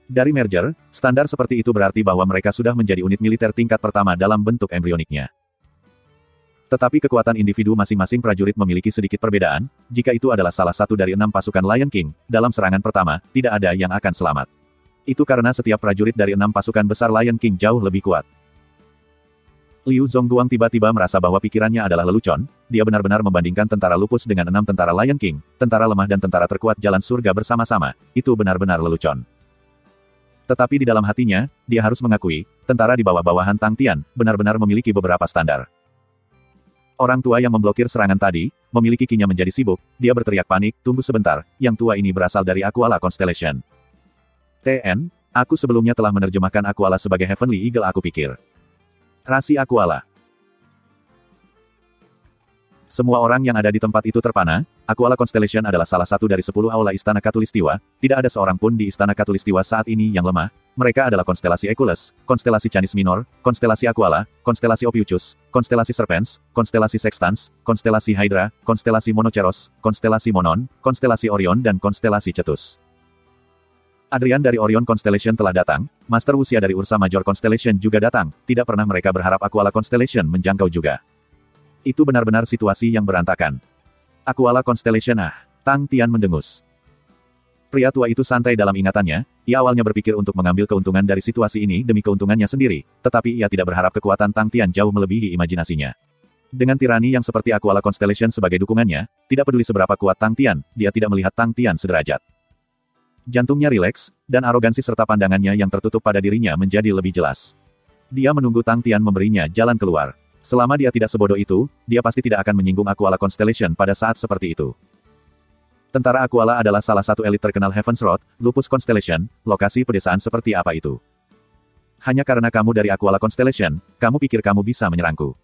A: Dari merger, standar seperti itu berarti bahwa mereka sudah menjadi unit militer tingkat pertama dalam bentuk embrioniknya. Tetapi kekuatan individu masing-masing prajurit memiliki sedikit perbedaan, jika itu adalah salah satu dari 6 pasukan Lion King, dalam serangan pertama, tidak ada yang akan selamat. Itu karena setiap prajurit dari 6 pasukan besar Lion King jauh lebih kuat. Liu Zongguang tiba-tiba merasa bahwa pikirannya adalah lelucon, dia benar-benar membandingkan tentara lupus dengan 6 tentara Lion King, tentara lemah dan tentara terkuat jalan surga bersama-sama, itu benar-benar lelucon. Tetapi di dalam hatinya, dia harus mengakui, tentara di bawah-bawahan Tang Tian, benar-benar memiliki beberapa standar. Orang tua yang memblokir serangan tadi, memiliki kinya menjadi sibuk, dia berteriak panik, tunggu sebentar, yang tua ini berasal dari Aquala Constellation. TN, aku sebelumnya telah menerjemahkan Aquala sebagai Heavenly Eagle aku pikir. Rasi Aquala. Semua orang yang ada di tempat itu terpana, Aquala Constellation adalah salah satu dari 10 aula Istana Katulistiwa, tidak ada seorang pun di Istana Katulistiwa saat ini yang lemah, mereka adalah konstelasi Equus, konstelasi Canis Minor, konstelasi Aquala, konstelasi Ophiuchus, konstelasi Serpens, konstelasi Sextans, konstelasi Hydra, konstelasi Monoceros, konstelasi Monon, konstelasi Orion dan konstelasi Cetus. Adrian dari Orion Constellation telah datang, Master Wuxia dari Ursa Major Constellation juga datang, tidak pernah mereka berharap Aquala Constellation menjangkau juga. Itu benar-benar situasi yang berantakan. Aquala Constellation Tang Tian mendengus. Pria tua itu santai dalam ingatannya, ia awalnya berpikir untuk mengambil keuntungan dari situasi ini demi keuntungannya sendiri, tetapi ia tidak berharap kekuatan Tang Tian jauh melebihi imajinasinya. Dengan tirani yang seperti Aquala Constellation sebagai dukungannya, tidak peduli seberapa kuat Tang Tian, dia tidak melihat Tang Tian sederajat. Jantungnya rileks, dan arogansi serta pandangannya yang tertutup pada dirinya menjadi lebih jelas. Dia menunggu Tang Tian memberinya jalan keluar. Selama dia tidak sebodoh itu, dia pasti tidak akan menyinggung Aquala Constellation pada saat seperti itu. Tentara Aquala adalah salah satu elit terkenal Heaven's Road, Lupus Constellation, lokasi pedesaan seperti apa itu. Hanya karena kamu dari Aquala Constellation, kamu pikir kamu bisa menyerangku.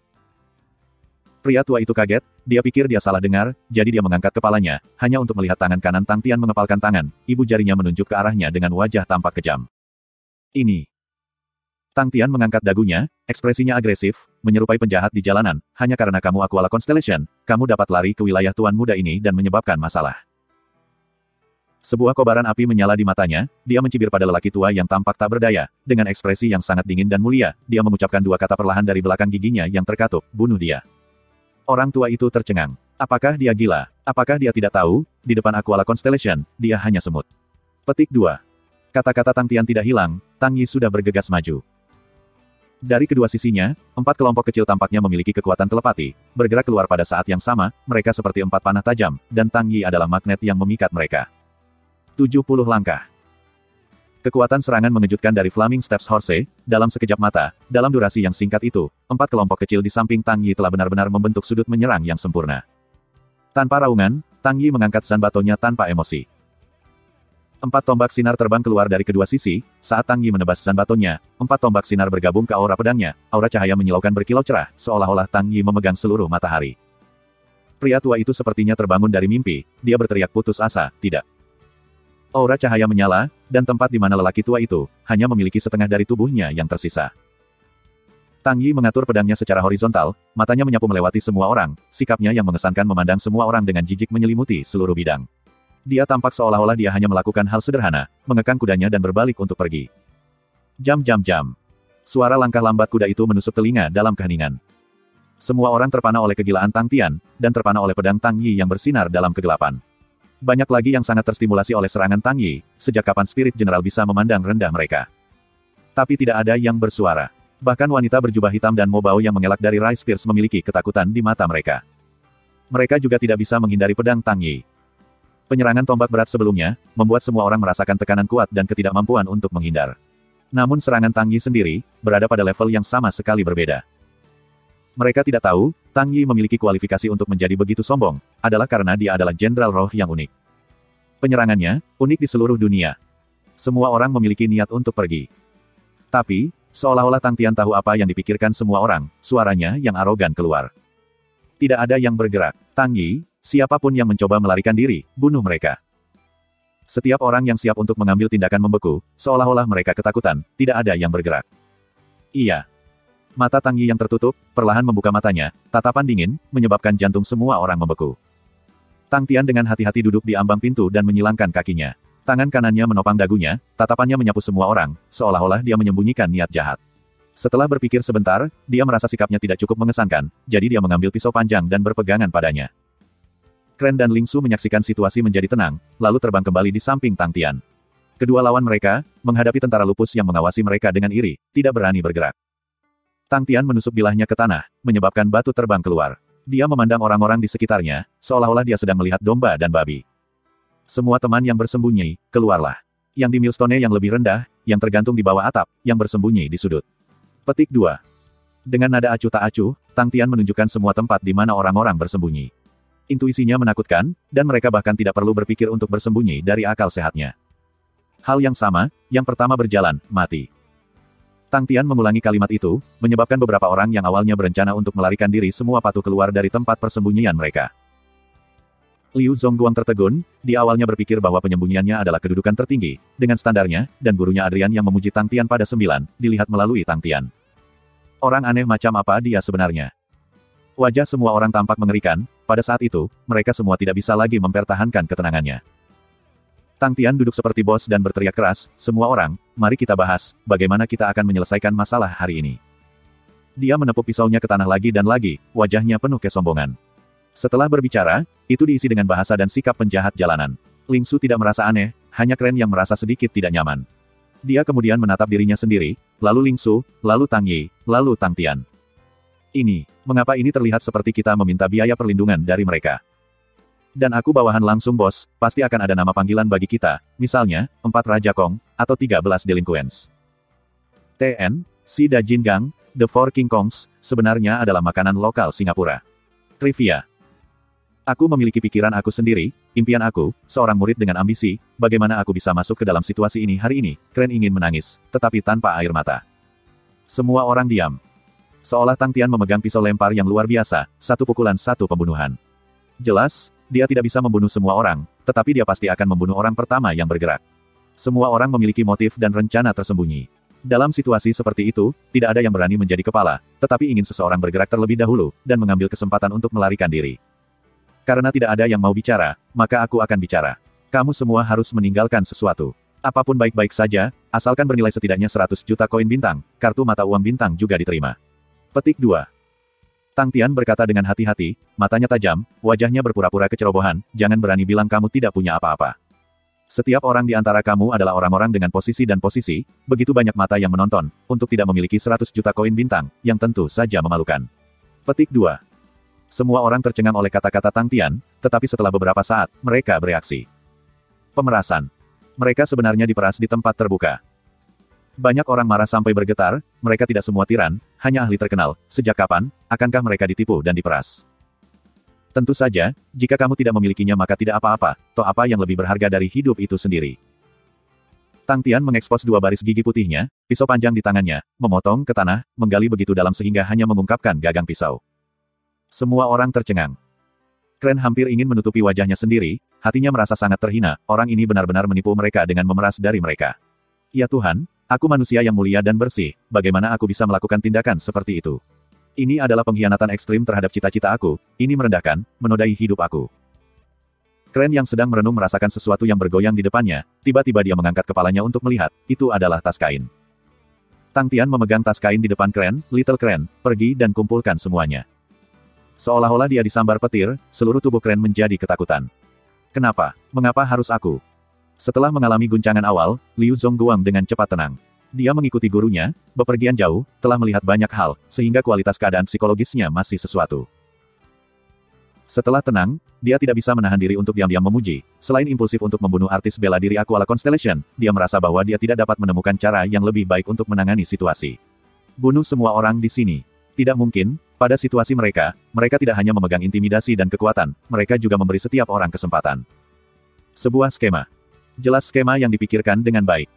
A: Pria tua itu kaget, dia pikir dia salah dengar, jadi dia mengangkat kepalanya, hanya untuk melihat tangan kanan Tang Tian mengepalkan tangan, ibu jarinya menunjuk ke arahnya dengan wajah tampak kejam. Ini. Tang Tian mengangkat dagunya, ekspresinya agresif, menyerupai penjahat di jalanan, hanya karena kamu Aquala Constellation, kamu dapat lari ke wilayah tuan muda ini dan menyebabkan masalah. Sebuah kobaran api menyala di matanya, dia mencibir pada lelaki tua yang tampak tak berdaya, dengan ekspresi yang sangat dingin dan mulia, dia mengucapkan 2 kata perlahan dari belakang giginya yang terkatup, bunuh dia. Orang tua itu tercengang. Apakah dia gila? Apakah dia tidak tahu, di depan Aquala Constellation, dia hanya semut. Petik 2. Kata-kata Tang Tian tidak hilang, Tang Yi sudah bergegas maju. Dari kedua sisinya, 4 kelompok kecil tampaknya memiliki kekuatan telepati, bergerak keluar pada saat yang sama, mereka seperti 4 panah tajam, dan Tang Yi adalah magnet yang memikat mereka. 70 langkah. Kekuatan serangan mengejutkan dari Flaming Steps Horse, dalam sekejap mata, dalam durasi yang singkat itu, 4 kelompok kecil di samping Tang Yi telah benar-benar membentuk sudut menyerang yang sempurna. Tanpa raungan, Tang Yi mengangkat zanbatonya tanpa emosi. 4 tombak sinar terbang keluar dari kedua sisi, saat Tang Yi menebas zanbatonya, 4 tombak sinar bergabung ke aura pedangnya, aura cahaya menyilaukan berkilau cerah, seolah-olah Tang Yi memegang seluruh matahari. Pria tua itu sepertinya terbangun dari mimpi, dia berteriak putus asa, tidak. Aura cahaya menyala, dan tempat di mana lelaki tua itu, hanya memiliki setengah dari tubuhnya yang tersisa. Tang Yi mengatur pedangnya secara horizontal, matanya menyapu melewati semua orang, sikapnya yang mengesankan memandang semua orang dengan jijik menyelimuti seluruh bidang. Dia tampak seolah-olah dia hanya melakukan hal sederhana, mengekang kudanya dan berbalik untuk pergi. Jam. Suara langkah lambat kuda itu menusuk telinga dalam keheningan. Semua orang terpana oleh kegilaan Tang Tian, dan terpana oleh pedang Tang Yi yang bersinar dalam kegelapan. Banyak lagi yang sangat terstimulasi oleh serangan Tang Yi, sejak kapan Spirit General bisa memandang rendah mereka. Tapi tidak ada yang bersuara. Bahkan wanita berjubah hitam dan Mobao yang mengelak dari Rice Spears memiliki ketakutan di mata mereka. Mereka juga tidak bisa menghindari pedang Tang Yi. Penyerangan tombak berat sebelumnya, membuat semua orang merasakan tekanan kuat dan ketidakmampuan untuk menghindar. Namun serangan Tang Yi sendiri, berada pada level yang sama sekali berbeda. Mereka tidak tahu, Tang Yi memiliki kualifikasi untuk menjadi begitu sombong, adalah karena dia adalah jenderal roh yang unik. Penyerangannya, unik di seluruh dunia. Semua orang memiliki niat untuk pergi. Tapi, seolah-olah Tang Tian tahu apa yang dipikirkan semua orang, suaranya yang arogan keluar. Tidak ada yang bergerak. Tang Yi, siapapun yang mencoba melarikan diri, bunuh mereka. Setiap orang yang siap untuk mengambil tindakan membeku, seolah-olah mereka ketakutan, tidak ada yang bergerak. Iya. Mata Tang Yi yang tertutup, perlahan membuka matanya, tatapan dingin, menyebabkan jantung semua orang membeku. Tang Tian dengan hati-hati duduk di ambang pintu dan menyilangkan kakinya. Tangan kanannya menopang dagunya, tatapannya menyapu semua orang, seolah-olah dia menyembunyikan niat jahat. Setelah berpikir sebentar, dia merasa sikapnya tidak cukup mengesankan, jadi dia mengambil pisau panjang dan berpegangan padanya. Kren dan Ling Su menyaksikan situasi menjadi tenang, lalu terbang kembali di samping Tang Tian. Kedua lawan mereka, menghadapi tentara lupus yang mengawasi mereka dengan iri, tidak berani bergerak. Tang Tian menusuk bilahnya ke tanah, menyebabkan batu terbang keluar. Dia memandang orang-orang di sekitarnya, seolah-olah dia sedang melihat domba dan babi. Semua teman yang bersembunyi, keluarlah. Yang di milstone yang lebih rendah, yang tergantung di bawah atap, yang bersembunyi di sudut. Petik 2. Dengan nada acuh tak acuh, Tang Tian menunjukkan semua tempat di mana orang-orang bersembunyi. Intuisinya menakutkan, dan mereka bahkan tidak perlu berpikir untuk bersembunyi dari akal sehatnya. Hal yang sama, yang pertama berjalan, mati. Tang Tian mengulangi kalimat itu, menyebabkan beberapa orang yang awalnya berencana untuk melarikan diri semua patuh keluar dari tempat persembunyian mereka. Liu Zongguang tertegun, dia awalnya berpikir bahwa penyembunyiannya adalah kedudukan tertinggi, dengan standarnya, dan gurunya Adrian yang memuji Tang Tian pada 9, dilihat melalui Tang Tian. Orang aneh macam apa dia sebenarnya? Wajah semua orang tampak mengerikan, pada saat itu, mereka semua tidak bisa lagi mempertahankan ketenangannya. Tang Tian duduk seperti bos dan berteriak keras, semua orang, mari kita bahas, bagaimana kita akan menyelesaikan masalah hari ini. Dia menepuk pisaunya ke tanah lagi dan lagi, wajahnya penuh kesombongan. Setelah berbicara, itu diisi dengan bahasa dan sikap penjahat jalanan. Ling Su tidak merasa aneh, hanya Kren yang merasa sedikit tidak nyaman. Dia kemudian menatap dirinya sendiri, lalu Ling Su, lalu Tang Yi, lalu Tang Tian. Mengapa ini terlihat seperti kita meminta biaya perlindungan dari mereka? Dan aku bawahan langsung bos, pasti akan ada nama panggilan bagi kita, misalnya, 4 Raja Kong, atau 13 Delinquents. TN, Si Da Jin Gang, The Four King Kongs, sebenarnya adalah makanan lokal Singapura. Trivia. Aku memiliki pikiran aku sendiri, impian aku, seorang murid dengan ambisi, bagaimana aku bisa masuk ke dalam situasi ini hari ini, Kren ingin menangis, tetapi tanpa air mata. Semua orang diam. Seolah Tang Tian memegang pisau lempar yang luar biasa, satu pukulan satu pembunuhan. Jelas, dia tidak bisa membunuh semua orang, tetapi dia pasti akan membunuh orang pertama yang bergerak. Semua orang memiliki motif dan rencana tersembunyi. Dalam situasi seperti itu, tidak ada yang berani menjadi kepala, tetapi ingin seseorang bergerak terlebih dahulu, dan mengambil kesempatan untuk melarikan diri. Karena tidak ada yang mau bicara, maka aku akan bicara. Kamu semua harus meninggalkan sesuatu. Apapun baik-baik saja, asalkan bernilai setidaknya 100 juta koin bintang, kartu mata uang bintang juga diterima. Petik 2. Tang Tian berkata dengan hati-hati, matanya tajam, wajahnya berpura-pura kecerobohan, jangan berani bilang kamu tidak punya apa-apa. Setiap orang di antara kamu adalah orang-orang dengan posisi dan posisi, begitu banyak mata yang menonton, untuk tidak memiliki 100 juta koin bintang, yang tentu saja memalukan. Petik 2. Semua orang tercengang oleh kata-kata Tang Tian, tetapi setelah beberapa saat, mereka bereaksi. Pemerasan. Mereka sebenarnya diperas di tempat terbuka. Banyak orang marah sampai bergetar, mereka tidak semua tiran, hanya ahli terkenal, sejak kapan, akankah mereka ditipu dan diperas? Tentu saja, jika kamu tidak memilikinya maka tidak apa-apa, toh apa yang lebih berharga dari hidup itu sendiri. Tang Tian mengekspos 2 baris gigi putihnya, pisau panjang di tangannya, memotong ke tanah, menggali begitu dalam sehingga hanya mengungkapkan gagang pisau. Semua orang tercengang. Kren hampir ingin menutupi wajahnya sendiri, hatinya merasa sangat terhina, orang ini benar-benar menipu mereka dengan memeras dari mereka. Ya Tuhan, aku manusia yang mulia dan bersih, bagaimana aku bisa melakukan tindakan seperti itu? Ini adalah pengkhianatan ekstrim terhadap cita-cita aku, ini merendahkan, menodai hidup aku. Kren yang sedang merenung merasakan sesuatu yang bergoyang di depannya, tiba-tiba dia mengangkat kepalanya untuk melihat, itu adalah tas kain. Tang Tian memegang tas kain di depan Kren, Little Kren, pergi dan kumpulkan semuanya. Seolah-olah dia disambar petir, seluruh tubuh Kren menjadi ketakutan. Kenapa? Mengapa harus aku? Setelah mengalami guncangan awal, Liu Zongguang dengan cepat tenang. Dia mengikuti gurunya, bepergian jauh, telah melihat banyak hal, sehingga kualitas keadaan psikologisnya masih sesuatu. Setelah tenang, dia tidak bisa menahan diri untuk diam-diam memuji. Selain impulsif untuk membunuh artis bela diri Aquala Constellation, dia merasa bahwa dia tidak dapat menemukan cara yang lebih baik untuk menangani situasi. Bunuh semua orang di sini. Tidak mungkin, pada situasi mereka tidak hanya memegang intimidasi dan kekuatan, mereka juga memberi setiap orang kesempatan. Sebuah skema. Jelas skema yang dipikirkan dengan baik.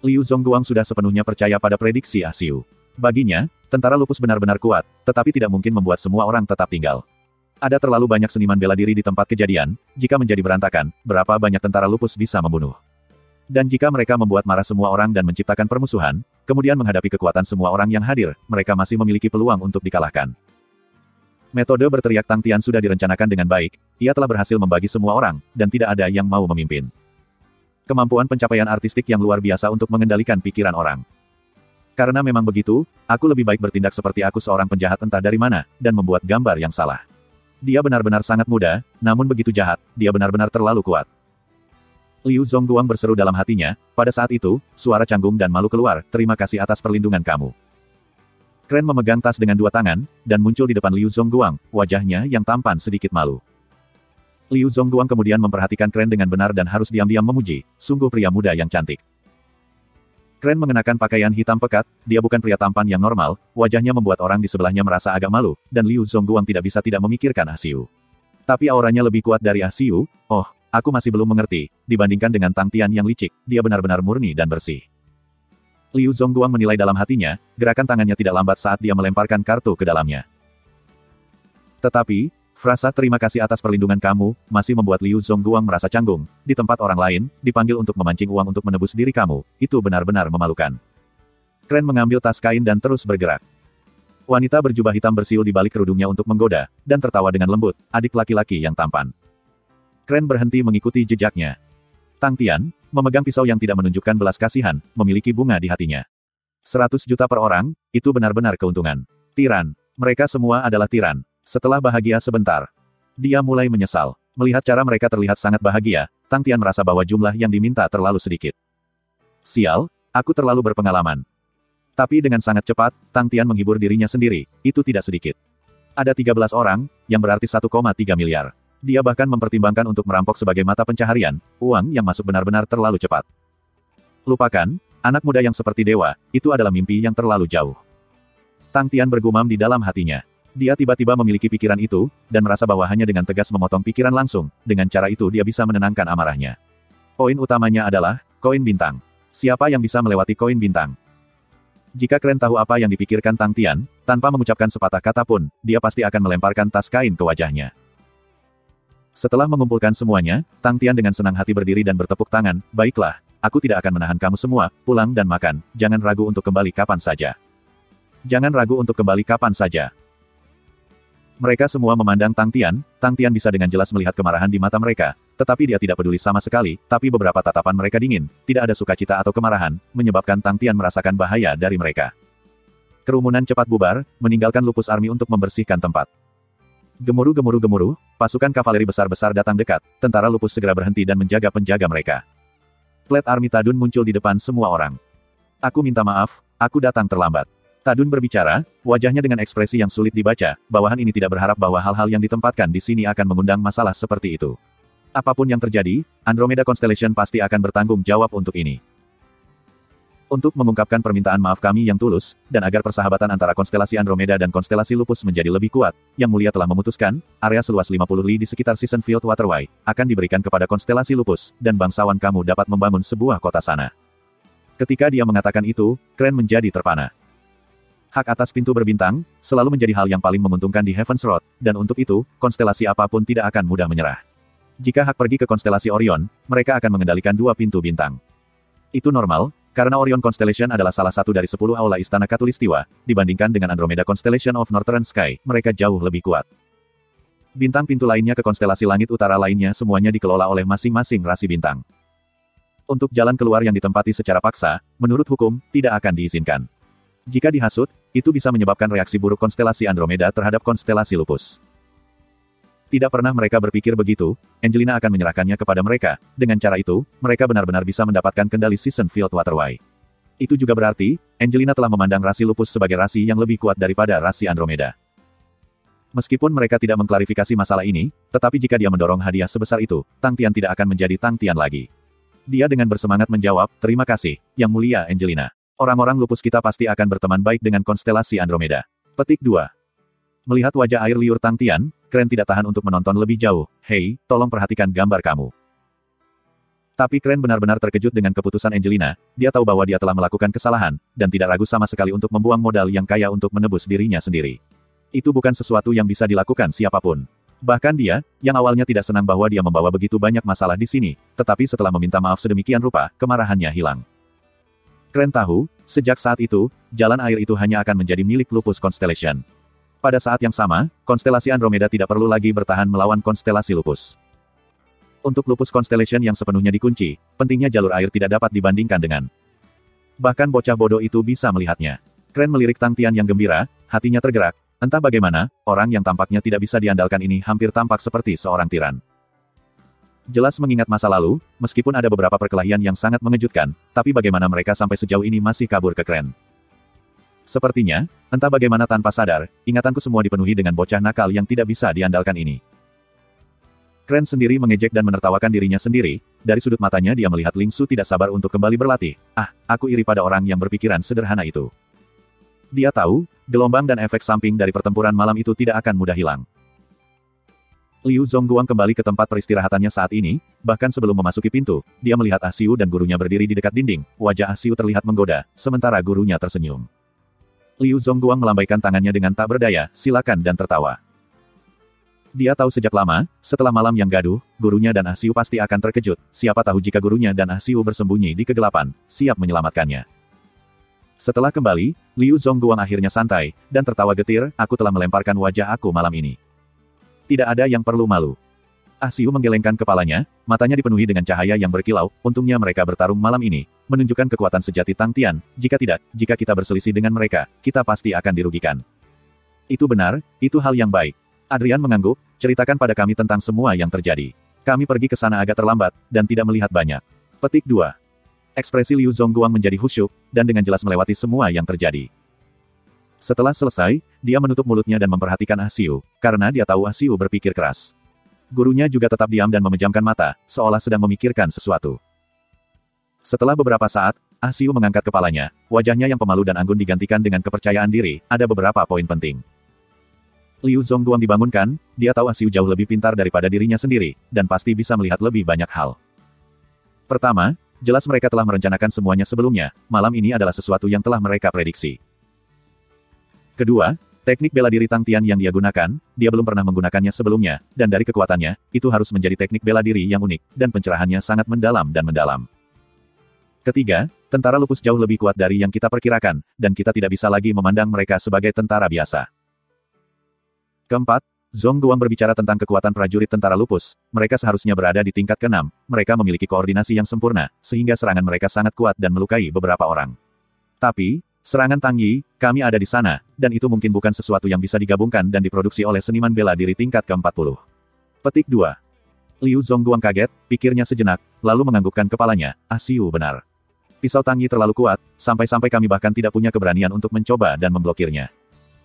A: Liu Zongguang sudah sepenuhnya percaya pada prediksi Ah Siu. Baginya, tentara lupus benar-benar kuat, tetapi tidak mungkin membuat semua orang tetap tinggal. Ada terlalu banyak seniman bela diri di tempat kejadian, jika menjadi berantakan, berapa banyak tentara lupus bisa membunuh. Dan jika mereka membuat marah semua orang dan menciptakan permusuhan, kemudian menghadapi kekuatan semua orang yang hadir, mereka masih memiliki peluang untuk dikalahkan. Metode berteriak Tang Tian sudah direncanakan dengan baik, ia telah berhasil membagi semua orang, dan tidak ada yang mau memimpin. Kemampuan pencapaian artistik yang luar biasa untuk mengendalikan pikiran orang. Karena memang begitu, aku lebih baik bertindak seperti aku seorang penjahat entah dari mana, dan membuat gambar yang salah. Dia benar-benar sangat muda, namun begitu jahat, dia benar-benar terlalu kuat. Liu Zongguang berseru dalam hatinya, pada saat itu, suara canggung dan malu keluar, terima kasih atas perlindungan kamu. Kren memegang tas dengan dua tangan, dan muncul di depan Liu Zongguang, wajahnya yang tampan sedikit malu. Liu Zongguang kemudian memperhatikan Kren dengan benar dan harus diam-diam memuji, sungguh pria muda yang cantik. Kren mengenakan pakaian hitam pekat, dia bukan pria tampan yang normal, wajahnya membuat orang di sebelahnya merasa agak malu, dan Liu Zongguang tidak bisa tidak memikirkan Ah Siu. Tapi auranya lebih kuat dari Ah Siu, oh, aku masih belum mengerti, dibandingkan dengan Tang Tian yang licik, dia benar-benar murni dan bersih. Liu Zongguang menilai dalam hatinya, gerakan tangannya tidak lambat saat dia melemparkan kartu ke dalamnya. Tetapi, frasa terima kasih atas perlindungan kamu, masih membuat Liu Zongguang merasa canggung. Di tempat orang lain, dipanggil untuk memancing uang untuk menebus diri kamu, itu benar-benar memalukan. Kren mengambil tas kain dan terus bergerak. Wanita berjubah hitam bersiul di balik kerudungnya untuk menggoda, dan tertawa dengan lembut, adik laki-laki yang tampan. Kren berhenti mengikuti jejaknya. Tang Tian, memegang pisau yang tidak menunjukkan belas kasihan, memiliki bunga di hatinya. 100 juta per orang, itu benar-benar keuntungan. Tiran. Mereka semua adalah tiran. Setelah bahagia sebentar, dia mulai menyesal. Melihat cara mereka terlihat sangat bahagia, Tang Tian merasa bahwa jumlah yang diminta terlalu sedikit. Sial, aku terlalu berpengalaman. Tapi dengan sangat cepat, Tang Tian menghibur dirinya sendiri, itu tidak sedikit. Ada 13 orang, yang berarti 1,3 miliar. Dia bahkan mempertimbangkan untuk merampok sebagai mata pencaharian, uang yang masuk benar-benar terlalu cepat. Lupakan, anak muda yang seperti dewa, itu adalah mimpi yang terlalu jauh. Tang Tian bergumam di dalam hatinya. Dia tiba-tiba memiliki pikiran itu, dan merasa bahwa hanya dengan tegas memotong pikiran langsung, dengan cara itu dia bisa menenangkan amarahnya. Poin utamanya adalah, koin bintang. Siapa yang bisa melewati koin bintang? Jika Kren tahu apa yang dipikirkan Tang Tian, tanpa mengucapkan sepatah kata pun, dia pasti akan melemparkan tas kain ke wajahnya. Setelah mengumpulkan semuanya, Tang Tian dengan senang hati berdiri dan bertepuk tangan, baiklah, aku tidak akan menahan kamu semua, pulang dan makan, jangan ragu untuk kembali kapan saja. Jangan ragu untuk kembali kapan saja. Mereka semua memandang Tang Tian bisa dengan jelas melihat kemarahan di mata mereka, tetapi dia tidak peduli sama sekali, tapi beberapa tatapan mereka dingin, tidak ada sukacita atau kemarahan, menyebabkan Tang Tian merasakan bahaya dari mereka. Kerumunan cepat bubar, meninggalkan Lupus Army untuk membersihkan tempat. Gemuruh, pasukan kavaleri besar-besar datang dekat, tentara Lupus segera berhenti dan menjaga penjaga mereka. Plat Army Tadun muncul di depan semua orang. Aku minta maaf, aku datang terlambat. Tadun berbicara, wajahnya dengan ekspresi yang sulit dibaca, bawahan ini tidak berharap bahwa hal-hal yang ditempatkan di sini akan mengundang masalah seperti itu. Apapun yang terjadi, Andromeda Constellation pasti akan bertanggung jawab untuk ini. Untuk mengungkapkan permintaan maaf kami yang tulus, dan agar persahabatan antara konstelasi Andromeda dan konstelasi Lupus menjadi lebih kuat, Yang Mulia telah memutuskan, area seluas 50 li di sekitar Season Field Waterway, akan diberikan kepada konstelasi Lupus, dan bangsawan kamu dapat membangun sebuah kota sana. Ketika dia mengatakan itu, Kren menjadi terpana. Hak atas pintu berbintang, selalu menjadi hal yang paling menguntungkan di Heaven's Road, dan untuk itu, konstelasi apapun tidak akan mudah menyerah. Jika hak pergi ke konstelasi Orion, mereka akan mengendalikan 2 pintu bintang. Itu normal, karena Orion Constellation adalah salah satu dari 10 aula Istana Katulistiwa, dibandingkan dengan Andromeda Constellation of Northern Sky, mereka jauh lebih kuat. Bintang pintu lainnya ke konstelasi langit utara lainnya semuanya dikelola oleh masing-masing rasi bintang. Untuk jalan keluar yang ditempati secara paksa, menurut hukum, tidak akan diizinkan. Jika dihasut, itu bisa menyebabkan reaksi buruk konstelasi Andromeda terhadap konstelasi Lupus. Tidak pernah mereka berpikir begitu, Angelina akan menyerahkannya kepada mereka, dengan cara itu, mereka benar-benar bisa mendapatkan kendali Season Field Waterway. Itu juga berarti, Angelina telah memandang rasi Lupus sebagai rasi yang lebih kuat daripada rasi Andromeda. Meskipun mereka tidak mengklarifikasi masalah ini, tetapi jika dia mendorong hadiah sebesar itu, Tang Tian tidak akan menjadi Tang Tian lagi. Dia dengan bersemangat menjawab, terima kasih, Yang Mulia Angelina. Orang-orang Lupus kita pasti akan berteman baik dengan konstelasi Andromeda. Petik 2. Melihat wajah air liur Tang Tian, Kren tidak tahan untuk menonton lebih jauh. Hei, tolong perhatikan gambar kamu. Tapi Kren benar-benar terkejut dengan keputusan Angelina, dia tahu bahwa dia telah melakukan kesalahan, dan tidak ragu sama sekali untuk membuang modal yang kaya untuk menebus dirinya sendiri. Itu bukan sesuatu yang bisa dilakukan siapapun. Bahkan dia, yang awalnya tidak senang bahwa dia membawa begitu banyak masalah di sini, tetapi setelah meminta maaf sedemikian rupa, kemarahannya hilang. Kren tahu, sejak saat itu, jalan air itu hanya akan menjadi milik Lupus Constellation. Pada saat yang sama, konstelasi Andromeda tidak perlu lagi bertahan melawan konstelasi Lupus. Untuk Lupus Constellation yang sepenuhnya dikunci, pentingnya jalur air tidak dapat dibandingkan dengan. Bahkan bocah bodoh itu bisa melihatnya. Kren melirik Tang Tian yang gembira, hatinya tergerak. Entah bagaimana, orang yang tampaknya tidak bisa diandalkan ini hampir tampak seperti seorang tiran. Jelas mengingat masa lalu, meskipun ada beberapa perkelahian yang sangat mengejutkan, tapi bagaimana mereka sampai sejauh ini masih kabur ke Kren. Sepertinya, entah bagaimana tanpa sadar, ingatanku semua dipenuhi dengan bocah nakal yang tidak bisa diandalkan ini. Kren sendiri mengejek dan menertawakan dirinya sendiri, dari sudut matanya dia melihat Ling Su tidak sabar untuk kembali berlatih. Aku iri pada orang yang berpikiran sederhana itu. Dia tahu, gelombang dan efek samping dari pertempuran malam itu tidak akan mudah hilang. Liu Zongguang kembali ke tempat peristirahatannya saat ini, bahkan sebelum memasuki pintu, dia melihat Ah Siu dan gurunya berdiri di dekat dinding, wajah Ah Siu terlihat menggoda, sementara gurunya tersenyum. Liu Zongguang melambaikan tangannya dengan tak berdaya, silakan dan tertawa. Dia tahu sejak lama, setelah malam yang gaduh, gurunya dan Ah Siu pasti akan terkejut, siapa tahu jika gurunya dan Ah Siu bersembunyi di kegelapan, siap menyelamatkannya. Setelah kembali, Liu Zongguang akhirnya santai, dan tertawa getir, aku telah melemparkan wajah aku malam ini. Tidak ada yang perlu malu. Ah Siu menggelengkan kepalanya, matanya dipenuhi dengan cahaya yang berkilau, untungnya mereka bertarung malam ini, menunjukkan kekuatan sejati Tang Tian, jika tidak, jika kita berselisih dengan mereka, kita pasti akan dirugikan. Itu benar, itu hal yang baik. Adrian mengangguk, ceritakan pada kami tentang semua yang terjadi. Kami pergi ke sana agak terlambat, dan tidak melihat banyak. Petik 2. Ekspresi Liu Zongguang menjadi khusyuk, dan dengan jelas melewati semua yang terjadi. Setelah selesai, dia menutup mulutnya dan memperhatikan Ah Siu, karena dia tahu Ah Siu berpikir keras. Gurunya juga tetap diam dan memejamkan mata, seolah sedang memikirkan sesuatu. Setelah beberapa saat, Ah Siu mengangkat kepalanya, wajahnya yang pemalu dan anggun digantikan dengan kepercayaan diri, ada beberapa poin penting. Liu Zongguang dibangunkan, dia tahu Ah Siu jauh lebih pintar daripada dirinya sendiri, dan pasti bisa melihat lebih banyak hal. Pertama, jelas mereka telah merencanakan semuanya sebelumnya, malam ini adalah sesuatu yang telah mereka prediksi. Kedua, teknik bela diri Tang Tian yang dia gunakan, dia belum pernah menggunakannya sebelumnya, dan dari kekuatannya, itu harus menjadi teknik bela diri yang unik, dan pencerahannya sangat mendalam dan mendalam. Ketiga, tentara Lupus jauh lebih kuat dari yang kita perkirakan, dan kita tidak bisa lagi memandang mereka sebagai tentara biasa. Keempat, Zongguang berbicara tentang kekuatan prajurit tentara Lupus, mereka seharusnya berada di tingkat ke-6, mereka memiliki koordinasi yang sempurna, sehingga serangan mereka sangat kuat dan melukai beberapa orang. Tapi, serangan Tang Yi, kami ada di sana, dan itu mungkin bukan sesuatu yang bisa digabungkan dan diproduksi oleh seniman bela diri tingkat ke-40. Petik 2. Liu Zongguang kaget, pikirnya sejenak, lalu menganggukkan kepalanya, Ah Siu benar. Pisau Tang Yi terlalu kuat, sampai-sampai kami bahkan tidak punya keberanian untuk mencoba dan memblokirnya.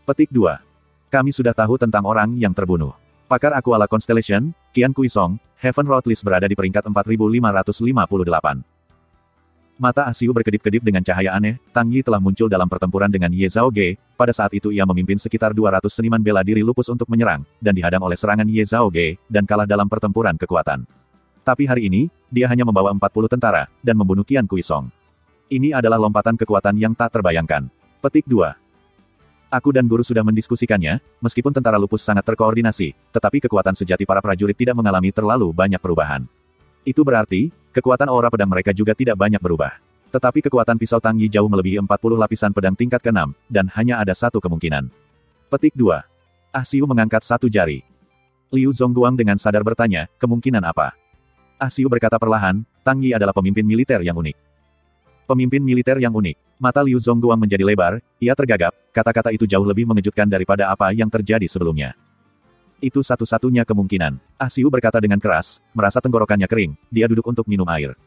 A: Petik 2. Kami sudah tahu tentang orang yang terbunuh. Pakar Aquala Constellation, Qian Kuisong, Heaven Road List berada di peringkat 4558. Mata Ah Siu berkedip-kedip dengan cahaya aneh, Tang Yi telah muncul dalam pertempuran dengan Ye Zhao Ge, pada saat itu ia memimpin sekitar 200 seniman bela diri Lupus untuk menyerang, dan dihadang oleh serangan Ye Zhao Ge, dan kalah dalam pertempuran kekuatan. Tapi hari ini, dia hanya membawa 40 tentara, dan membunuh Qian Kuisong. Ini adalah lompatan kekuatan yang tak terbayangkan. Petik 2. Aku dan guru sudah mendiskusikannya, meskipun tentara Lupus sangat terkoordinasi, tetapi kekuatan sejati para prajurit tidak mengalami terlalu banyak perubahan. Itu berarti, kekuatan aura pedang mereka juga tidak banyak berubah. Tetapi kekuatan pisau Tang Yi jauh melebihi 40 lapisan pedang tingkat ke-6, dan hanya ada satu kemungkinan. Petik 2. Ah Siu mengangkat satu jari. Liu Zongguang dengan sadar bertanya, kemungkinan apa? Ah Siu berkata perlahan, Tang Yi adalah pemimpin militer yang unik. Pemimpin militer yang unik. Mata Liu Zongguang menjadi lebar, ia tergagap, kata-kata itu jauh lebih mengejutkan daripada apa yang terjadi sebelumnya. Itu satu-satunya kemungkinan. Ah Siu berkata dengan keras, merasa tenggorokannya kering, dia duduk untuk minum air.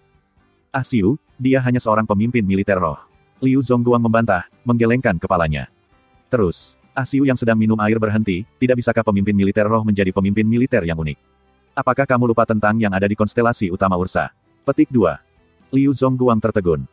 A: Ah Siu, dia hanya seorang pemimpin militer roh. Liu Zongguang membantah, menggelengkan kepalanya. Terus, Ah Siu yang sedang minum air berhenti, tidak bisakah pemimpin militer roh menjadi pemimpin militer yang unik? Apakah kamu lupa tentang yang ada di konstelasi utama Ursa? Petik 2. Liu Zongguang tertegun.